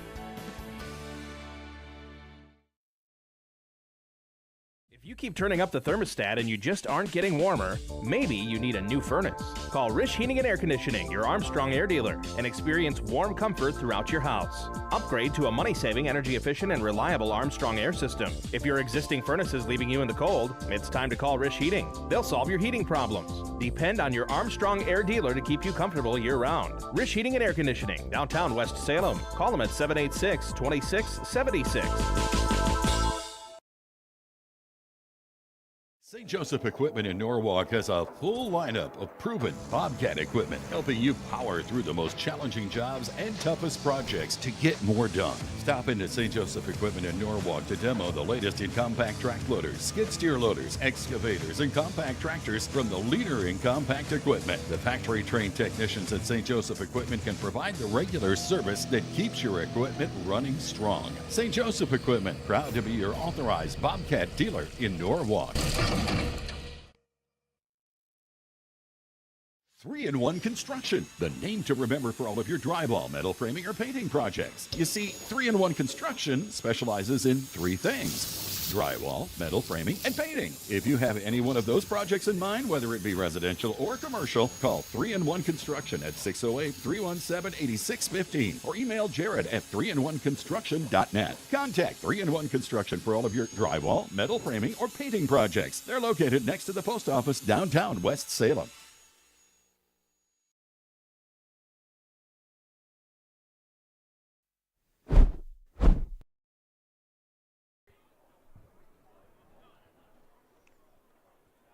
If you keep turning up the thermostat and you just aren't getting warmer, maybe you need a new furnace. Call Rish Heating and Air Conditioning, your Armstrong air dealer, and experience warm comfort throughout your house. Upgrade to a money-saving, energy-efficient, and reliable Armstrong air system. If your existing furnace is leaving you in the cold, it's time to call Rish Heating. They'll solve your heating problems. Depend on your Armstrong air dealer to keep you comfortable year-round. Rish Heating and Air Conditioning, downtown West Salem. Call them at 786-2676. St. Joseph Equipment in Norwalk has a full lineup of proven Bobcat equipment, helping you power through the most challenging jobs and toughest projects to get more done. Stop into St. Joseph Equipment in Norwalk to demo the latest in compact track loaders, skid steer loaders, excavators, and compact tractors from the leader in compact equipment. The factory-trained technicians at St. Joseph Equipment can provide the regular service that keeps your equipment running strong. St. Joseph Equipment, proud to be your authorized Bobcat dealer in Norwalk. 3-in-1 Construction, the name to remember for all of your drywall, metal framing, or painting projects. You see, 3-in-1 Construction specializes in 3 things: drywall, metal framing, and painting. If you have any one of those projects in mind, whether it be residential or commercial, call 3-in-1 Construction at 608-317-8615 or email Jared at 3in1construction.net. Contact 3-in-1 Construction for all of your drywall, metal framing, or painting projects. They're located next to the post office downtown West Salem.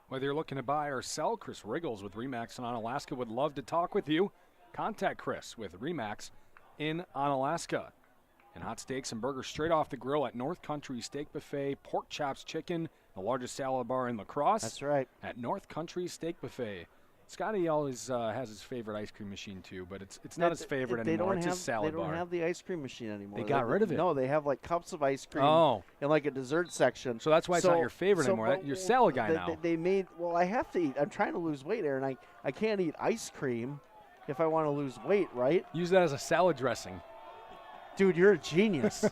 Whether you're looking to buy or sell, Chris Riggles with RE/MAX in Onalaska would love to talk with you. Contact Chris with RE/MAX in Onalaska. And hot steaks and burgers straight off the grill at North Country Steak Buffet. Pork chops, chicken, the largest salad bar in La Crosse. That's right. At North Country Steak Buffet. Scotty always has his favorite ice cream machine too, but it's not his favorite anymore. It's his salad bar. They don't have the ice cream machine anymore. They got rid of it. No, they have like cups of ice cream in like a dessert section. So that's why it's not your favorite anymore. You're a salad guy now. They made, well, I have to eat. I'm trying to lose weight, Aaron. I can't eat ice cream if I want to lose weight, right? Use that as a salad dressing. Dude, you're a genius.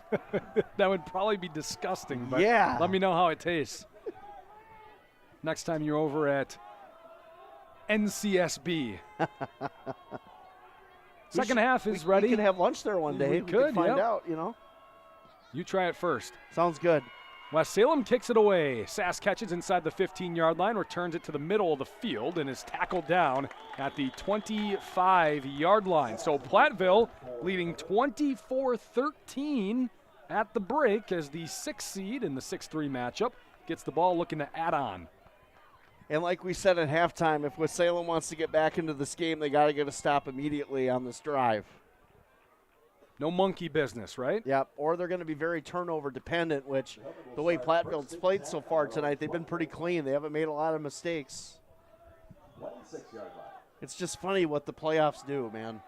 That would probably be disgusting, but yeah. Let me know how it tastes. Next time you're over at NCSB. Second half is ready. We could have lunch there one day. We could find out, you know. You try it first. Sounds good. West Salem kicks it away. Sass catches inside the 15-yard line, returns it to the middle of the field, and is tackled down at the 25-yard line. So Platteville leading 24-13 at the break as the 6th seed in the 6-3 matchup gets the ball looking to add on. And like we said at halftime, if Salem wants to get back into this game, they got to get a stop immediately on this drive. No monkey business, right? Yep, or they're going to be very turnover dependent, which the way Platteville's played so far tonight, they've been pretty clean. They haven't made a lot of mistakes. It's just funny what the playoffs do, man.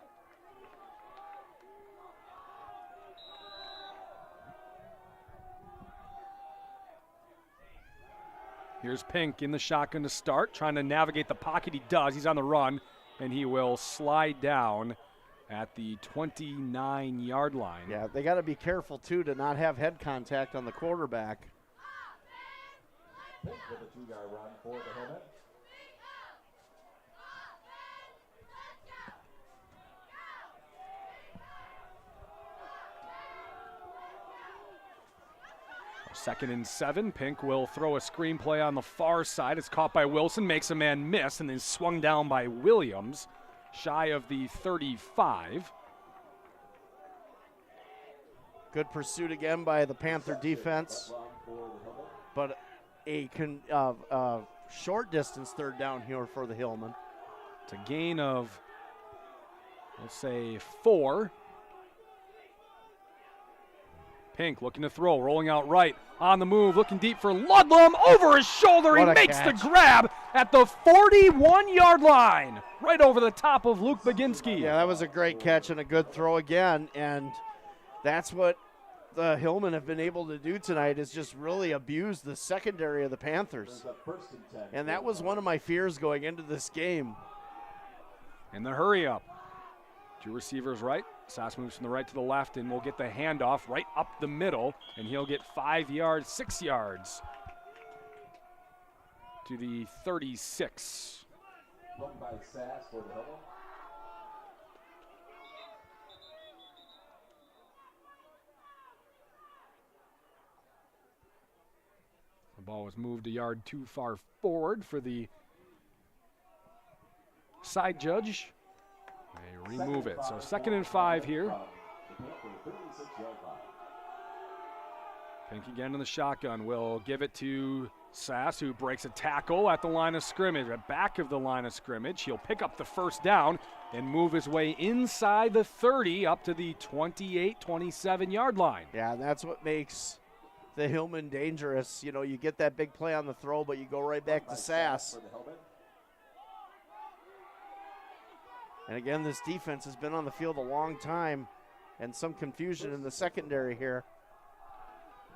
Here's Pink in the shotgun to start, trying to navigate the pocket. He does. He's on the run, and he will slide down at the 29-yard line. Yeah, they got to be careful, too, to not have head contact on the quarterback. With a 2-yard run for the helmet. Second and 7. Pink will throw a screen play on the far side. It's caught by Wilson, makes a man miss, and then swung down by Williams, shy of the 35. Good pursuit again by the Panther defense. But a short distance third down here for the Hillmen. It's a gain of, let's say, 4. Pink looking to throw, rolling out right, on the move, looking deep for Ludlam, over his shoulder. He makes the grab at the 41-yard line, right over the top of Luke Baginski. Yeah, that was a great catch and a good throw again, and that's what the Hillmen have been able to do tonight, is just really abuse the secondary of the Panthers. And that was one of my fears going into this game. And the hurry up. 2 receivers right. Sass moves from the right to the left, and we'll get the handoff right up the middle, and he'll get 5 yards, 6 yards to the 36. Run by Sass for the helmet. The ball was moved a yard too far forward for the side judge. They remove it. So 2nd and 5 here. Pink again in the shotgun. Will give it to Sass, who breaks a tackle at the line of scrimmage, at back of the line of scrimmage. He'll pick up the first down and move his way inside the 30 up to the 28, 27-yard line. Yeah, and that's what makes the Hillmen dangerous. You know, you get that big play on the throw, but you go right back to Sass. And again, this defense has been on the field a long time, and some confusion in the secondary here.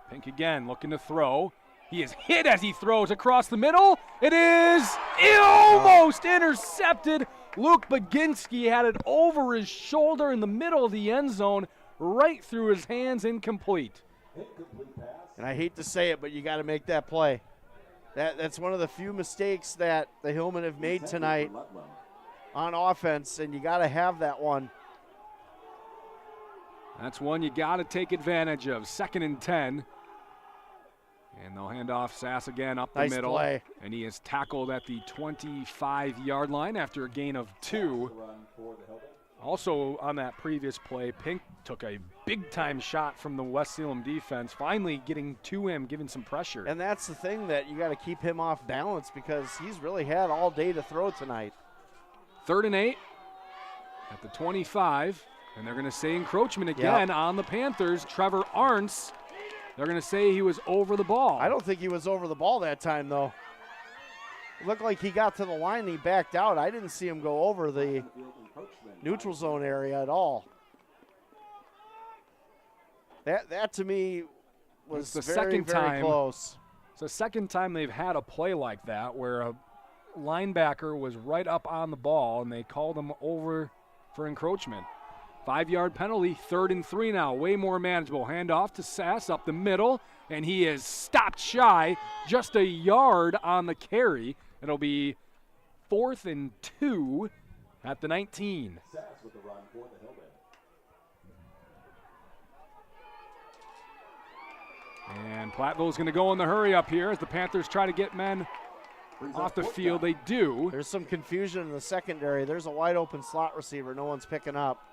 Pink again looking to throw. He is hit as he throws across the middle. It is almost intercepted. Luke Baginski had it over his shoulder in the middle of the end zone, right through his hands, incomplete. And I hate to say it, but you got to make that play. That's one of the few mistakes that the Hillmen have made tonight on offense, and you got to have that one. That's one you got to take advantage of. 2nd and 10. And they'll hand off Sass again up the middle. Play. And he is tackled at the 25-yard line after a gain of 2. Also on that previous play, Pink took a big-time shot from the West Salem defense, finally getting to him, giving some pressure. And that's the thing, that you got to keep him off balance, because he's really had all day to throw tonight. 3rd and 8 at the 25, and they're going to say encroachment again on the Panthers. Trevor Arntz, they're going to say he was over the ball. I don't think he was over the ball that time, though. It looked like he got to the line and he backed out. I didn't see him go over the neutral zone area at all. That to me was very close. It's the second time they've had a play like that where a linebacker was right up on the ball and they called him over for encroachment. 5-yard penalty, 3rd and 3 now, way more manageable. Handoff to Sass up the middle, and he is stopped shy, just a yard on the carry. It'll be 4th and 2 at the 19. Sass with the run for the Hillmen. And Platteville's going to go in the hurry up here as the Panthers try to get men off the field. They do. There's some confusion in the secondary. There's a wide open slot receiver no one's picking up.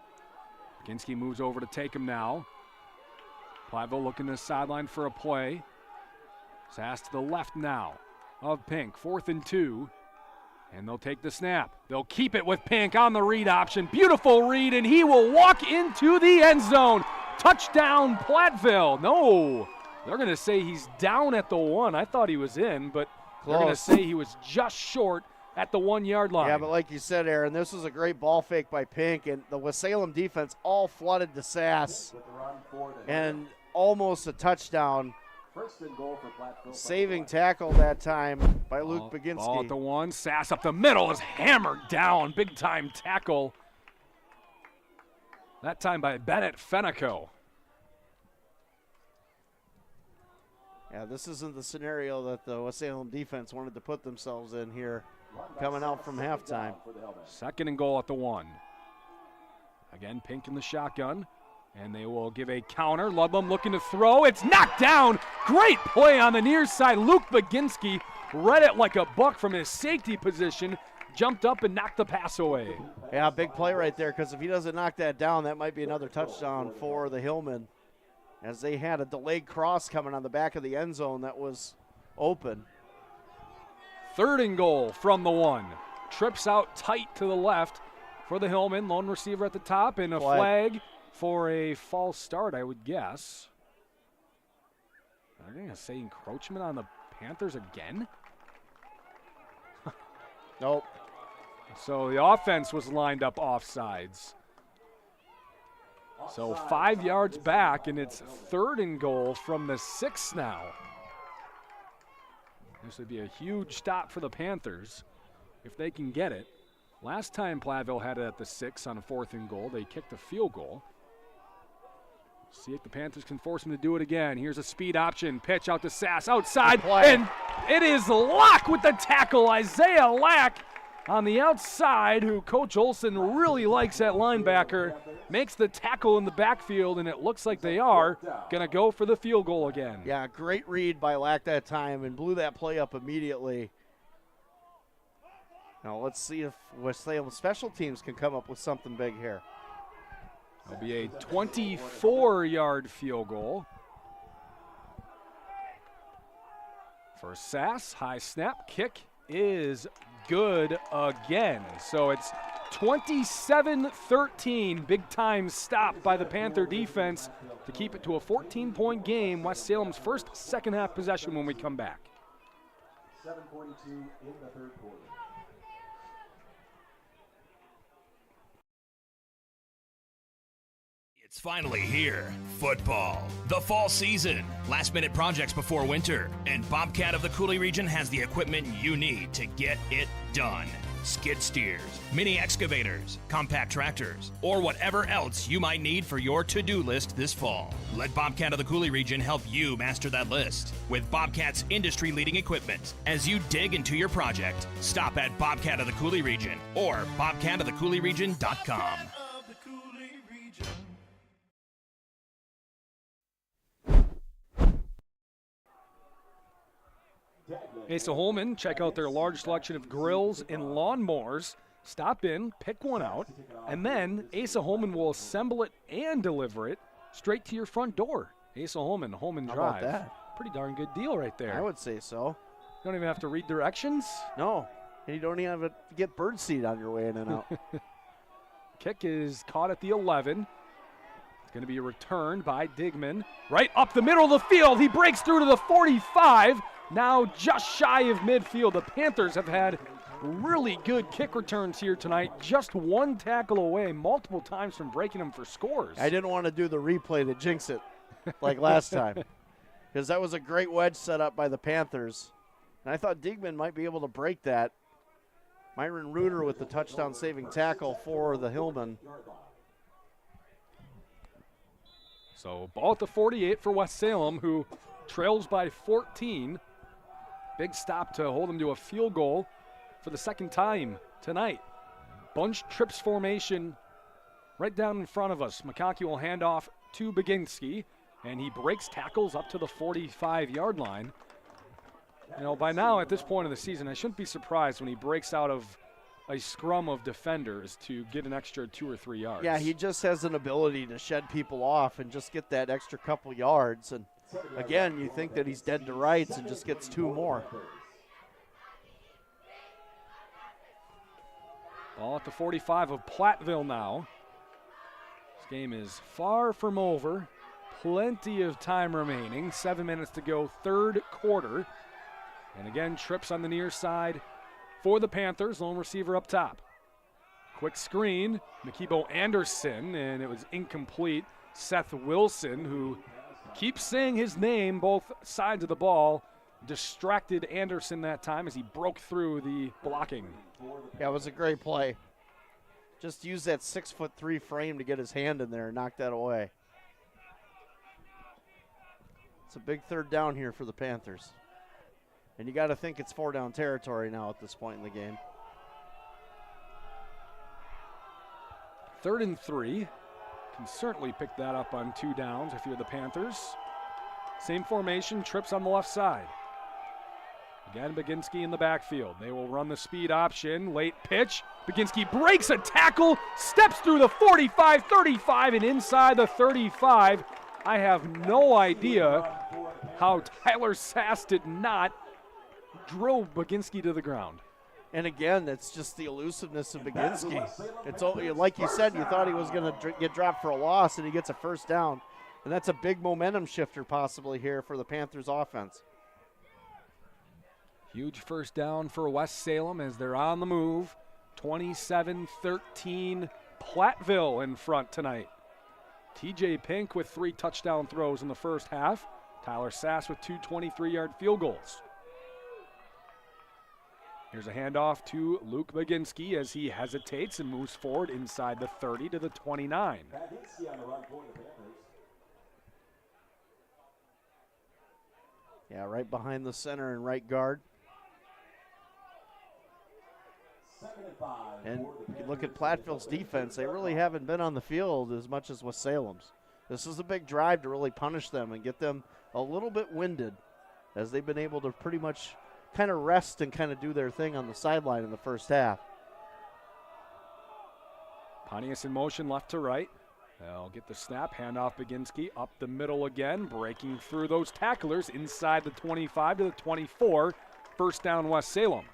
Baginski moves over to take him now. Platteville looking to the sideline for a play. Sass to the left now. of Pink. 4th and 2. And they'll take the snap. They'll keep it with Pink on the read option. Beautiful read, and he will walk into the end zone. Touchdown, Platteville. No, they're going to say he's down at the 1. I thought he was in, but they're going to say he was just short at the 1-yard line. Yeah, but like you said, Aaron, this was a great ball fake by Pink, and the Salem defense all flooded the Sass, and almost a touchdown. First and goal for Platteville. Saving tackle that time by Luke Baginski. Ball at the 1. Sass up the middle is hammered down. Big time tackle. That time by Bennett Fenico. Yeah, this isn't the scenario that the Salem defense wanted to put themselves in here coming out from halftime. 2nd and goal at the 1. Again, Pink in the shotgun. And they will give a counter. Ludlam looking to throw. It's knocked down. Great play on the near side. Luke Baginski read it like a buck from his safety position. Jumped up and knocked the pass away. Yeah, big play right there, because if he doesn't knock that down, that might be another touchdown for the Hillmen, as they had a delayed cross coming on the back of the end zone that was open. 3rd and goal from the 1. Trips out tight to the left for the Hillmen. Lone receiver at the top, and a flag for a false start, I would guess. They're going to say encroachment on the Panthers again? Nope. So the offense was lined up offsides. So 5 yards back, and it's 3rd and goal from the 6 now. This would be a huge stop for the Panthers if they can get it. Last time Platteville had it at the 6 on a 4th and goal, they kicked a field goal. See if the Panthers can force him to do it again. Here's a speed option. Pitch out to Sass outside. And it is Locke with the tackle. Isaiah Lack on the outside, who Coach Olson really likes at linebacker. Makes the tackle in the backfield, and it looks like they are going to go for the field goal again. Yeah, great read by Lack that time, and blew that play up immediately. Now let's see if West Salem special teams can come up with something big here. It'll be a 24-yard field goal for Sass. High snap, kick is good again. So it's 27-13, big time stop by the Panther defense to keep it to a 14-point game. West Salem's first second half possession when we come back. 7:42 in the 3rd quarter. It's finally here. Football. The fall season. Last-minute projects before winter. And Bobcat of the Coulee region has the equipment you need to get it done. Skid steers, mini excavators, compact tractors, or whatever else you might need for your to-do list this fall. Let Bobcat of the Coulee region help you master that list with Bobcat's industry-leading equipment. As you dig into your project, stop at Bobcat of the Coulee region or bobcatofthecouleeregion.com. Asa Holman, check out their large selection of grills and lawnmowers. Stop in, pick one out, and then Asa Holman will assemble it and deliver it straight to your front door. Asa Holman, Holman Drive. How about that? Pretty darn good deal right there. I would say so. You don't even have to read directions. No, and you don't even have to get birdseed on your way in and out. Kick is caught at the 11. It's going to be returned by Digman. Right up the middle of the field. He breaks through to the 45. Now just shy of midfield. The Panthers have had really good kick returns here tonight. Just one tackle away multiple times from breaking them for scores. I didn't want to do the replay to jinx it like last time, because that was a great wedge set up by the Panthers. And I thought Digman might be able to break that. Myron Reuter with the touchdown saving tackle for the Hillmen. So ball at the 48 for West Salem, who trails by 14. Big stop to hold them to a field goal for the second time tonight. Bunch trips formation right down in front of us. McConkey will hand off to Baginski, and he breaks tackles up to the 45-yard line. You know, by now at this point of the season, I shouldn't be surprised when he breaks out of a scrum of defenders to get an extra 2 or 3 yards. Yeah, he just has an ability to shed people off and just get that extra couple yards. And again, you think that he's dead to rights and just gets 2 more. Ball at the 45 of Platteville now. This game is far from over. Plenty of time remaining. 7 minutes to go, third quarter. And again, trips on the near side for the Panthers. Lone receiver up top. Quick screen, Makibo Anderson, and it was incomplete. Seth Wilson, who keeps saying his name both sides of the ball, distracted Anderson that time as he broke through the blocking. Yeah, it was a great play. Just use that 6'3" frame to get his hand in there and knock that away. It's a big third down here for the Panthers. And you got to think it's 4-down territory now at this point in the game. 3rd and 3. Can certainly pick that up on 2 downs if you're the Panthers. Same formation, trips on the left side. Again, Baginski in the backfield. They will run the speed option. Late pitch. Baginski breaks a tackle, steps through the 45, 35, and inside the 35. I have no idea how Tyler Sass did not drill Baginski to the ground. And again, it's just the elusiveness of Baginski. It's like you said, you thought he was going to get dropped for a loss, and he gets a first down. And that's a big momentum shifter possibly here for the Panthers offense. Huge first down for West Salem as they're on the move. 27-13, Platteville in front tonight. TJ Pink with 3 touchdown throws in the first half. Tyler Sass with 2 23-yard field goals. Here's a handoff to Luke Baginski as he hesitates and moves forward inside the 30 to the 29. Yeah, right behind the center and right guard. And you look at Platteville's defense, they really haven't been on the field as much as West Salem's. This is a big drive to really punish them and get them a little bit winded, as they've been able to pretty much kind of rest and kind of do their thing on the sideline in the first half. Pontius in motion left to right. They'll get the snap, handoff Baginski up the middle again, breaking through those tacklers inside the 25 to the 24. First down, West Salem.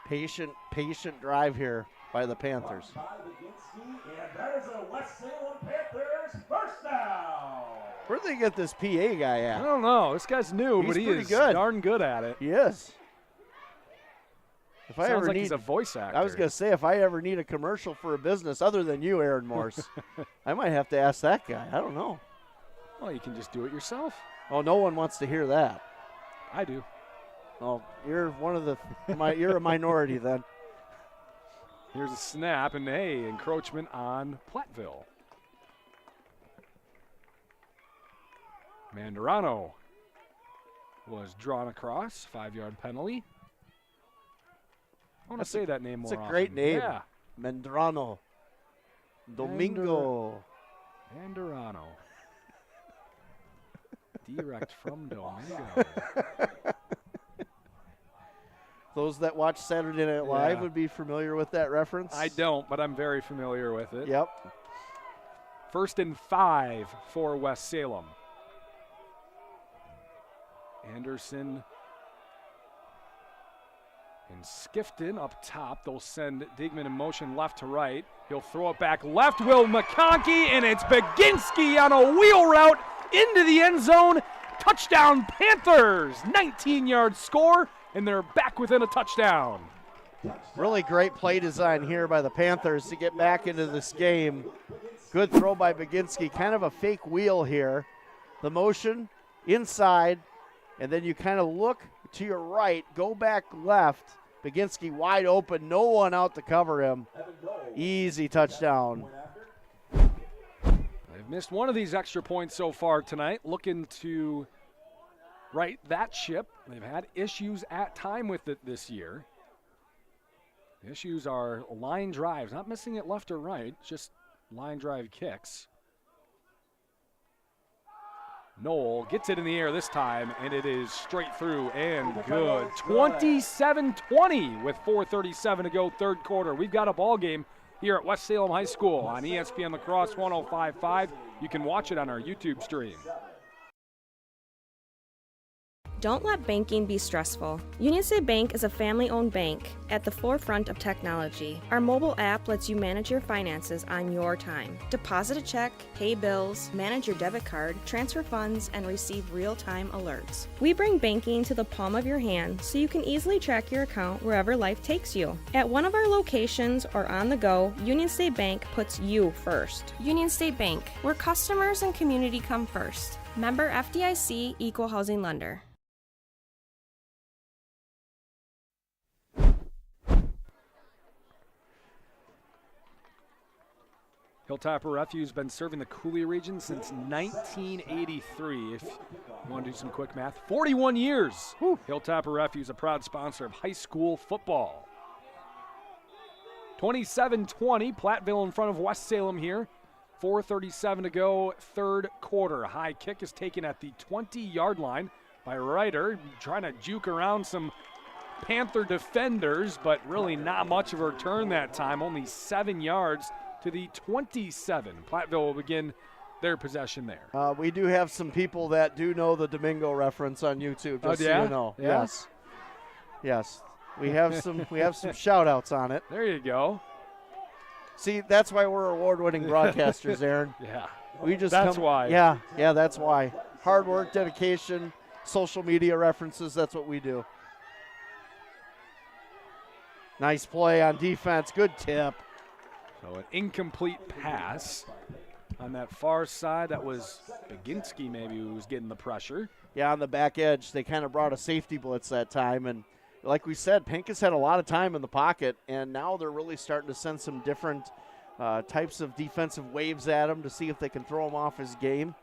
Patient drive here by the Panthers. And that is a West Salem Panthers first down. Where'd they get this PA guy at? I don't know. This guy's new, but he is darn good at it. He is. If I Sounds ever like need, he's a voice actor. I was going to say, if I ever need a commercial for a business other than you, Aaron Morse, I might have to ask that guy. I don't know. Well, you can just do it yourself. Oh, no one wants to hear that. I do. Oh, you're one of the, you're a minority then. Here's a snap, and hey, encroachment on Platteville. Mandarano was drawn across, 5-yard penalty. I want to say that name more often. It's a great name. Yeah. Mandarano. Domingo. Mandarano. Direct from Domingo. Those that watch Saturday Night Live would be familiar with that reference. I don't, but I'm very familiar with it. Yep. 1st and 5 for West Salem. Anderson and Skifton up top. They'll send Digman in motion left to right. He'll throw it back left. Will McConkey, and it's Baginski on a wheel route into the end zone. Touchdown Panthers! 19-yard score, and they're back within a touchdown. Really great play design here by the Panthers to get back into this game. Good throw by Baginski, kind of a fake wheel here. The motion inside, and then you kind of look to your right, go back left. Baginski wide open, no one out to cover him. Easy touchdown. They've missed one of these extra points so far tonight, looking to right that ship. They've had issues at time with it this year. The issues are line drives, not missing it left or right, just line drive kicks. Noel gets it in the air this time, and it is straight through and good. 27-20 with 4:37 to go, third quarter. We've got a ball game here at West Salem High School on ESPN La Crosse 105.5. You can watch it on our YouTube stream. Don't let banking be stressful. Union State Bank is a family-owned bank at the forefront of technology. Our mobile app lets you manage your finances on your time. Deposit a check, pay bills, manage your debit card, transfer funds, and receive real-time alerts. We bring banking to the palm of your hand so you can easily track your account wherever life takes you. At one of our locations or on the go, Union State Bank puts you first. Union State Bank, where customers and community come first. Member FDIC, Equal Housing Lender. Hilltopper Refuse has been serving the Cooley region since 1983. If you want to do some quick math, 41 years. Woo. Hilltopper Refuse, a proud sponsor of high school football. 27-20, Platteville in front of West Salem here. 4:37 to go, third quarter. High kick is taken at the 20-yard line by Ryder, trying to juke around some Panther defenders, but really not much of a return that time, only 7 yards to the 27. Platteville will begin their possession there. We do have some people that do know the Domingo reference on YouTube, just so you know. Yeah? Yes. Yes. We have some shout outs on it. There you go. See, that's why we're award-winning broadcasters, Aaron. Yeah. We just That's why. Yeah, that's why. Hard work, dedication, social media references, that's what we do. Nice play on defense, good tip. So an incomplete pass on that far side. That was Baginski maybe who was getting the pressure. Yeah, on the back edge. They kind of brought a safety blitz that time. And like we said, Pincus had a lot of time in the pocket, and now they're really starting to send some different types of defensive waves at him to see if they can throw him off his game.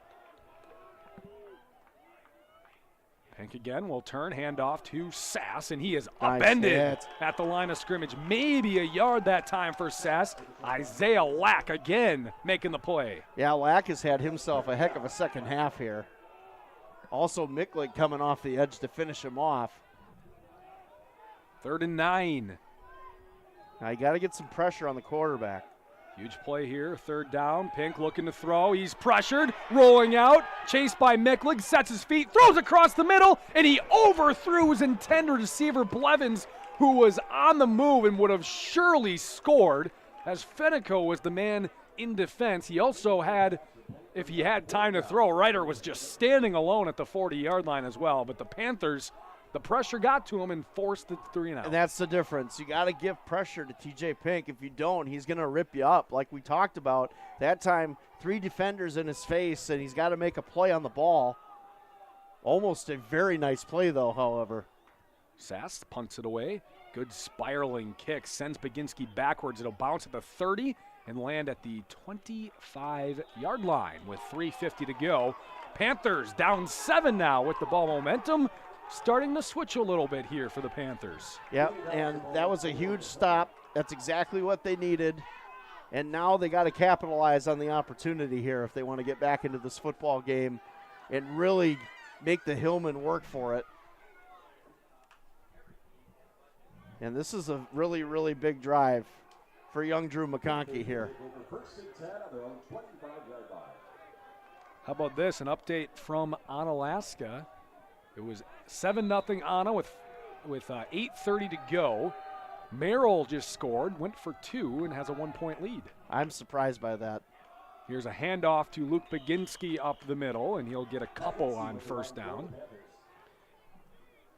Pink again will turn, hand off to Sass, and he is Nice upended hit. at the line of scrimmage. Maybe a yard that time for Sass. Isaiah Lack again making the play. Yeah, Lack has had himself a heck of a second half here. Also, Micklig coming off the edge to finish him off. 3rd and 9. Now you got to get some pressure on the quarterback. Huge play here, 3rd down. Pink looking to throw. He's pressured, rolling out, chased by Micklig, sets his feet, throws across the middle, and he overthrew his intended receiver, Blevins, who was on the move and would have surely scored, as Fenico was the man in defense. He also had, if he had time to throw, Ryder was just standing alone at the 40-yard line as well. But the Panthers, the pressure got to him and forced the 3-and-out. And that's the difference. You got to give pressure to TJ Pink. If you don't, he's going to rip you up. Like we talked about, that time 3 defenders in his face, and he's got to make a play on the ball. Almost a very nice play, though, however. Sass punts it away. Good spiraling kick. Sends Baginski backwards. It'll bounce at the 30 and land at the 25-yard line with 3:50 to go. Panthers down 7 now with the ball momentum. Starting to switch a little bit here for the Panthers. Yep, and that was a huge stop. That's exactly what they needed. And now they got to capitalize on the opportunity here if they want to get back into this football game and really make the Hillman work for it. And this is a really, really big drive for young Drew McConkey here. How about this? An update from Onalaska. It was 7-0 Anna with 8:30 to go. Merrill just scored, went for 2, and has a 1-point lead. I'm surprised by that. Here's a handoff to Luke Baginski up the middle, and he'll get a couple on 1st down.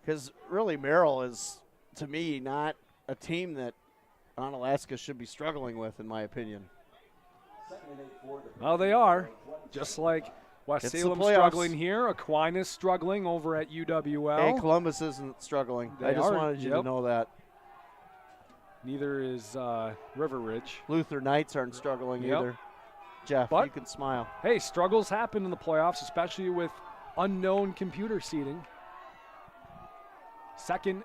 Because really Merrill is, to me, not a team that Onalaska should be struggling with, in my opinion. Well, they are, just like West It's the Salem playoffs. struggling here. Aquinas struggling over at UWL. Hey, Columbus isn't struggling. I just wanted you to know that. Neither is River Ridge. Luther Knights aren't struggling Yep. either. Jeff, But- you can smile. Hey, struggles happen in the playoffs, especially with unknown computer seeding. 2nd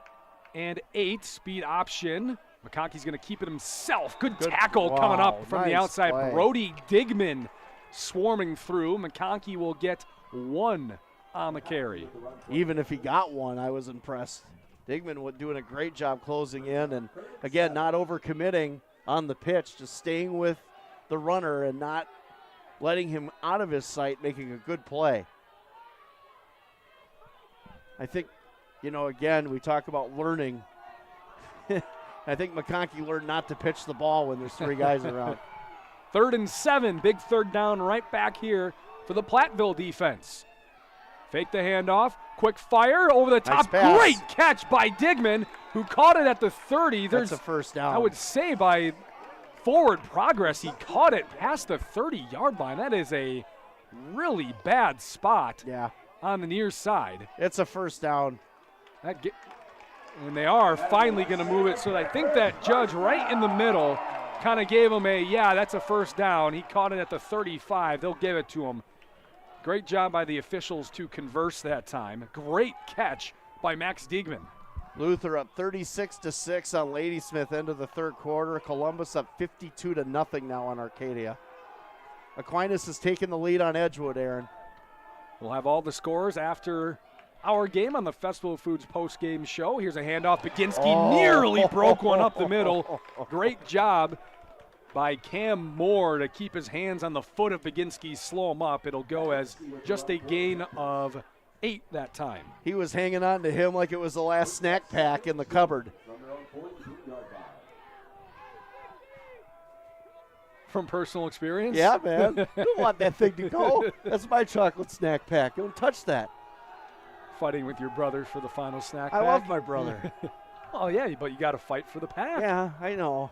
and 8, speed option. McConkey's going to keep it himself. Good tackle coming Wow, up from the nice outside. play. Brody Digman swarming through. McConkey will get 1 on the carry. Even if he got 1, I was impressed. Digman was doing a great job closing in, and again, not overcommitting on the pitch, just staying with the runner and not letting him out of his sight, making a good play. I think, again, we talk about learning. I think McConkey learned not to pitch the ball when there's 3 guys around. 3rd and 7, big third down right back here for the Platteville defense. Fake the handoff, quick fire over the top. Nice Great catch by Digman, who caught it at the 30. That's a first down. I would say by forward progress, he caught it past the 30-yard line. That is a really bad spot on the near side. It's a first down. And they are finally going to move it. So I think that judge right in the middle kind of gave him that's a first down. He caught it at the 35. They'll give it to him. Great job by the officials to converse that time. Great catch by Max Diegman. Luther up 36-6 on Ladysmith end of the third quarter. Columbus up 52-0 now on Arcadia. Aquinas has taken the lead on Edgewood, Aaron. We'll have all the scores after our game on the Festival of Foods post-game show. Here's a handoff. Baginski nearly broke one up the middle. Great job by Cam Moore to keep his hands on the foot of Baginski, slow him up. It'll go as just a gain of 8 that time. He was hanging on to him like it was the last snack pack in the cupboard. From personal experience? Yeah, man. I don't want that thing to go. That's my chocolate snack pack. Don't touch that. Fighting with your brother for the final snack I pack? love my brother. Oh, yeah, but you got to fight for the pack. Yeah, I know.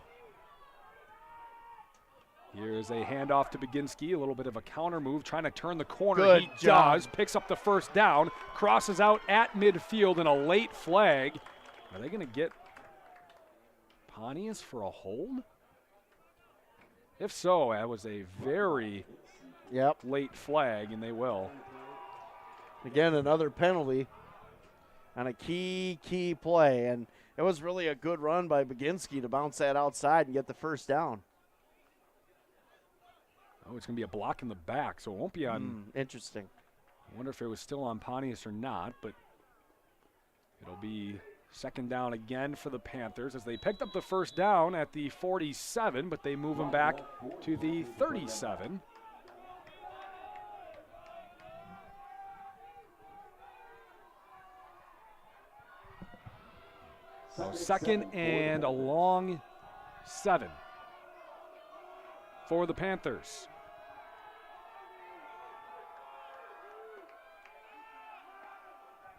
Here's a handoff to Baginski, a little bit of a counter move, trying to turn the corner. Good He job. does, picks up the first down, crosses out at midfield in a late flag. Are they going to get Pontius for a hold? If so, that was a very late flag, and they will. Again, another penalty on a key play, and it was really a good run by Baginski to bounce that outside and get the first down. Oh, it's going to be a block in the back, so it won't be on. Interesting. I wonder if it was still on Pontius or not, but it'll be second down again for the Panthers as they picked up the first down at the 47, but they move them back to the 37. So second and a long 7 for the Panthers.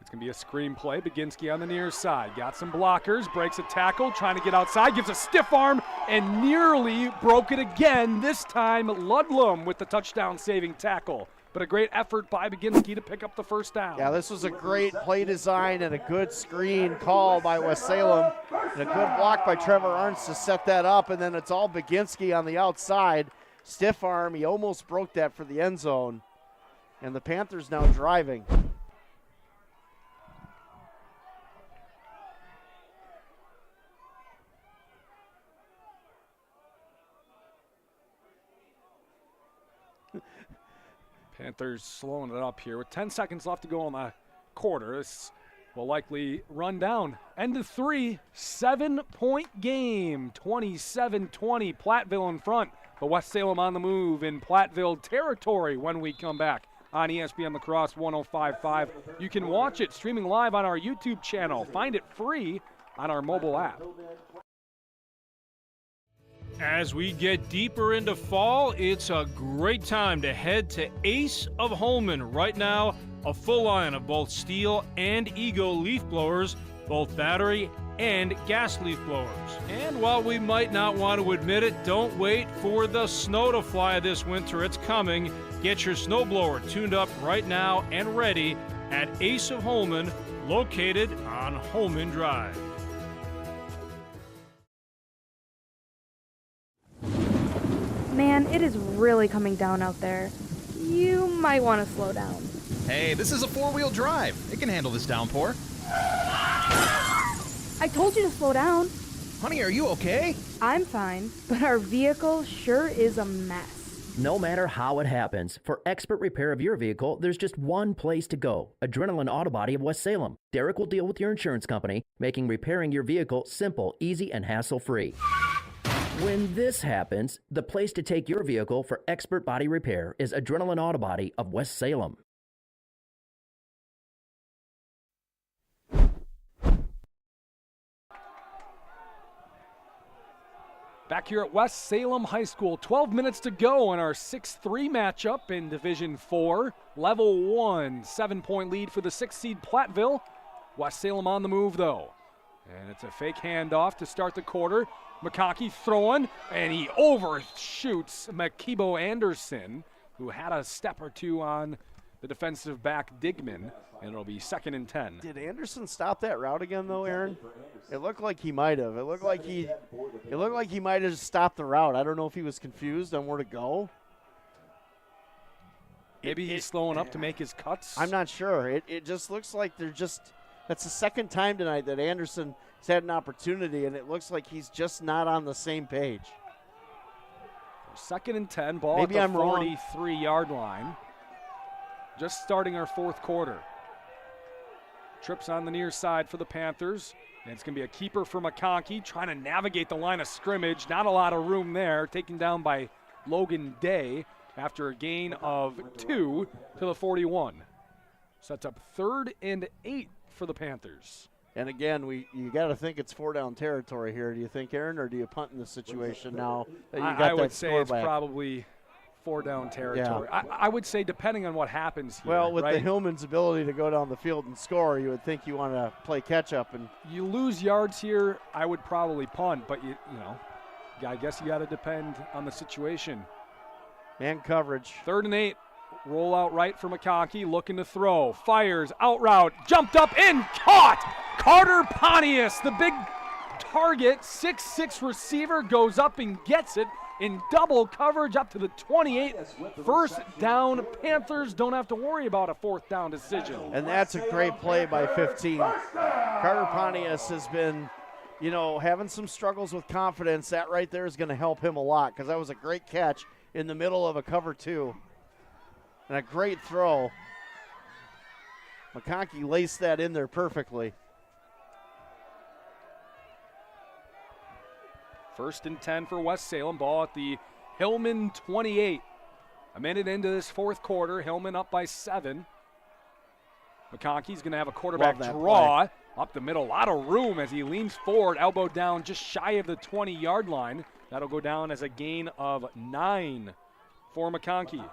It's going to be a screen play. Baginski on the near side. Got some blockers, breaks a tackle, trying to get outside, gives a stiff arm, and nearly broke it again. This time, Ludlam with the touchdown-saving tackle. But a great effort by Baginski to pick up the first down. Yeah, this was a great play design and a good screen call by West Salem. And a good block by Trevor Arntz to set that up. And then it's all Baginski on the outside. Stiff arm. He almost broke that for the end zone. And the Panthers now driving. Panthers slowing it up here with 10 seconds left to go in the quarter. This will likely run down. End of 3, 7-point game, 27-20. Platteville in front, but West Salem on the move in Platteville territory when we come back on ESPN La Crosse 105.5. You can watch it streaming live on our YouTube channel. Find it free on our mobile app. As we get deeper into fall, it's a great time to head to Ace of Holman. Right now, a full line of both Steel and Ego leaf blowers, both battery and gas leaf blowers. And while we might not want to admit it, don't wait for the snow to fly this winter. It's coming. Get your snowblower tuned up right now and ready at Ace of Holman, located on Holman Drive. Man, it is really coming down out there. You might want to slow down. Hey, this is a four-wheel drive. It can handle this downpour. I told you to slow down. Honey, are you okay? I'm fine, but our vehicle sure is a mess. No matter how it happens, for expert repair of your vehicle, there's just one place to go. Adrenaline Auto Body of West Salem. Derek will deal with your insurance company, making repairing your vehicle simple, easy, and hassle-free. When this happens, the place to take your vehicle for expert body repair is Adrenaline Auto Body of West Salem. Back here at West Salem High School, 12 minutes to go in our 6-3 matchup in Division 4. Level 1, 7-point lead for the 6th seed Platteville. West Salem on the move though. And it's a fake handoff to start the quarter. McConkey throwing, and he overshoots Makibo Anderson, who had a step or two on the defensive back Digman, and it'll be 2nd and 10. Did Anderson stop that route again though, Aaron? It looked like he might have. It looked like he might have stopped the route. I don't know if he was confused on where to go. Maybe he's slowing up to make his cuts. I'm not sure. It just looks like that's the second time tonight that Anderson has had an opportunity, and it looks like he's just not on the same page. 2nd and 10, ball Maybe at the I'm wrong. 43-yard line. Just starting our 4th quarter. Trips on the near side for the Panthers. And it's going to be a keeper for McConkey, trying to navigate the line of scrimmage. Not a lot of room there. Taken down by Logan Day after a gain of 2 to the 41. Sets up 3rd and 8 for the Panthers. And again, you got to think it's 4-down territory here. Do you think, Aaron, or do you punt in this situation now that you got I that would say score it's back? probably 4-down territory. Yeah. I would say depending on what happens here. Well, with right? the Hillman's ability to go down the field and score, you would think you want to play catch-up. And you lose yards here, I would probably punt, but you know, I guess you got to depend on the situation. Man coverage. 3rd and 8. Roll out right for McConkey, looking to throw. Fires, out route, jumped up and caught! Carter Pontius, the big target, 6'6" receiver, goes up and gets it in double coverage up to the 28. 1st down. Panthers don't have to worry about a 4th down decision. And that's a great play by 15. Carter Pontius has been, having some struggles with confidence. That right there is going to help him a lot because that was a great catch in the middle of a cover 2. And a great throw. McConkey laced that in there perfectly. 1st and 10 for West Salem. Ball at the Hillman 28. A minute into this 4th quarter. Hillman up by 7. McConkey's going to have a quarterback draw up the middle. A lot of room as he leans forward, elbow down just shy of the 20-yard line. That'll go down as a gain of 9 for McConkey.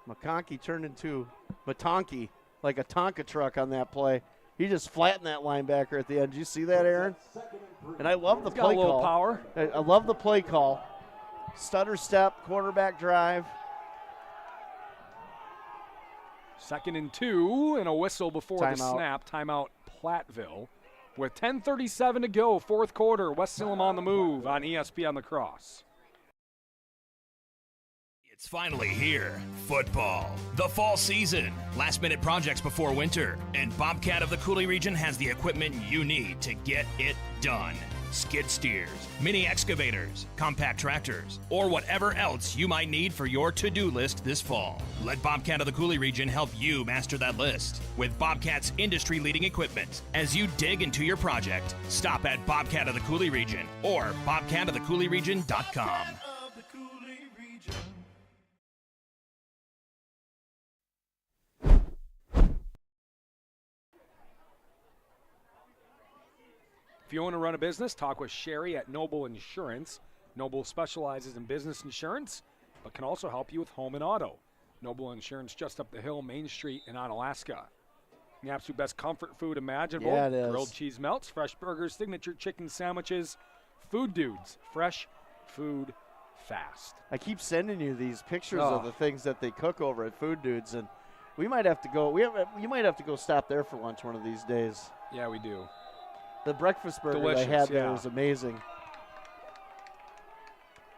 McConkey turned into Matonki, like a Tonka truck on that play. He just flattened that linebacker at the end. Did you see that, Aaron? And I love the play call. Got a little power. I love the play call. Stutter step, quarterback drive. 2nd and 2, and a whistle before the snap. Timeout, Platteville. With 10:37 to go, 4th quarter. West Salem on the move on ESPN La Crosse. It's finally here. Football. The fall season. Last-minute projects before winter. And Bobcat of the Coulee region has the equipment you need to get it done. Skid steers, mini excavators, compact tractors, or whatever else you might need for your to-do list this fall. Let Bobcat of the Coulee region help you master that list with Bobcat's industry-leading equipment. As you dig into your project, stop at Bobcat of the Coulee region or bobcatofthecouleeregion.com. If you want to run a business, talk with Sherry at Noble Insurance. Noble specializes in business insurance, but can also help you with home and auto. Noble Insurance just up the hill, Main Street in Onalaska. The absolute best comfort food imaginable. Yeah, it is. Grilled cheese melts, fresh burgers, signature chicken sandwiches. Food Dudes, fresh food fast. I keep sending you these pictures of the things that they cook over at Food Dudes, and we might have to go. You might have to go stop there for lunch one of these days. Yeah, we do. The breakfast burger Delicious, I had there was amazing.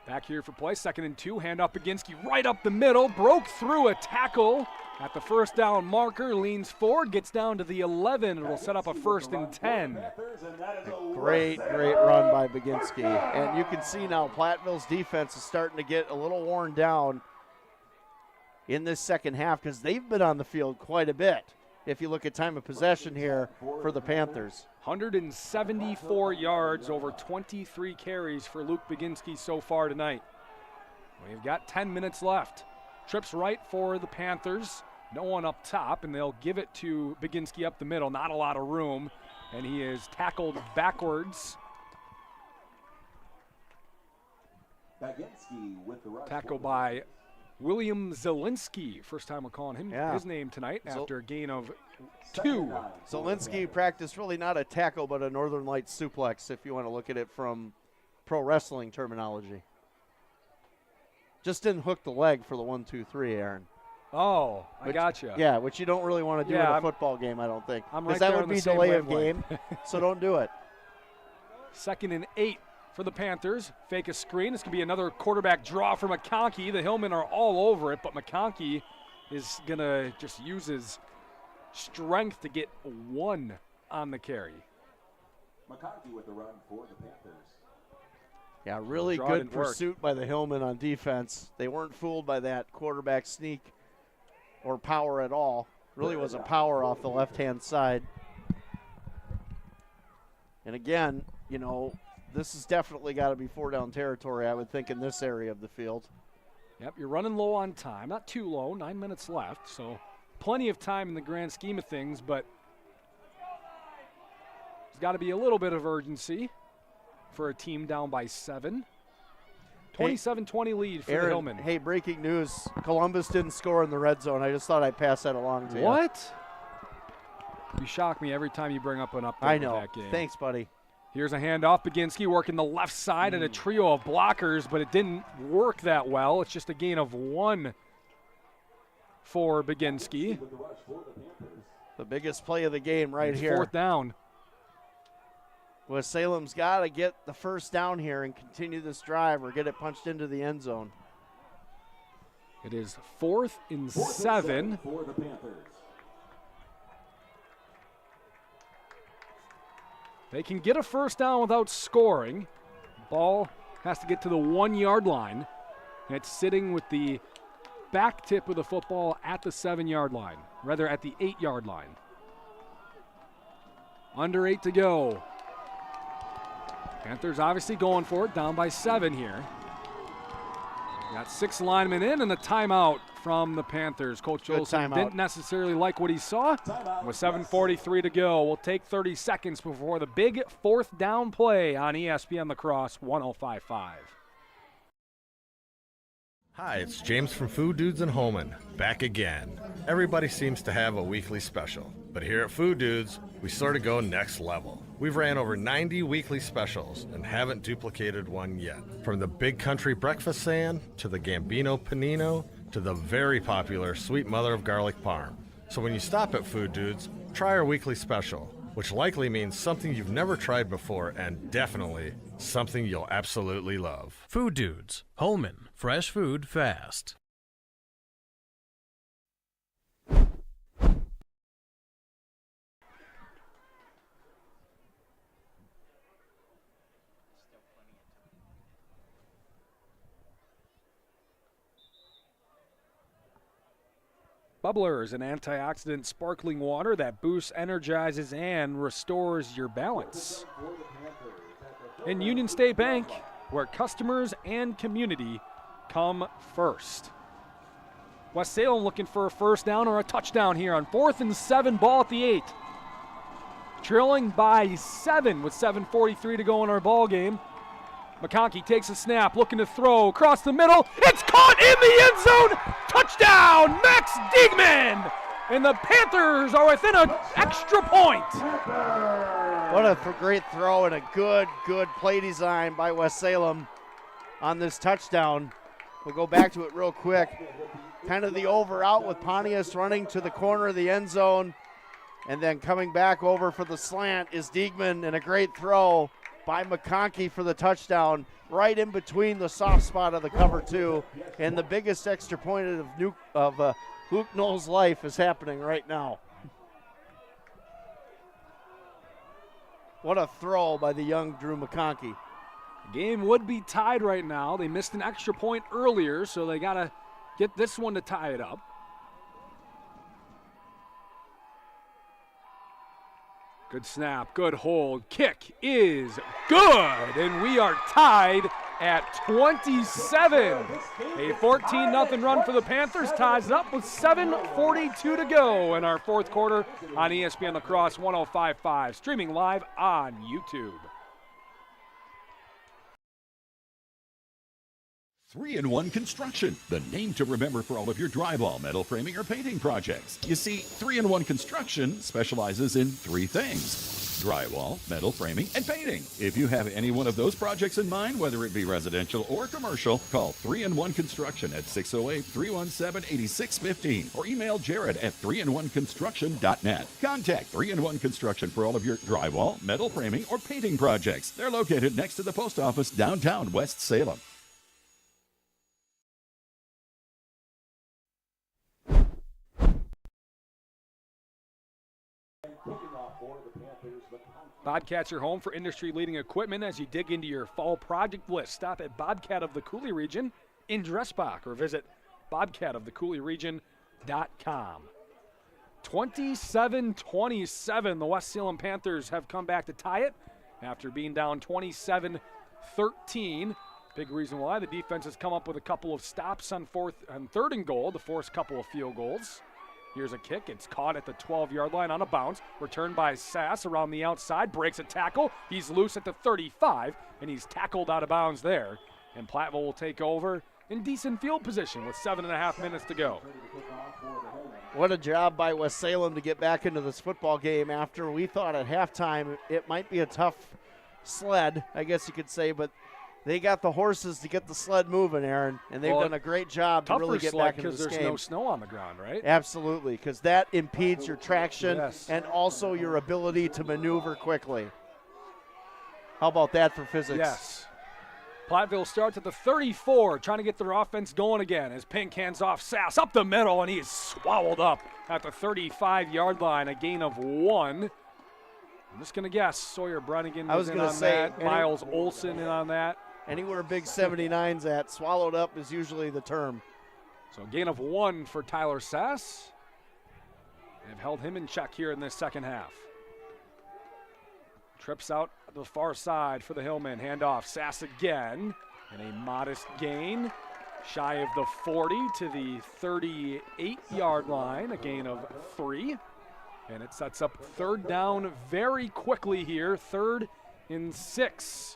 Back here for play, 2nd and 2, hand up Baginski right up the middle, broke through a tackle at the 1st down marker, leans forward, gets down to the 11, it'll set up a 1st and 10. Great run by Baginski. And you can see now Platteville's defense is starting to get a little worn down in this second half because they've been on the field quite a bit. If you look at time of possession here for the Panthers. 174 yards over 23 carries for Luke Baginski so far tonight. We've got 10 minutes left. Trips right for the Panthers. No one up top, and they'll give it to Baginski up the middle. Not a lot of room, and he is tackled backwards Tackle by William Zielinski. First time we're calling him his name tonight after a gain of 2. Zielinski practiced really not a tackle but a Northern Lights suplex if you want to look at it from pro wrestling terminology. Just didn't hook the leg for the 1-2-3, Aaron. Oh, I gotcha. Yeah, which you don't really want to do in a football game, I don't think. Because that would be delay of game, so don't do it. 2nd and 8 for the Panthers. Fake a screen. This could be another quarterback draw for McConkey. The Hillmen are all over it, but McConkey is going to just use his strength to get 1 on the carry. McConkey with the run for the Panthers. Yeah, really good pursuit by the Hillmen on defense. They weren't fooled by that quarterback sneak or power at all. Really was a power off the left-hand side. And again, you know, this has definitely got to be 4-down territory, I would think, in this area of the field. Yep, you're running low on time. Not too low, 9 minutes left, so plenty of time in the grand scheme of things, but there's got to be a little bit of urgency for a team down by 7. 27-20 lead for the Hillmen. Hey, breaking news. Columbus didn't score in the red zone. I just thought I'd pass that along to you. What? You shock me every time you bring up an update I know. With that game. Thanks, buddy. Here's a handoff. Baginski working the left side and a trio of blockers, but it didn't work that well. It's just a gain of 1 for Baginski. The biggest play of the game right here. 4th down. Well, Salem's got to get the first down here and continue this drive or get it punched into the end zone. It is 4th and 7. For the Panthers. They can get a first down without scoring. Ball has to get to the 1-yard line. And it's sitting with the back tip of the football at the 7-yard line, rather at the 8-yard line. Under 8 to go. Panthers obviously going for it, down by 7 here. Got 6 linemen in and the timeout from the Panthers. Coach Olsen didn't necessarily like what he saw. With 7:43 to go, we'll take 30 seconds before the big 4th down play on ESPN La Crosse 105.5. Hi, it's James from Food Dudes and Holman, back again. Everybody seems to have a weekly special, but here at Food Dudes, we sort of go next level. We've ran over 90 weekly specials and haven't duplicated one yet. From the Big Country Breakfast Sand, to the Gambino Panino, to the very popular Sweet Mother of Garlic Parm. So when you stop at Food Dudes, try our weekly special, which likely means something you've never tried before and definitely something you'll absolutely love. Food Dudes, Holman, fresh food fast. Bubblers, an antioxidant sparkling water that boosts, energizes, and restores your balance. In Union State Bank, where customers and community come first. West Salem looking for a first down or a touchdown here on 4th and 7, ball at the 8. Trailing by 7 with 7:43 to go in our ball game. McConkey takes a snap, looking to throw across the middle. It's caught in the end zone. Touchdown, Max Diegman. And the Panthers are within an extra point. What a great throw and a good play design by West Salem on this touchdown. We'll go back to it real quick. Kind of the over out with Pontius running to the corner of the end zone. And then coming back over for the slant is Diegman, and a great throw by McConkey for the touchdown, right in between the soft spot of the cover 2. And the biggest extra point of Luke Knoll's life is happening right now. What a throw by the young Drew McConkey. The game would be tied right now. They missed an extra point earlier, so they got to get this one to tie it up. Good snap, good hold. Kick is good, and we are tied at 27. A 14-0 run for the Panthers ties up with 7:42 to go in our 4th quarter on ESPN La Crosse 105.5, streaming live on YouTube. 3-in-1 Construction, the name to remember for all of your drywall, metal framing, or painting projects. You see, 3-in-1 Construction specializes in 3 things: drywall, metal framing, and painting. If you have any one of those projects in mind, whether it be residential or commercial, call 3-in-1 Construction at 608-317-8615 or email Jared at 3in1construction.net. Contact 3-in-1 Construction for all of your drywall, metal framing, or painting projects. They're located next to the post office downtown West Salem. Bobcats are home for industry-leading equipment. As you dig into your fall project list, stop at Bobcat of the Coulee Region in Dressbach or visit bobcatofthecouleeregion.com. 27-27, the West Salem Panthers have come back to tie it after being down 27-13. Big reason why the defense has come up with a couple of stops on 3rd and goal to force a couple of field goals. Here's a kick. It's caught at the 12-yard line on a bounce. Returned by Sass around the outside. Breaks a tackle. He's loose at the 35, and he's tackled out of bounds there. And Platteville will take over in decent field position with 7.5 minutes to go. What a job by West Salem to get back into this football game after we thought at halftime it might be a tough sled, I guess you could say, but they got the horses to get the sled moving, Aaron, and they've done a great job to really get back into this game. Because there's no snow on the ground, right? Absolutely, because that impedes your traction and also your ability to maneuver quickly. How about that for physics? Yes. Platteville starts at the 34, trying to get their offense going again as Pink hands off Sass up the middle, and he is swallowed up at the 35-yard line, a gain of 1. I'm just going to guess Sawyer Brennigan was in on that. Miles Olson in on that. Anywhere big 79's at, swallowed up is usually the term. So gain of 1 for Tyler Sass. They've held him in check here in this second half. Trips out the far side for the Hillmen. Handoff, Sass again. And a modest gain. Shy of the 40 to the 38-yard line, a gain of 3. And it sets up 3rd down very quickly here. 3rd and 6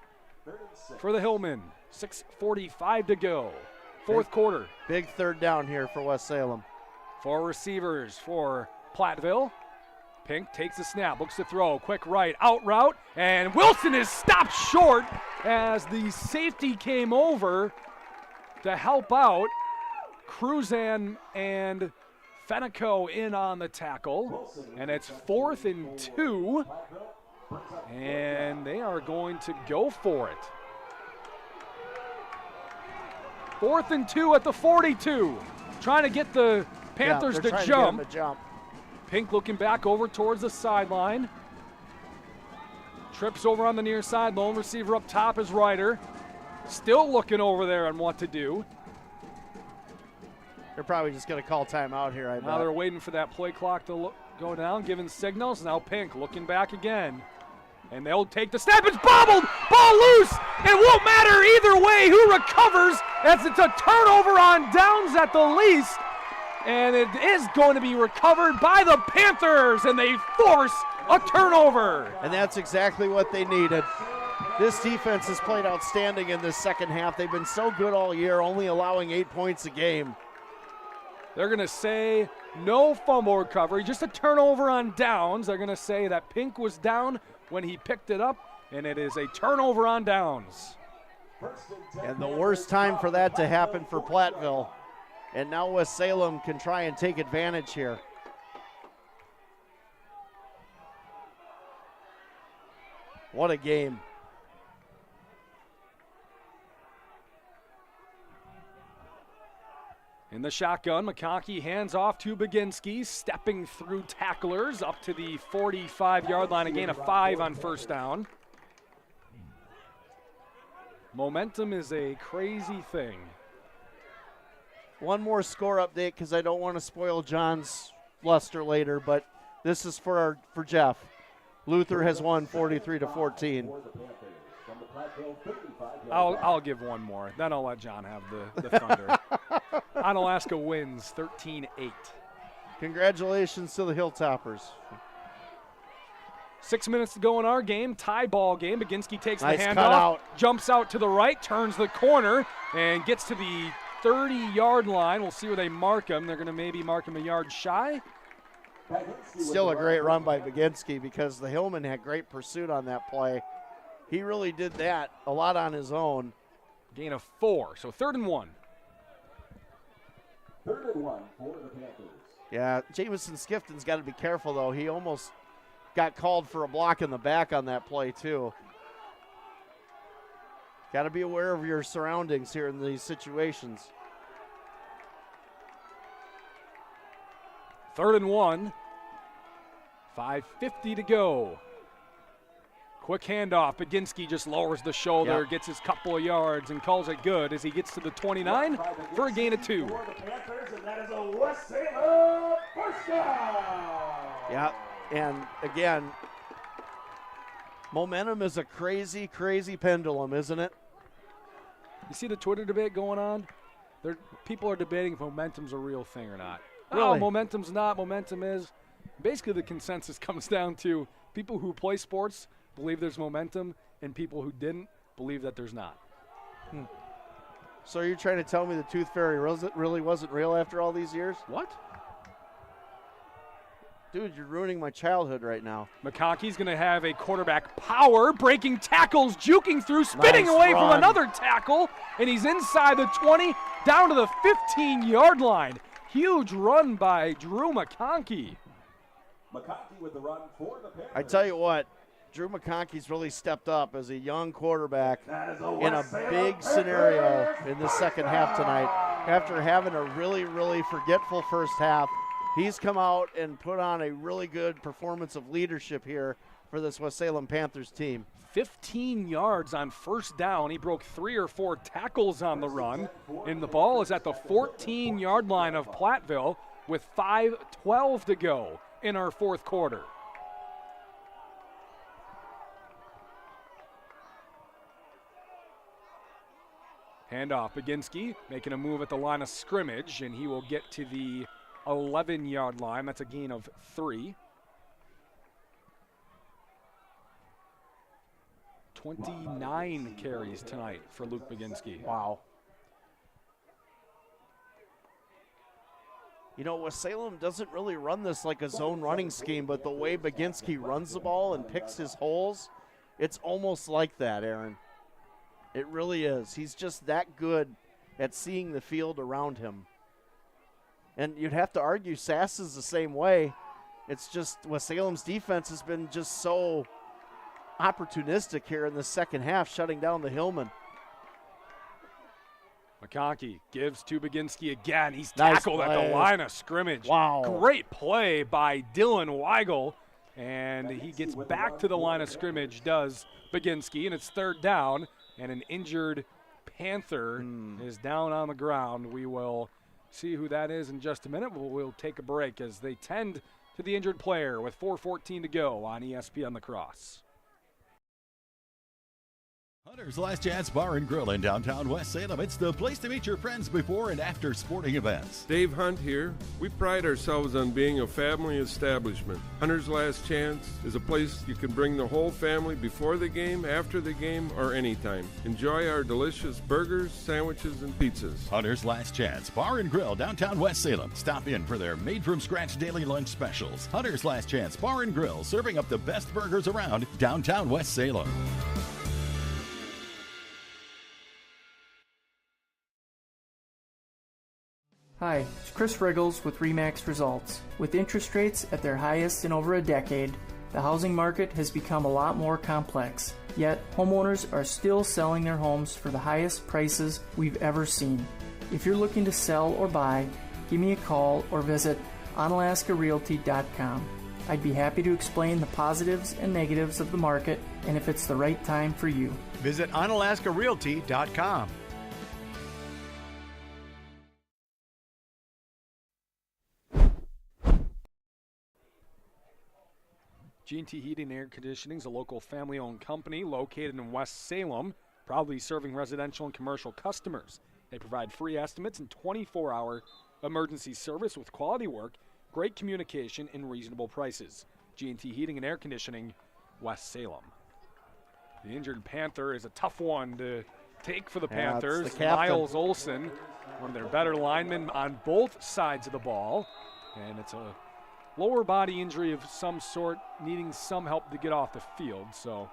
for the Hillmen. 6:45 to go. 4th quarter. Big 3rd down here for West Salem. 4 receivers for Platteville. Pink takes the snap, looks to throw, quick right, out route, and Wilson is stopped short as the safety came over to help out. Cruzan and Fenico in on the tackle, and it's 4th and 2, and they are going to go for it. 4th and 2 at the 42, trying to get the Panthers to jump. Pink looking back over towards the sideline. Trips over on the near side. Lone receiver up top is Ryder. Still looking over there on what to do. They're probably just going to call timeout here, I bet. Now they're waiting for that play clock to go down, giving signals. Now Pink looking back again. And they'll take the snap. It's bobbled. Ball loose. It won't matter either way who recovers, as it's a turnover on downs at the least. And it is going to be recovered by the Panthers, and they force a turnover. And that's exactly what they needed. This defense has played outstanding in this second half. They've been so good all year, only allowing 8 points a game. They're going to say no fumble recovery, just a turnover on downs. They're going to say that Pink was down when he picked it up, and it is a turnover on downs. And the worst time for that to happen for Platteville. And now West Salem can try and take advantage here. What a game. In the shotgun, McConkey hands off to Baginski, stepping through tacklers up to the 45-yard line, a gain of 5 on 1st down. Momentum is a crazy thing. One more score update because I don't want to spoil John's luster later, but this is for Jeff. Luther has won 43-14. I'll give one more. Then I'll let John have the thunder. Onalaska wins 13-8. Congratulations to the Hilltoppers. 6 minutes to go in our game, tie ball game. Baginski takes Nice the handoff, cutout. jumps out to the right, turns the corner, and gets to the 30-yard line. We'll see where they mark him. They're going to maybe mark him a yard shy. Still a great run by Baginski because the Hillman had great pursuit on that play. He really did that a lot on his own. Gain of 4, so 3rd and 1. 3rd and 1 for the Panthers. Yeah, Jamison Skifton's got to be careful, though. He almost got called for a block in the back on that play, too. Got to be aware of your surroundings here in these situations. 3rd and 1. 5:50 to go. Quick handoff. Baginski just lowers the shoulder, gets his couple of yards, and calls it good as he gets to the 29 for a gain of 2. For the Panthers, and that is a West Salem first down. Yeah, and again, momentum is a crazy, crazy pendulum, isn't it? You see the Twitter debate going on? People are debating if momentum's a real thing or not. Really? Oh, momentum's not, momentum is. Basically, the consensus comes down to people who play sports believe there's momentum, and people who didn't believe that there's not. So you're trying to tell me the Tooth Fairy really wasn't real after all these years? What? Dude, you're ruining my childhood right now. McConkey's going to have a quarterback power, breaking tackles, juking through, spinning Nice away run. from another tackle, and he's inside the 20, down to the 15-yard line. Huge run by Drew McConkey. McConkey with the run for the Panthers. I tell you what, Drew McConkey's really stepped up as a young quarterback in a big scenario in the second half tonight. After having a really, really forgetful first half, he's come out and put on a really good performance of leadership here for this West Salem Panthers team. 15 yards on first down. He broke 3 or 4 tackles on the run, and the ball is at the 14-yard line of Platteville with 5:12 to go in our fourth quarter. Handoff, Baginski making a move at the line of scrimmage, and he will get to the 11-yard line. That's a gain of 3. 29 carries tonight for Luke Baginski. Wow. You know, West Salem doesn't really run this like a zone running scheme, but the way Baginski runs the ball and picks his holes, it's almost like that, Aaron. It really is. He's just that good at seeing the field around him. And you'd have to argue Sass is the same way. It's just West Salem's defense has been just so opportunistic here in the second half, shutting down the Hillman. McConkey gives to Baginski again. He's Nice tackled at play. the line of scrimmage. Wow. Great play by Dylan Weigel. And he gets back to the line of scrimmage, does Baginski, and it's 3rd down. And an injured Panther is down on the ground. We will see who that is in just a minute. We'll take a break as they tend to the injured player with 4:14 to go on ESPN La Crosse. Hunter's Last Chance Bar and Grill in downtown West Salem. It's the place to meet your friends before and after sporting events. Dave Hunt here. We pride ourselves on being a family establishment. Hunter's Last Chance is a place you can bring the whole family before the game, after the game, or anytime. Enjoy our delicious burgers, sandwiches, and pizzas. Hunter's Last Chance Bar and Grill, downtown West Salem. Stop in for their made-from-scratch daily lunch specials. Hunter's Last Chance Bar and Grill, serving up the best burgers around downtown West Salem. Hi, it's Chris Riggles with RE/MAX Results. With interest rates at their highest in over a decade, the housing market has become a lot more complex. Yet, homeowners are still selling their homes for the highest prices we've ever seen. If you're looking to sell or buy, give me a call or visit onalaskarealty.com. I'd be happy to explain the positives and negatives of the market and if it's the right time for you. Visit onalaskarealty.com. G&T Heating and Air Conditioning is a local family-owned company located in West Salem, proudly serving residential and commercial customers. They provide free estimates and 24-hour emergency service with quality work, great communication, and reasonable prices. G&T Heating and Air Conditioning, West Salem. The injured Panther is a tough one to take for the Yeah, it's Panthers. the captain. Miles Olson, one of their better linemen on both sides of the ball. And it's a lower body injury of some sort, needing some help to get off the field. So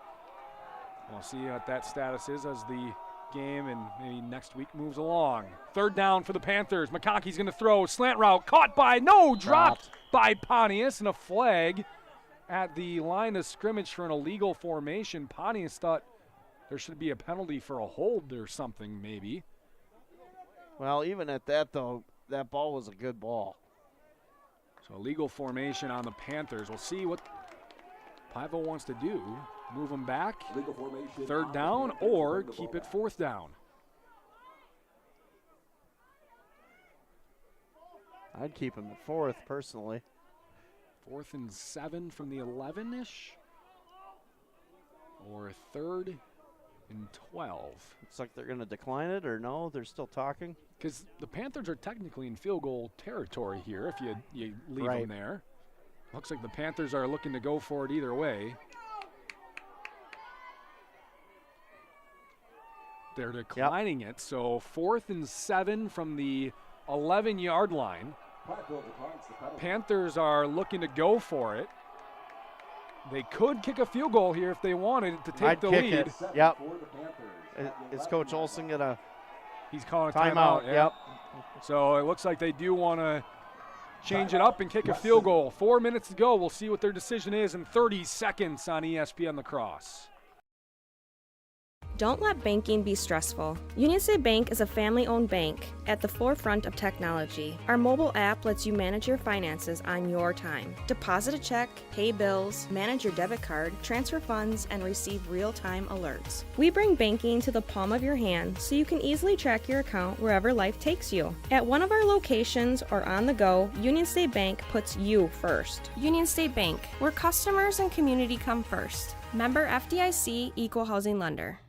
we'll see what that status is as the game and maybe next week moves along. Third down for the Panthers. McConkey's going to throw. Slant route caught by, dropped by Pontius, and a flag at the line of scrimmage for an illegal formation. Pontius thought there should be a penalty for a hold or something maybe. Well, even at that, though, that ball was a good ball. So illegal formation on the Panthers. We'll see what Platteville wants to do. Move them back, third down, or keep it fourth down. I'd keep him at fourth, personally. 4th and 7 from the 11-ish, or 3rd and 12. Looks like they're going to decline it, or no, they're still talking. Because the Panthers are technically in field goal territory here if you leave Right. them there. Looks like the Panthers are looking to go for it either way. They're declining it, so 4th and 7 from the 11-yard line. Panthers are looking to go for it. They could kick a field goal here if they wanted to take I'd the kick lead. it. Yep. Is Coach Olson going to? He's calling a timeout. timeout. Yep. So it looks like they do want to change it up and kick a field goal. 4 minutes to go. We'll see what their decision is in 30 seconds on ESPN La Crosse. Don't let banking be stressful. Union State Bank is a family-owned bank at the forefront of technology. Our mobile app lets you manage your finances on your time. Deposit a check, pay bills, manage your debit card, transfer funds, and receive real-time alerts. We bring banking to the palm of your hand so you can easily track your account wherever life takes you. At one of our locations or on the go, Union State Bank puts you first. Union State Bank, where customers and community come first. Member FDIC, Equal Housing Lender.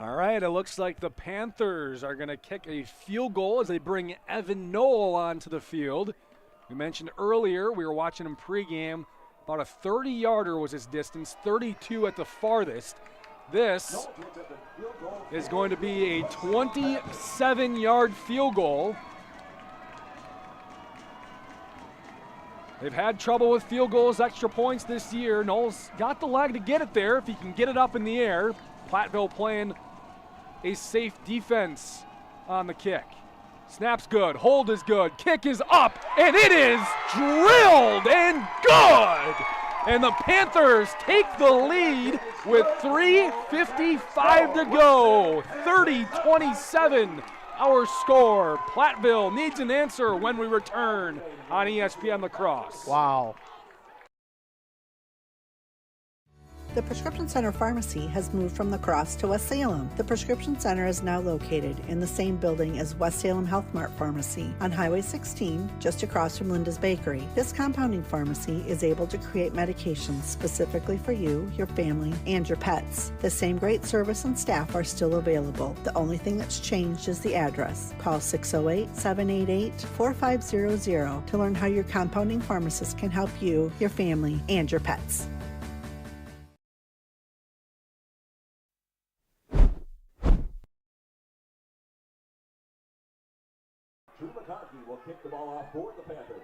All right, it looks like the Panthers are going to kick a field goal as they bring Evan Knoll onto the field. We mentioned earlier, we were watching him pregame, about a 30-yarder was his distance, 32 at the farthest. This is going to be a 27-yard field goal. They've had trouble with field goals, extra points this year. Knoll's got the leg to get it there if he can get it up in the air. Platteville playing a safe defense on the kick. Snap's good, hold is good, kick is up, and it is drilled and good! And the Panthers take the lead with 3:55 to go. 30-27 our score. Platteville needs an answer when we return on ESPN La Crosse. Wow. The Prescription Center Pharmacy has moved from La Crosse to West Salem. The Prescription Center is now located in the same building as West Salem Health Mart Pharmacy on Highway 16, just across from Linda's Bakery. This compounding pharmacy is able to create medications specifically for you, your family, and your pets. The same great service and staff are still available. The only thing that's changed is the address. Call 608-788-4500 to learn how your compounding pharmacist can help you, your family, and your pets. Drew McConkey will kick the ball off for the Panthers.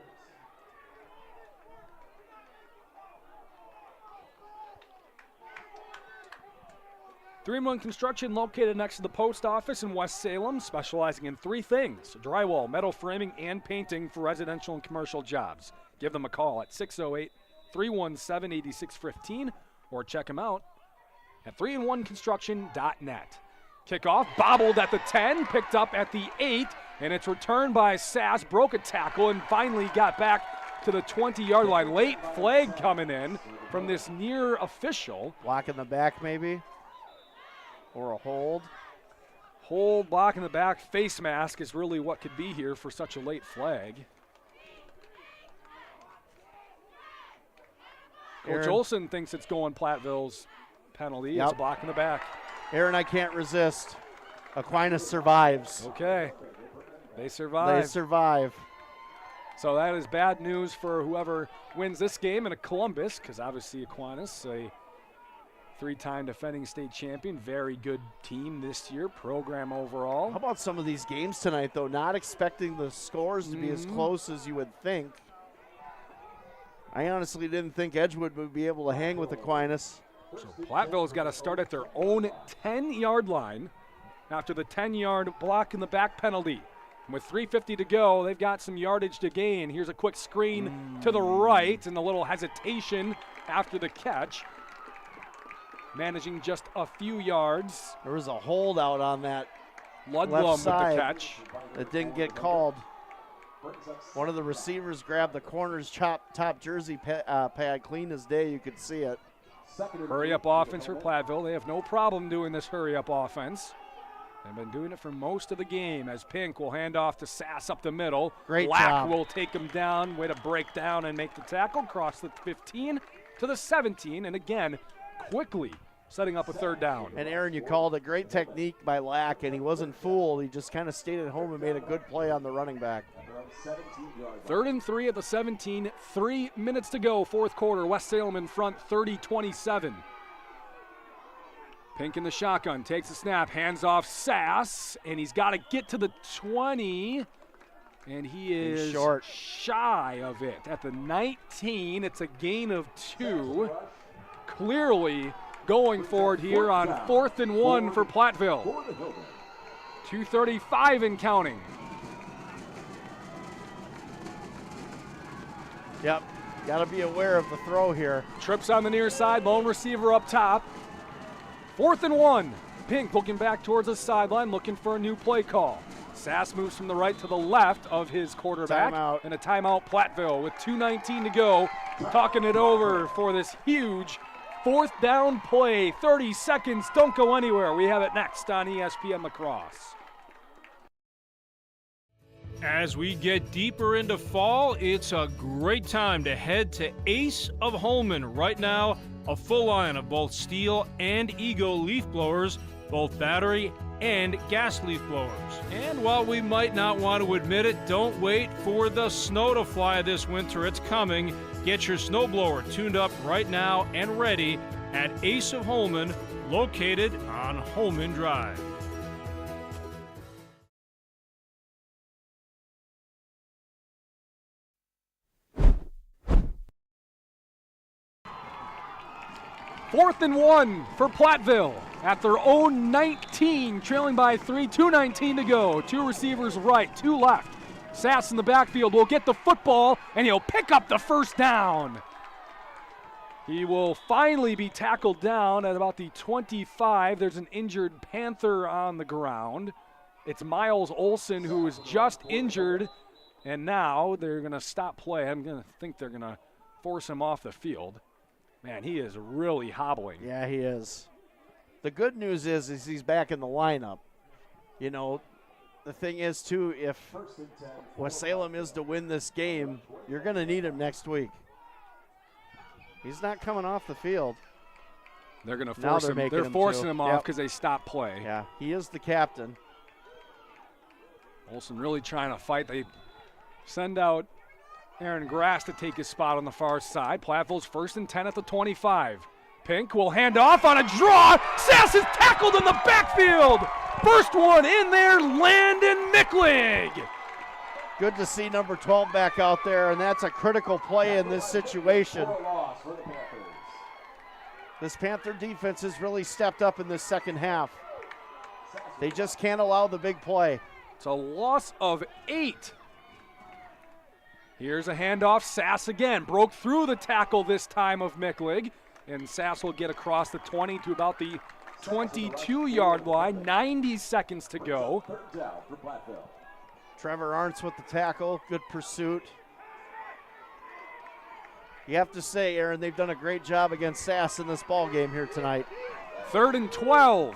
Three-in-one Construction, located next to the post office in West Salem, specializing in three things: drywall, metal framing, and painting for residential and commercial jobs. Give them a call at 608-317-8615 or check them out at 3in1construction.net. Kickoff bobbled at the 10, picked up at the 8, and it's returned by Sass, broke a tackle, and finally got back to the 20-yard line. Late flag coming in from this near official. Block in the back, maybe? Or a hold? Hold, block in the back, face mask is really what could be here for such a late flag. Coach Olson thinks it's going Platteville's penalty. Yep. It's a block in the back. Aaron, I can't resist. Aquinas survives. Okay. They survive. They survive. So that is bad news for whoever wins this game in Columbus, because obviously Aquinas, a 3-time defending state champion, very good team this year, program overall. How about some of these games tonight, though? Not expecting the scores to be as close as you would think. I honestly didn't think Edgewood would be able to hang with Aquinas. So Platteville's got to start at their own 10-yard line after the 10-yard block in the back penalty. And with 3:50 to go, they've got some yardage to gain. Here's a quick screen to the right and a little hesitation after the catch. Managing just a few yards. There was a holdout on that Ludlum left side with the catch. That didn't get called. One of the receivers grabbed the corner's top jersey pad, clean as day, you could see it. Hurry-up offense for Platteville. They have no problem doing this hurry-up offense. They've been doing it for most of the game as Pink will hand off to Sass up the middle. Great Black job. will take him down. Way to break down and make the tackle. Cross the 15 to the 17. And again, quickly setting up a 3rd down. And Aaron, you called a great technique by Lack, and he wasn't fooled. He just kind of stayed at home and made a good play on the running back. 3rd and 3 at the 17. 3 minutes to go, 4th quarter. West Salem in front, 30-27. Pink in the shotgun, takes the snap, hands off Sass, and he's got to get to the 20, and he is short. Shy of it. At the 19, it's a gain of 2. Clearly going for it here on 4th and 1 for Platteville. 2:35 and counting. Yep, got to be aware of the throw here. Trips on the near side, lone receiver up top. 4th and 1. Pink looking back towards the sideline, looking for a new play call. Sass moves from the right to the left of his quarterback. Timeout. And a timeout, Platteville, with 2:19 to go. Talking it over for this huge 4th down play. 30 seconds, don't go anywhere. We have it next on ESPN La Crosse. As we get deeper into fall, it's a great time to head to Ace of Holman. Right now, a full line of both steel and Ego leaf blowers, both battery and gas leaf blowers. And while we might not want to admit it, don't wait for the snow to fly this winter. It's coming. Get your snowblower tuned up right now and ready at Ace of Holman, located on Holman Drive. Fourth and 1 for Platteville at their own 19, trailing by 3, 2:19 to go. 2 receivers right, 2 left. Sass in the backfield will get the football, and he'll pick up the 1st down. He will finally be tackled down at about the 25. There's an injured Panther on the ground. It's Miles Olson who is just injured, and now they're going to stop play. I'm going to think they're going to force him off the field. Man, he is really hobbling. Yeah, he is. The good news is he's back in the lineup. You know, the thing is, too, if West Salem is to win this game, you're going to need him next week. He's not coming off the field. They're going to force him. They're forcing him off because they stopped play. Yeah, he is the captain. Olson really trying to fight. They send out Aaron Grass to take his spot on the far side. Platteville's 1st and 10 at the 25. Pink will hand off on a draw. Sass is tackled in the backfield. First one in there, Landon Micklig. Good to see number 12 back out there, and that's a critical play in this situation. This Panther defense has really stepped up in this second half. They just can't allow the big play. It's a loss of 8. Here's a handoff. Sass again broke through the tackle this time of Micklig, and Sass will get across the 20 to about the 22-yard line. 90 seconds to go. Trevor Arntz with the tackle. Good pursuit. You have to say, Aaron, they've done a great job against Sass in this ball game here tonight. 3rd and 12.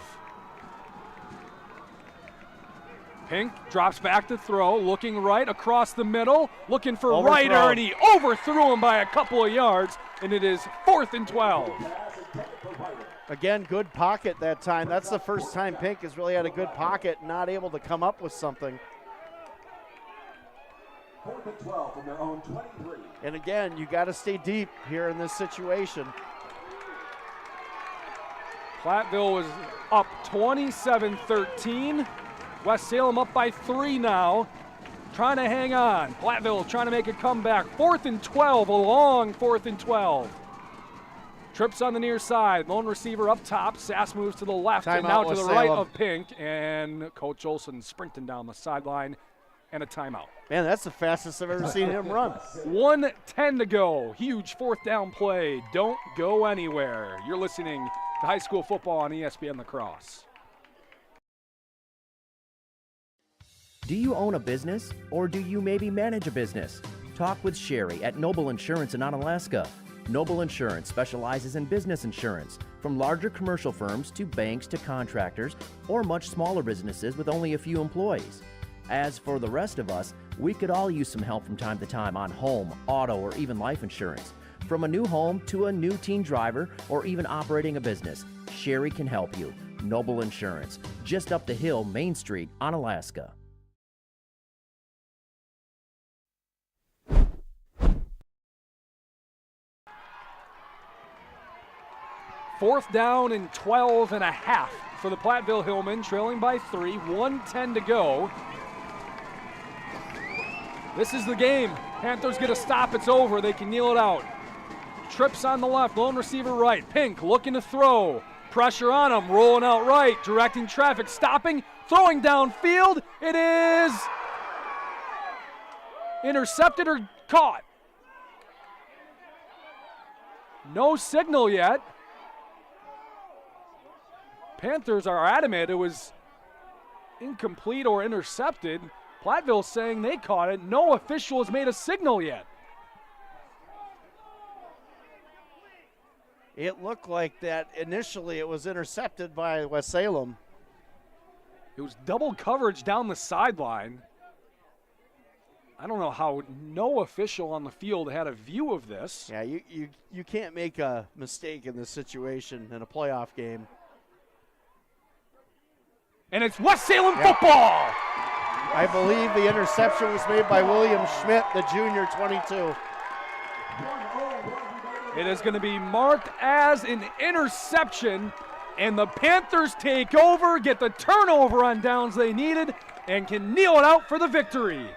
Pink drops back to throw, looking right across the middle, looking for Ryder, and he overthrew him by a couple of yards, and it is 4th and 12. Again, good pocket that time. That's the first time Pink has really had a good pocket, not able to come up with something. 4th and 12 from their own 23. And again, you got to stay deep here in this situation. Platteville was up 27-13. West Salem up by 3 now. Trying to hang on. Platteville trying to make a comeback. 4th and 12, a long 4th and 12. Trips on the near side. Lone receiver up top. Sass moves to the left and now to the right of Pink. And Coach Olson sprinting down the sideline and a timeout. Man, that's the fastest I've ever seen him run. 1:10 to go. Huge 4th down play. Don't go anywhere. You're listening to high school football on ESPN La Crosse. Do you own a business, or do you maybe manage a business? Talk with Sherry at Noble Insurance in Onalaska. Noble Insurance specializes in business insurance, from larger commercial firms to banks to contractors, or much smaller businesses with only a few employees. As for the rest of us, we could all use some help from time to time on home, auto, or even life insurance. From a new home to a new teen driver, or even operating a business, Sherry can help you. Noble Insurance, just up the hill, Main Street, Onalaska. Fourth down and 12 and a half for the Platteville Hillmen, trailing by 3, 1:10 to go. This is the game. Panthers get a stop, it's over. They can kneel it out. Trips on the left, lone receiver right. Pink looking to throw. Pressure on him, rolling out right, directing traffic, stopping, throwing downfield. It is intercepted or caught. No signal yet. Panthers are adamant it was incomplete or intercepted. Platteville saying they caught it. No official has made a signal yet. It looked like that initially it was intercepted by West Salem. It was double coverage down the sideline. I don't know how no official on the field had a view of this. Yeah, you can't make a mistake in this situation in a playoff game. And it's West Salem football! I believe the interception was made by William Schmidt, the junior, 22. It is going to be marked as an interception, and the Panthers take over, get the turnover on downs they needed, and can kneel it out for the victory.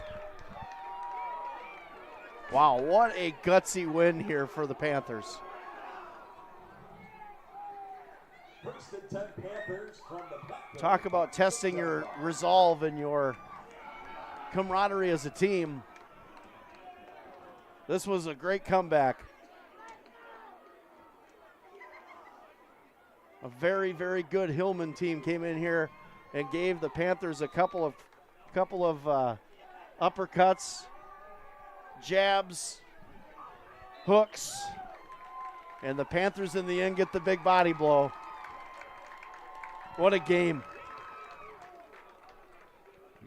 Wow, what a gutsy win here for the Panthers. Talk about testing your resolve and your camaraderie as a team. This was a great comeback. A very, very good Hillman team came in here and gave the Panthers a couple of uppercuts, jabs, hooks, and the Panthers in the end get the big body blow. What a game.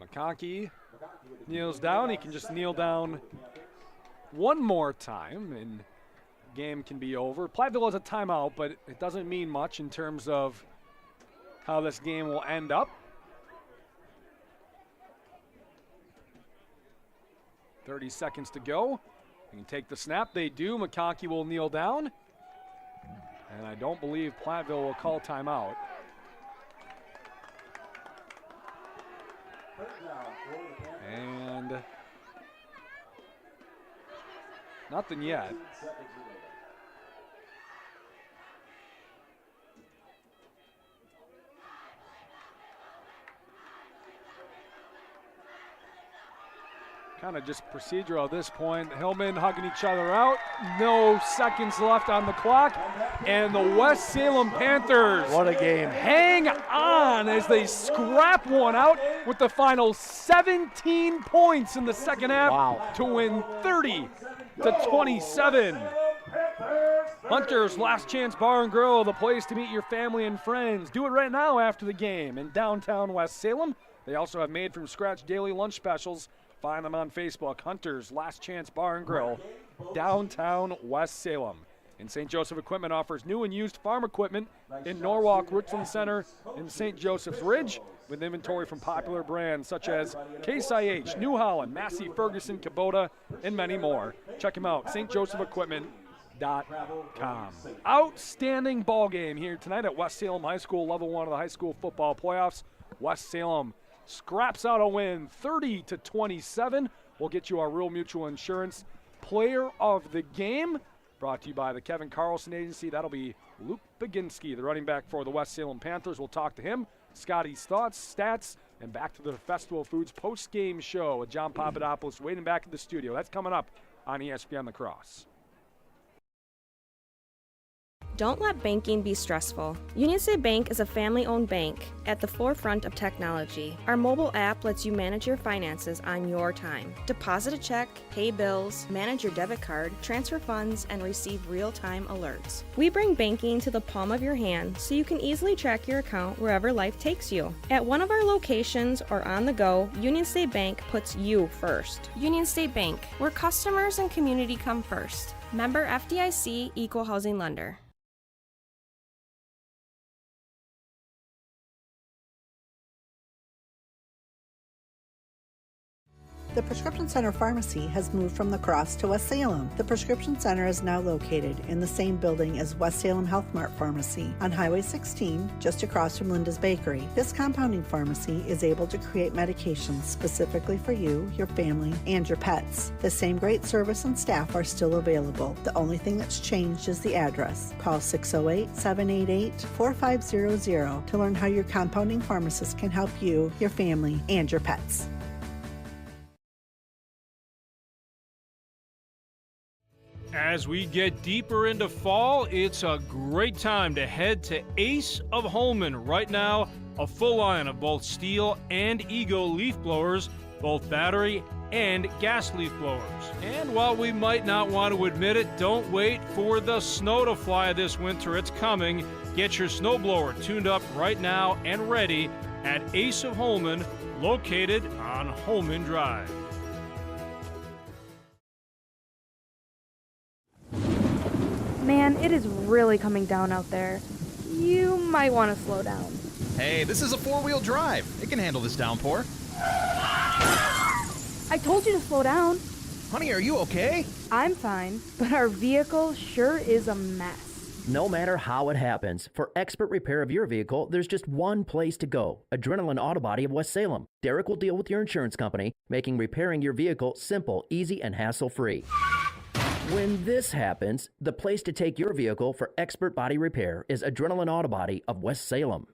McConkey kneels down. He can just kneel down one more time and game can be over. Platteville has a timeout, but it doesn't mean much in terms of how this game will end up. 30 seconds to go. They can take the snap. They do. McConkey will kneel down. And I don't believe Platteville will call timeout. And nothing yet. Kind of just procedural at this point. Hillman hugging each other out. No seconds left on the clock. And the West Salem Panthers. What a game. Hang on as they scrap one out with the final 17 points in the second half to win 30-27. Hunter's Last Chance Bar and Grill, the place to meet your family and friends. Do it right now after the game in downtown West Salem. They also have made from scratch daily lunch specials. Find them on Facebook. Hunter's Last Chance Bar and Grill, downtown West Salem. And St. Joseph Equipment offers new and used farm equipment in Norwalk, Richland Center, and St. Joseph's Ridge, with inventory from popular brands such as Case IH, New Holland, Massey Ferguson, Kubota, and many more. Check them out, stjosephequipment.com. Outstanding ball game here tonight at West Salem High School, level 1 of the high school football playoffs. West Salem scraps out a win 30-27. We'll get you our Rural Mutual Insurance Player of the Game, brought to you by the Kevin Carlson Agency. That'll be Luke Baginski, the running back for the West Salem Panthers. We'll talk to him, Scotty's thoughts, stats, and back to the Festival Foods post-game show with John Papadopoulos waiting back in the studio. That's coming up on ESPN La Crosse. Don't let banking be stressful. Union State Bank is a family-owned bank at the forefront of technology. Our mobile app lets you manage your finances on your time. Deposit a check, pay bills, manage your debit card, transfer funds, and receive real-time alerts. We bring banking to the palm of your hand so you can easily track your account wherever life takes you. At one of our locations or on the go, Union State Bank puts you first. Union State Bank, where customers and community come first. Member FDIC, Equal Housing Lender. The Prescription Center Pharmacy has moved from La Crosse to West Salem. The Prescription Center is now located in the same building as West Salem Health Mart Pharmacy on Highway 16, just across from Linda's Bakery. This compounding pharmacy is able to create medications specifically for you, your family, and your pets. The same great service and staff are still available. The only thing that's changed is the address. Call 608-788-4500 to learn how your compounding pharmacist can help you, your family, and your pets. As we get deeper into fall, it's a great time to head to Ace of Holman. Right now, a full line of both steel and Ego leaf blowers, both battery and gas leaf blowers. And while we might not want to admit it, don't wait for the snow to fly this winter. It's coming. Get your snowblower tuned up right now and ready at Ace of Holman, located on Holman Drive. Man, it is really coming down out there. You might want to slow down. Hey, this is a four-wheel drive. It can handle this downpour. I told you to slow down. Honey, are you okay? I'm fine, but our vehicle sure is a mess. No matter how it happens, for expert repair of your vehicle, there's just one place to go. Adrenaline Auto Body of West Salem. Derek will deal with your insurance company, making repairing your vehicle simple, easy, and hassle-free. When this happens, the place to take your vehicle for expert body repair is Adrenaline Auto Body of West Salem.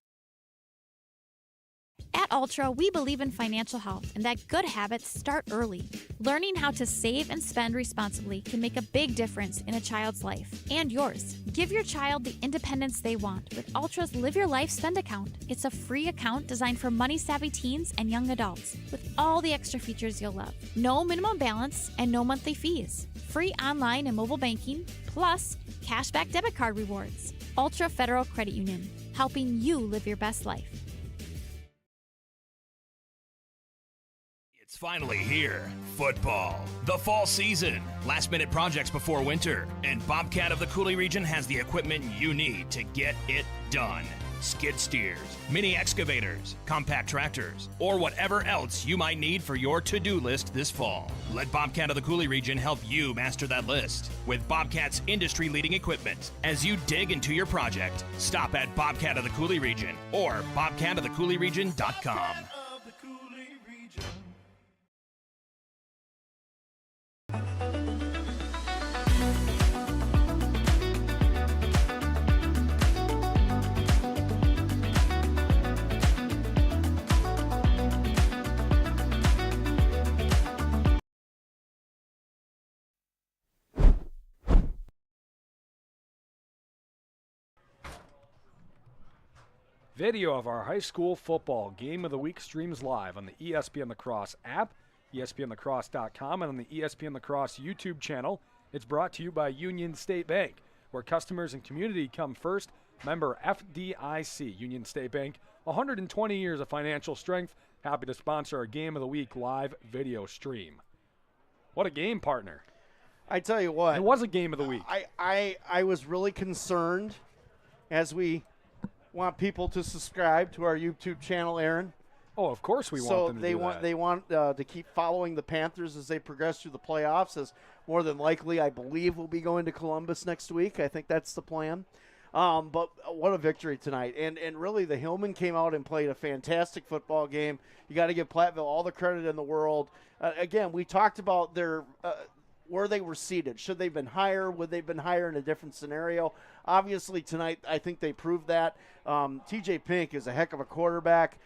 At Ultra, we believe in financial health and that good habits start early. Learning how to save and spend responsibly can make a big difference in a child's life and yours. Give your child the independence they want with Ultra's Live Your Life Spend account. It's a free account designed for money-savvy teens and young adults with all the extra features you'll love. No minimum balance and no monthly fees. Free online and mobile banking, plus cashback debit card rewards. Ultra Federal Credit Union, helping you live your best life. It's finally here. Football. The fall season. Last-minute projects before winter. And Bobcat of the Coulee region has the equipment you need to get it done. Skid steers, mini excavators, compact tractors, or whatever else you might need for your to-do list this fall. Let Bobcat of the Coulee region help you master that list with Bobcat's industry-leading equipment. As you dig into your project, stop at Bobcat of the Coulee region or bobcatofthecouleeregion.com. Video of our high school football game of the week streams live on the ESPN La Crosse app, ESPNLacrosse.com, and on the ESPN La Crosse YouTube channel. It's brought to you by Union State Bank, where customers and community come first. Member FDIC. Union State Bank, 120 years of financial strength. Happy to sponsor our game of the week live video stream. What a game, partner. I tell you what. It was a game of the week. I was really concerned, as we want people to subscribe to our YouTube channel, Aaron. Oh, of course we want them to do that. They want to keep following the Panthers as they progress through the playoffs, as more than likely, I believe, we'll be going to Columbus next week. I think that's the plan. But what a victory tonight. And really, the Hillmen came out and played a fantastic football game. You got to give Platteville all the credit in the world. Again, we talked about their where they were seated. Should they have been higher? Would they have been higher in a different scenario? Obviously, tonight, I think they proved that. TJ Pink is a heck of a quarterback.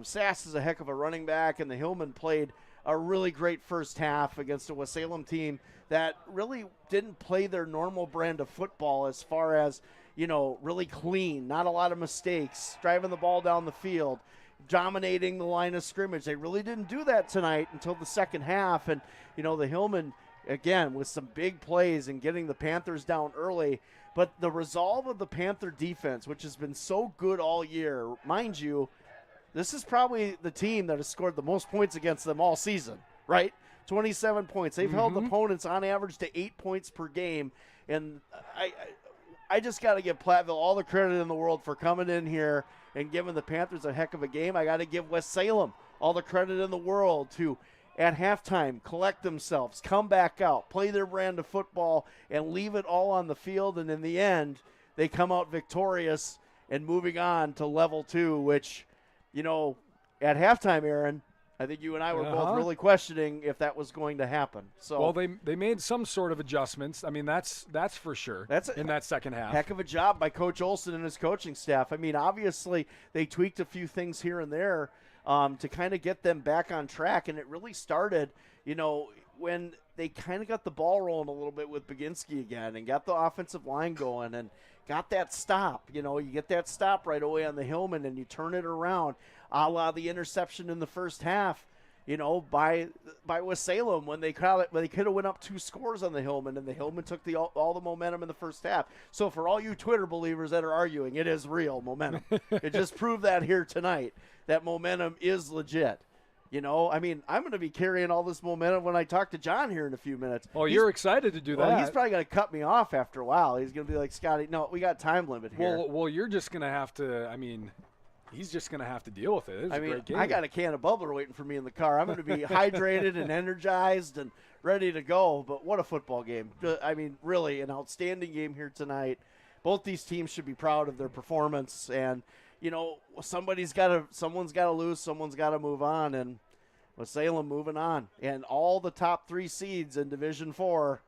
Sass is a heck of a running back. And the Hillmen played a really great first half against a Salem team that really didn't play their normal brand of football as far as, really clean, not a lot of mistakes, driving the ball down the field, dominating the line of scrimmage. They really didn't do that tonight until the second half. And, the Hillmen, again, with some big plays and getting the Panthers down early. But the resolve of the Panther defense, which has been so good all year, mind you, this is probably the team that has scored the most points against them all season, right? 27 points. They've held opponents on average to 8 points per game. And I just got to give Platteville all the credit in the world for coming in here and giving the Panthers a heck of a game. I got to give West Salem all the credit in the world to, at halftime, collect themselves, come back out, play their brand of football, and leave it all on the field. And in the end, they come out victorious and moving on to level 2, which, at halftime, Aaron, I think you and I were both really questioning if that was going to happen. So, well, they made some sort of adjustments. I mean, that's for sure. That's in that second half. Heck of a job by Coach Olson and his coaching staff. I mean, obviously they tweaked a few things here and there to kind of get them back on track, and it really started, when they kind of got the ball rolling a little bit with Baginski again and got the offensive line going and got that stop. You get that stop right away on the Hillmen and you turn it around, a la the interception in the first half, by West Salem when they could have went up 2 scores on the Hillmen, and the Hillmen took all the momentum in the first half. So for all you Twitter believers that are arguing, it is real momentum. It just proved that here tonight, that momentum is legit. I mean, I'm going to be carrying all this momentum when I talk to John here in a few minets. Oh, you're excited to do that. Well, he's probably going to cut me off after a while. He's going to be like, Scotty, no, we got time limit here. Well, you're just going to have to, he's just going to have to deal with it. It was a great game. I got a can of bubbler waiting for me in the car. I'm going to be hydrated and energized and ready to go. But what a football game. Really an outstanding game here tonight. Both these teams should be proud of their performance. And, someone's got to lose, someone's got to move on, and with Salem moving on. And all the top 3 seeds in Division 4,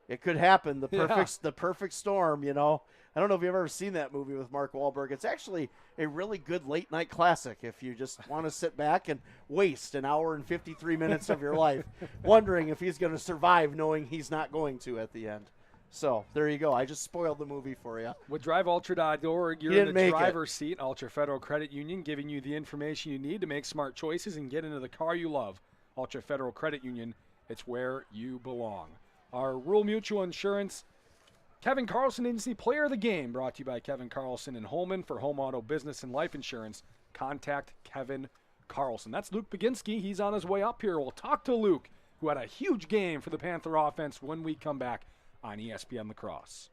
it could happen. The perfect storm, I don't know if you've ever seen that movie with Mark Wahlberg. It's actually a really good late night classic if you just want to sit back and waste an hour and 53 minutes of your life wondering if he's going to survive, knowing he's not going to at the end. So there you go. I just spoiled the movie for you. With DriveUltra.org, you're in the driver's seat. Ultra Federal Credit Union giving you the information you need to make smart choices and get into the car you love. Ultra Federal Credit Union, it's where you belong. Our Rural Mutual Insurance Kevin Carlson Agency Player of the Game, brought to you by Kevin Carlson in Holman. For home, auto, business, and life insurance, contact Kevin Carlson. That's Luke Baginski. He's on his way up here. We'll talk to Luke, who had a huge game for the Panther offense, when we come back on ESPN La Crosse.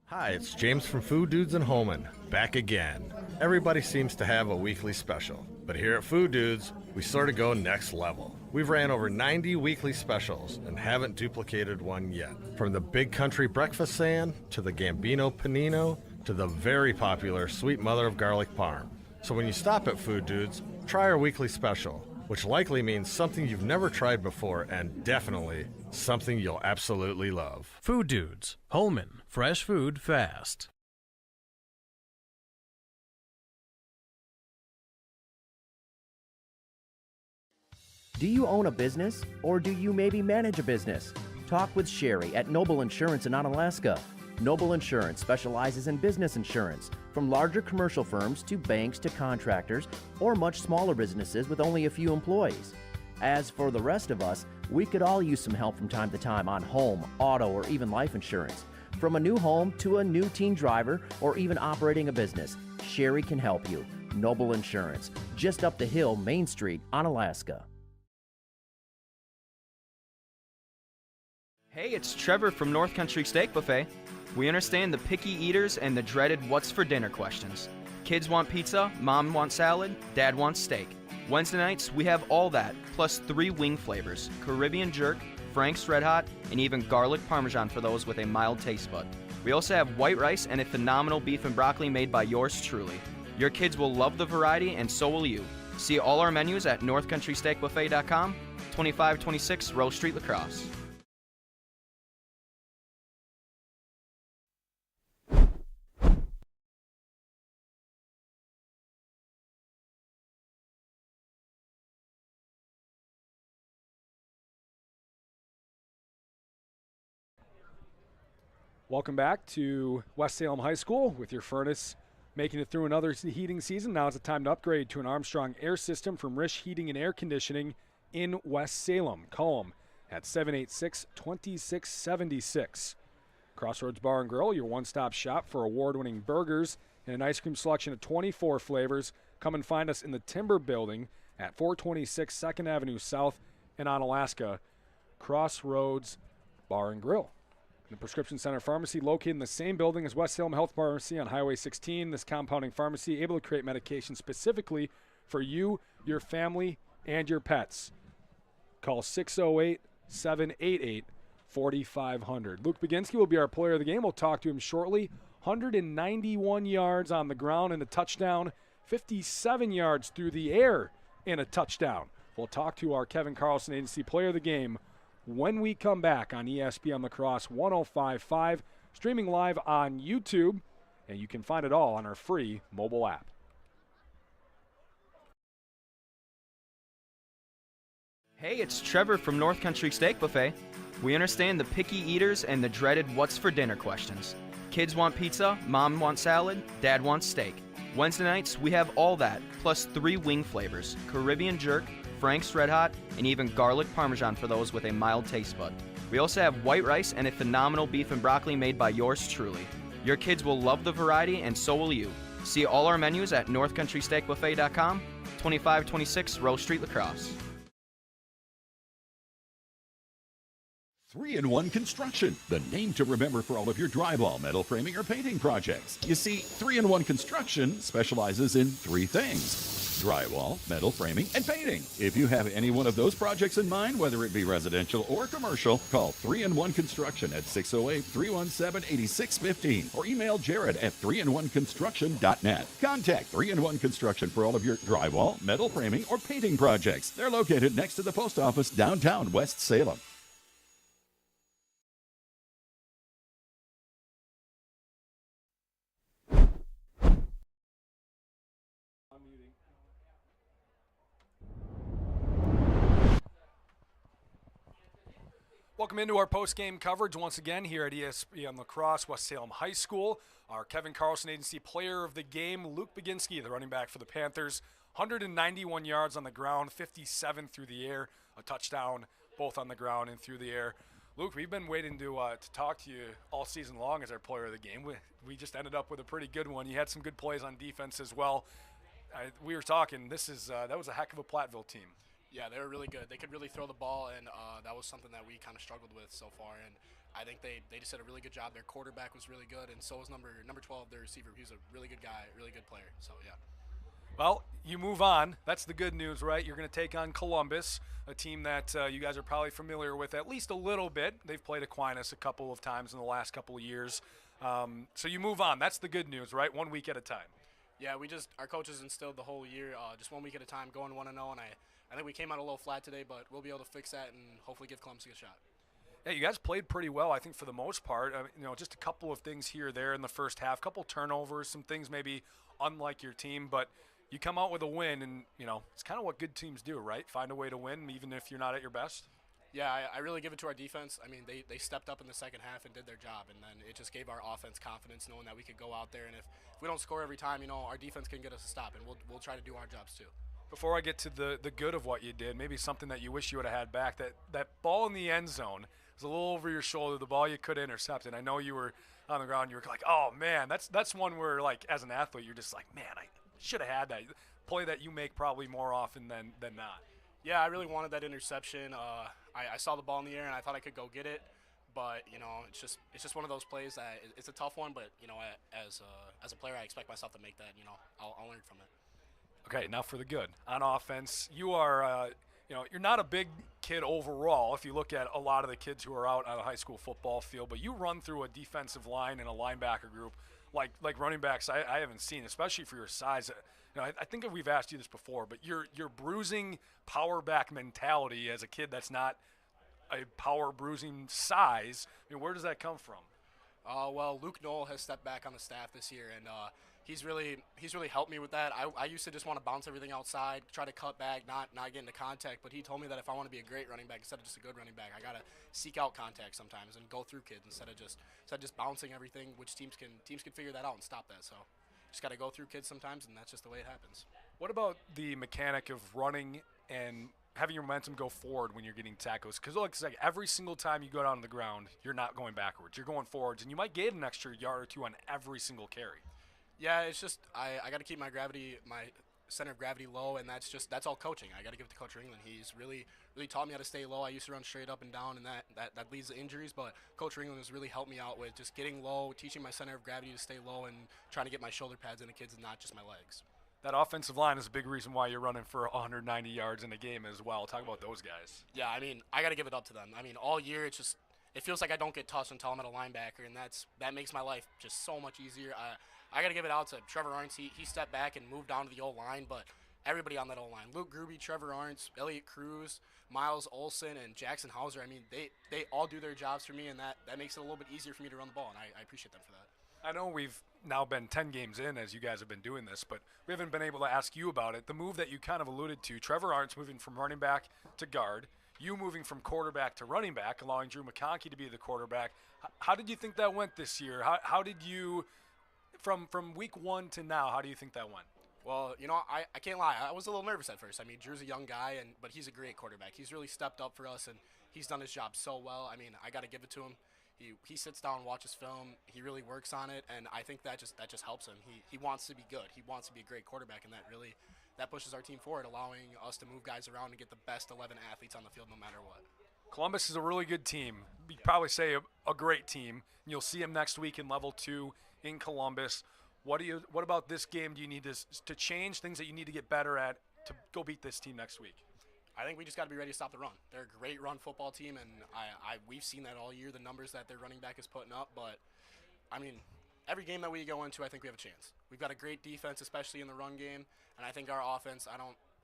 Hi, it's James from Food Dudes in Holman, back again. Everybody seems to have a weekly special, but here at Food Dudes, we sort of go next level. We've ran over 90 weekly specials and haven't duplicated one yet. From the Big Country Breakfast Sand, to the Gambino Panino, to the very popular Sweet Mother of Garlic Parm. So when you stop at Food Dudes, try our weekly special, which likely means something you've never tried before and definitely something you'll absolutely love. Food Dudes, Holman, fresh food fast. Do you own a business, or do you maybe manage a business? Talk with Sherry at Noble Insurance in Onalaska. Noble Insurance specializes in business insurance, from larger commercial firms to banks to contractors, or much smaller businesses with only a few employees. As for the rest of us, we could all use some help from time to time on home, auto, or even life insurance. From a new home to a new teen driver, or even operating a business, Sherry can help you. Noble Insurance, just up the hill, Main Street, Onalaska. Hey, it's Trevor from North Country Steak Buffet. We understand the picky eaters and the dreaded what's for dinner questions. Kids want pizza, mom wants salad, dad wants steak. Wednesday nights, we have all that, plus 3 wing flavors, Caribbean jerk, Frank's Red Hot, and even garlic parmesan for those with a mild taste bud. We also have white rice and a phenomenal beef and broccoli made by yours truly. Your kids will love the variety, and so will you. See all our menus at northcountrysteakbuffet.com, 2526 Rose Street, La Crosse. Welcome back to West Salem High School with your furnace making it through another heating season. Now is the time to upgrade to an Armstrong air system from Rish Heating and Air Conditioning in West Salem. Call them at 786-2676. Crossroads Bar and Grill, your one-stop shop for award-winning burgers and an ice cream selection of 24 flavors. Come and find us in the Timber Building at 426 2nd Avenue South in Onalaska. Crossroads Bar and Grill. The Prescription Center Pharmacy, located in the same building as West Salem Health Pharmacy on Highway 16. This compounding pharmacy able to create medication specifically for you, your family, and your pets. Call 608-788-4500. Luke Baginski will be our player of the game. We'll talk to him shortly. 191 yards on the ground and a touchdown, 57 yards through the air and a touchdown. We'll talk to our Kevin Carlson Agency player of the game when we come back on ESPN La Crosse 105.5, streaming live on YouTube, and you can find it all on our free mobile app. Hey, it's Trevor from North Country Steak Buffet. We understand the picky eaters and the dreaded what's for dinner questions. Kids want pizza, mom wants salad, dad wants steak. Wednesday nights, we have all that, plus 3 wing flavors, Caribbean jerk, Frank's Red Hot, and even garlic parmesan for those with a mild taste bud. We also have white rice and a phenomenal beef and broccoli made by yours truly. Your kids will love the variety, and so will you. See all our menus at northcountrysteakbuffet.com, 2526 Rose Street, La Crosse. 3-in-1 Construction, the name to remember for all of your drywall, metal framing, or painting projects. You see, 3-in-1 Construction specializes in 3 things: drywall, metal framing, and painting. If you have any one of those projects in mind, whether it be residential or commercial, call 3-in-1 Construction at 608-317-8615 or email Jared at 3in1construction.net. Contact 3-in-1 Construction for all of your drywall, metal framing, or painting projects. They're located next to the post office downtown West Salem. Welcome into our post-game coverage once again here at ESPN La Crosse, West Salem High School. Our Kevin Carlson Agency player of the game, Luke Baginski, the running back for the Panthers. 191 yards on the ground, 57 through the air, a touchdown both on the ground and through the air. Luke, we've been waiting to talk to you all season long as our player of the game. We just ended up with a pretty good one. You had some good plays on defense as well. We were talking, that was a heck of a Platteville team. Yeah, they were really good. They could really throw the ball, and that was something that we kind of struggled with so far. And I think they just did a really good job. Their quarterback was really good, and so was number 12, their receiver. He's a really good guy, really good player. So, yeah. Well, you move on. That's the good news, right? You're going to take on Columbus, a team that you guys are probably familiar with at least a little bit. They've played Aquinas a couple of times in the last couple of years. So you move on. That's the good news, right? 1 week at a time. Yeah, our coaches instilled the whole year, just 1 week at a time, going 1-0, and I think we came out a little flat today, but we'll be able to fix that and hopefully give Columbus a good shot. Yeah, you guys played pretty well, I think, for the most part. Just a couple of things here or there in the first half, a couple turnovers, some things maybe unlike your team, but you come out with a win, and, it's kind of what good teams do, right? Find a way to win, even if you're not at your best. Yeah, I really give it to our defense. I mean, they stepped up in the second half and did their job, and then it just gave our offense confidence knowing that we could go out there, and if we don't score every time, our defense can get us a stop, and we'll try to do our jobs too. Before I get to the good of what you did, maybe something that you wish you would have had back, that ball in the end zone was a little over your shoulder, the ball you could intercept, and I know you were on the ground, you were like, oh, man, that's one where, like, as an athlete, you're just like, man, I should have had that play that you make probably more often than not. Yeah, I really wanted that interception. I saw the ball in the air, and I thought I could go get it, But it's just one of those plays that it's a tough one. But as a player, I expect myself to make that. I'll learn from it. Okay, now for the good. On offense, you are, you're not a big kid overall if you look at a lot of the kids who are out on a high school football field, but you run through a defensive line and a linebacker group like running backs I haven't seen, especially for your size. I think we've asked you this before, but your bruising power back mentality as a kid that's not a power bruising size, where does that come from? Well, Luke Knoll has stepped back on the staff this year, and he's really helped me with that. I used to just want to bounce everything outside, try to cut back, not get into contact. But he told me that if I want to be a great running back instead of just a good running back, I gotta seek out contact sometimes and go through kids instead of just bouncing everything. Which teams can figure that out and stop that. So just gotta go through kids sometimes, and that's just the way it happens. What about the mechanic of running and having your momentum go forward when you're getting tackles? Because it's like every single time you go down to the ground, you're not going backwards. You're going forwards, and you might gain an extra yard or two on every single carry. Yeah, it's just I got to keep my center of gravity low, and that's all coaching. I got to give it to Coach Ringland. He's really taught me how to stay low. I used to run straight up and down, and that leads to injuries. But Coach Ringland has really helped me out with just getting low, teaching my center of gravity to stay low, and trying to get my shoulder pads into kids and not just my legs. That offensive line is a big reason why you're running for 190 yards in a game as well. Talk about those guys. Yeah, I got to give it up to them. All year it feels like I don't get touched until I'm at a linebacker, and that makes my life just so much easier. I got to give it out to Trevor Arntz. He stepped back and moved down to the O-line, but everybody on that O-line, Luke Gruby, Trevor Arntz, Elliott Cruz, Miles Olson, and Jackson Hauser, they all do their jobs for me, and that makes it a little bit easier for me to run the ball, and I appreciate them for that. I know we've now been 10 games in as you guys have been doing this, but we haven't been able to ask you about it. The move that you kind of alluded to, Trevor Arntz moving from running back to guard, you moving from quarterback to running back, allowing Drew McConkey to be the quarterback. How did you think that went this year? How did you, from week one to now, how do you think that went? Well, I can't lie. I was a little nervous at first. Drew's a young guy, but he's a great quarterback. He's really stepped up for us, and he's done his job so well. I got to give it to him. He sits down and watches film. He really works on it, and I think that just helps him. He wants to be good. He wants to be a great quarterback, and that pushes our team forward, allowing us to move guys around and get the best 11 athletes on the field no matter what. Columbus is a really good team. You'd probably say a great team. You'll see them next week in Level 2 in Columbus. What about this game do you need to change, things that you need to get better at to go beat this team next week? I think we just got to be ready to stop the run. They're a great run football team, and we've seen that all year, the numbers that their running back is putting up. But, every game that we go into, I think we have a chance. We've got a great defense, especially in the run game, and I think our offense,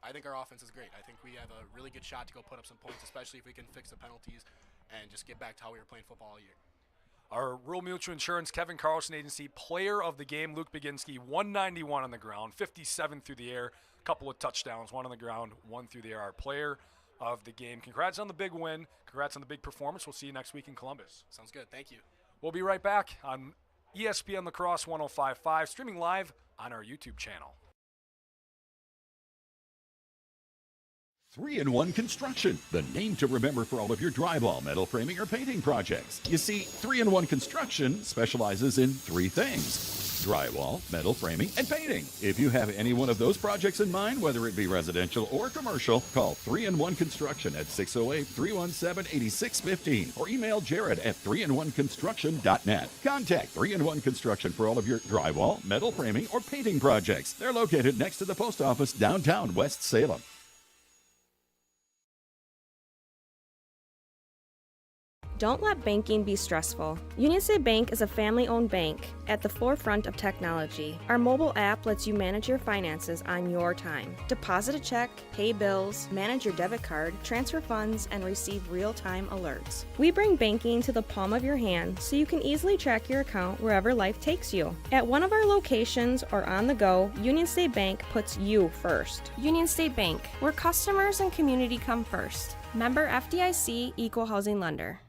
I think our offense is great. I think we have a really good shot to go put up some points, especially if we can fix the penalties and just get back to how we were playing football all year. Our Rural Mutual Insurance Kevin Carlson Agency player of the game, Luke Baginski, 191 on the ground, 57 through the air, a couple of touchdowns, one on the ground, one through the air. Our player of the game. Congrats on the big win. Congrats on the big performance. We'll see you next week in Columbus. Sounds good. Thank you. We'll be right back on ESPN La Crosse 105.5, streaming live on our YouTube channel. 3-in-1 Construction, the name to remember for all of your drywall, metal framing, or painting projects. You see, 3-in-1 Construction specializes in 3 things: drywall, metal framing, and painting. If you have any one of those projects in mind, whether it be residential or commercial, call 3-in-1 Construction at 608-317-8615 or email Jared at 3in1construction.net. Contact 3-in-1 Construction for all of your drywall, metal framing, or painting projects. They're located next to the post office downtown West Salem. Don't let banking be stressful. Union State Bank is a family-owned bank at the forefront of technology. Our mobile app lets you manage your finances on your time. Deposit a check, pay bills, manage your debit card, transfer funds, and receive real-time alerts. We bring banking to the palm of your hand so you can easily track your account wherever life takes you. At one of our locations or on the go, Union State Bank puts you first. Union State Bank, where customers and community come first. Member FDIC, Equal Housing Lender.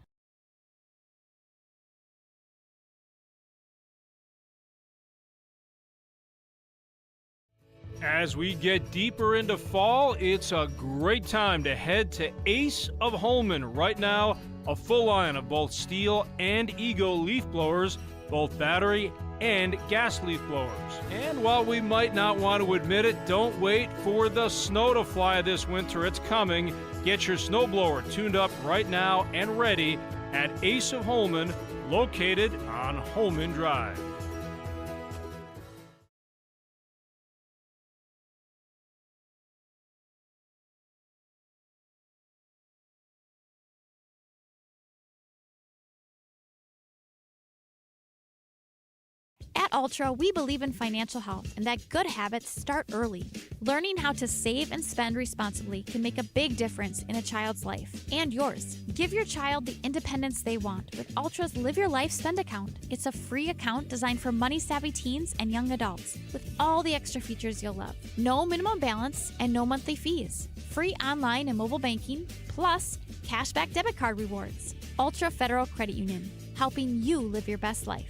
As we get deeper into fall, it's a great time to head to Ace of Holman. Right now, a full line of both steel and Ego leaf blowers, both battery and gas leaf blowers. And while we might not want to admit it, don't wait for the snow to fly this winter. It's coming. Get your snowblower tuned up right now and ready at Ace of Holman, located on Holman Drive. At Ultra, we believe in financial health and that good habits start early. Learning how to save and spend responsibly can make a big difference in a child's life and yours. Give your child the independence they want with Ultra's Live Your Life Spend account. It's a free account designed for money-savvy teens and young adults with all the extra features you'll love. No minimum balance and no monthly fees. Free online and mobile banking, plus cashback debit card rewards. Ultra Federal Credit Union, helping you live your best life.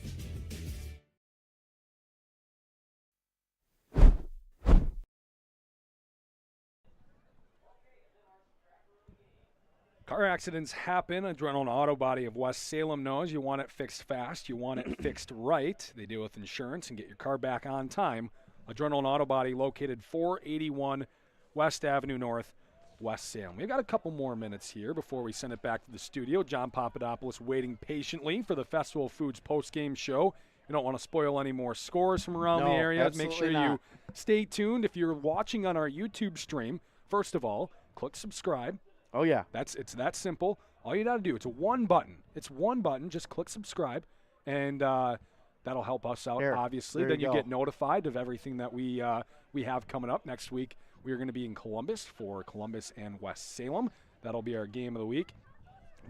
Car accidents happen. Adrenaline Auto Body of West Salem knows you want it fixed fast. You want it fixed right. They deal with insurance and get your car back on time. Adrenaline Auto Body located 481 West Avenue North, West Salem. We've got a couple more minutes here before we send it back to the studio. John Papadopoulos waiting patiently for the Festival Foods post-game show. You don't want to spoil any more scores from around the area. Make sure you stay tuned. If you're watching on our YouTube stream, first of all, click subscribe. Oh, yeah. It's that simple. All you got to do, it's one button. It's one button. Just click subscribe, and that'll help us out, obviously. Then you get notified of everything that we have coming up next week. We are going to be in Columbus for Columbus and West Salem. That'll be our game of the week.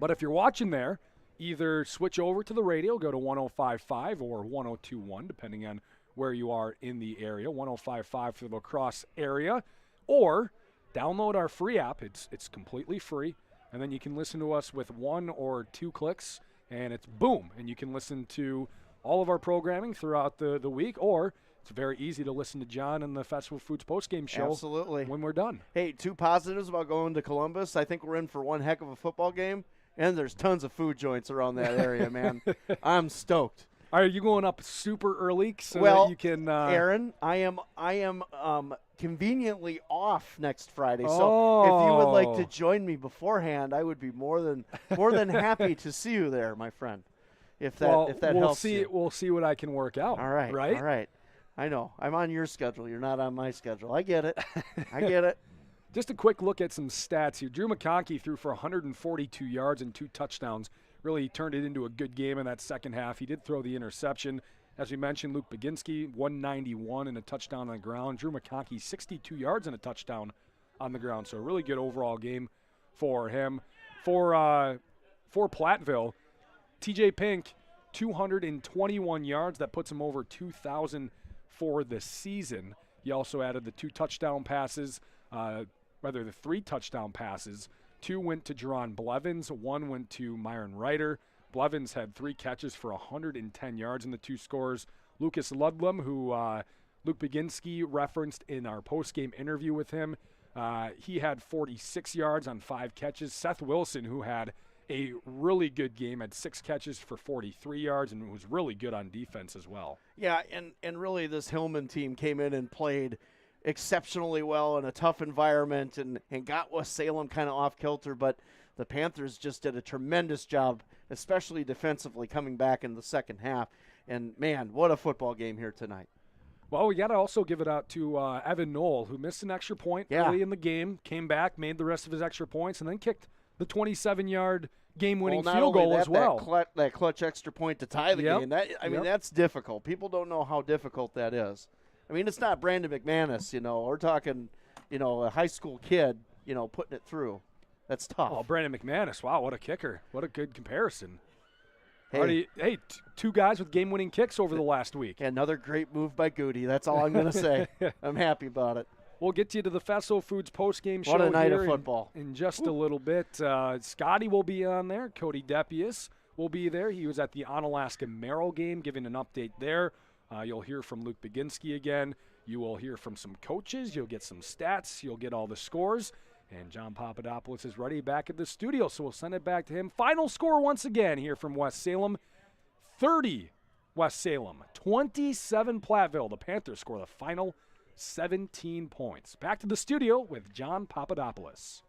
But if you're watching there, either switch over to the radio, go to 105.5 or 102.1, depending on where you are in the area, 105.5 for the La Crosse area, or download our free app. It's completely free, and then you can listen to us with 1 or 2 clicks, and it's boom, and you can listen to all of our programming throughout the week, or it's very easy to listen to John and the Festival Foods postgame show. Absolutely. When we're done. Hey, 2 positives about going to Columbus. I think we're in for one heck of a football game, and there's tons of food joints around that area, man. I'm stoked. Are you going up super early so that you can Aaron, I am conveniently off next Friday. So if you would like to join me beforehand, I would be more than happy to see you there, my friend. If that helps you. We'll see what I can work out. All right. Right? All right. I know. I'm on your schedule. You're not on my schedule. I get it. I get it. Just a quick look at some stats here. Drew McConkey threw for 142 yards and 2 touchdowns. Really turned it into a good game in that second half. He did throw the interception. As we mentioned, Luke Baginski, 191 and a touchdown on the ground. Drew McConkey, 62 yards and a touchdown on the ground. So a really good overall game for him. For Platteville, TJ Pink, 221 yards. That puts him over 2,000 for the season. He also added the 2 touchdown passes, the 3 touchdown passes. 2 went to Jerron Blevins, 1 went to Myron Ryder. Blevins had 3 catches for 110 yards in the 2 scores. Lucas Ludlam, who Luke Baginski referenced in our post-game interview with him, he had 46 yards on 5 catches. Seth Wilson, who had a really good game, had 6 catches for 43 yards and was really good on defense as well. Yeah, and really this Hillman team came in and played exceptionally well in a tough environment and got West Salem kind of off kilter, but the Panthers just did a tremendous job, especially defensively, coming back in the second half. And, man, what a football game here tonight. Well, we got to also give it out to Evan Knoll, who missed an extra point early in the game, came back, made the rest of his extra points, and then kicked the 27-yard game-winning field goal as well. That clutch extra point to tie the game. That's difficult. People don't know how difficult that is. I mean, it's not Brandon McManus, We're talking, a high school kid, putting it through. That's tough. Oh, Brandon McManus. Wow, what a kicker. What a good comparison. Hey, 2 guys with game-winning kicks over the last week. Another great move by Goody. That's all I'm going to say. I'm happy about it. We'll get you to the Festival Foods post-game show. What a night here of football. In just a little bit. Scotty will be on there. Cody Depius will be there. He was at the Onalaska Merrill game, giving an update there. You'll hear from Luke Baginski again. You will hear from some coaches. You'll get some stats. You'll get all the scores. And John Papadopoulos is ready back at the studio, so we'll send it back to him. Final score once again here from West Salem, 30 West Salem, 27 Platteville. The Panthers score the final 17 points. Back to the studio with John Papadopoulos.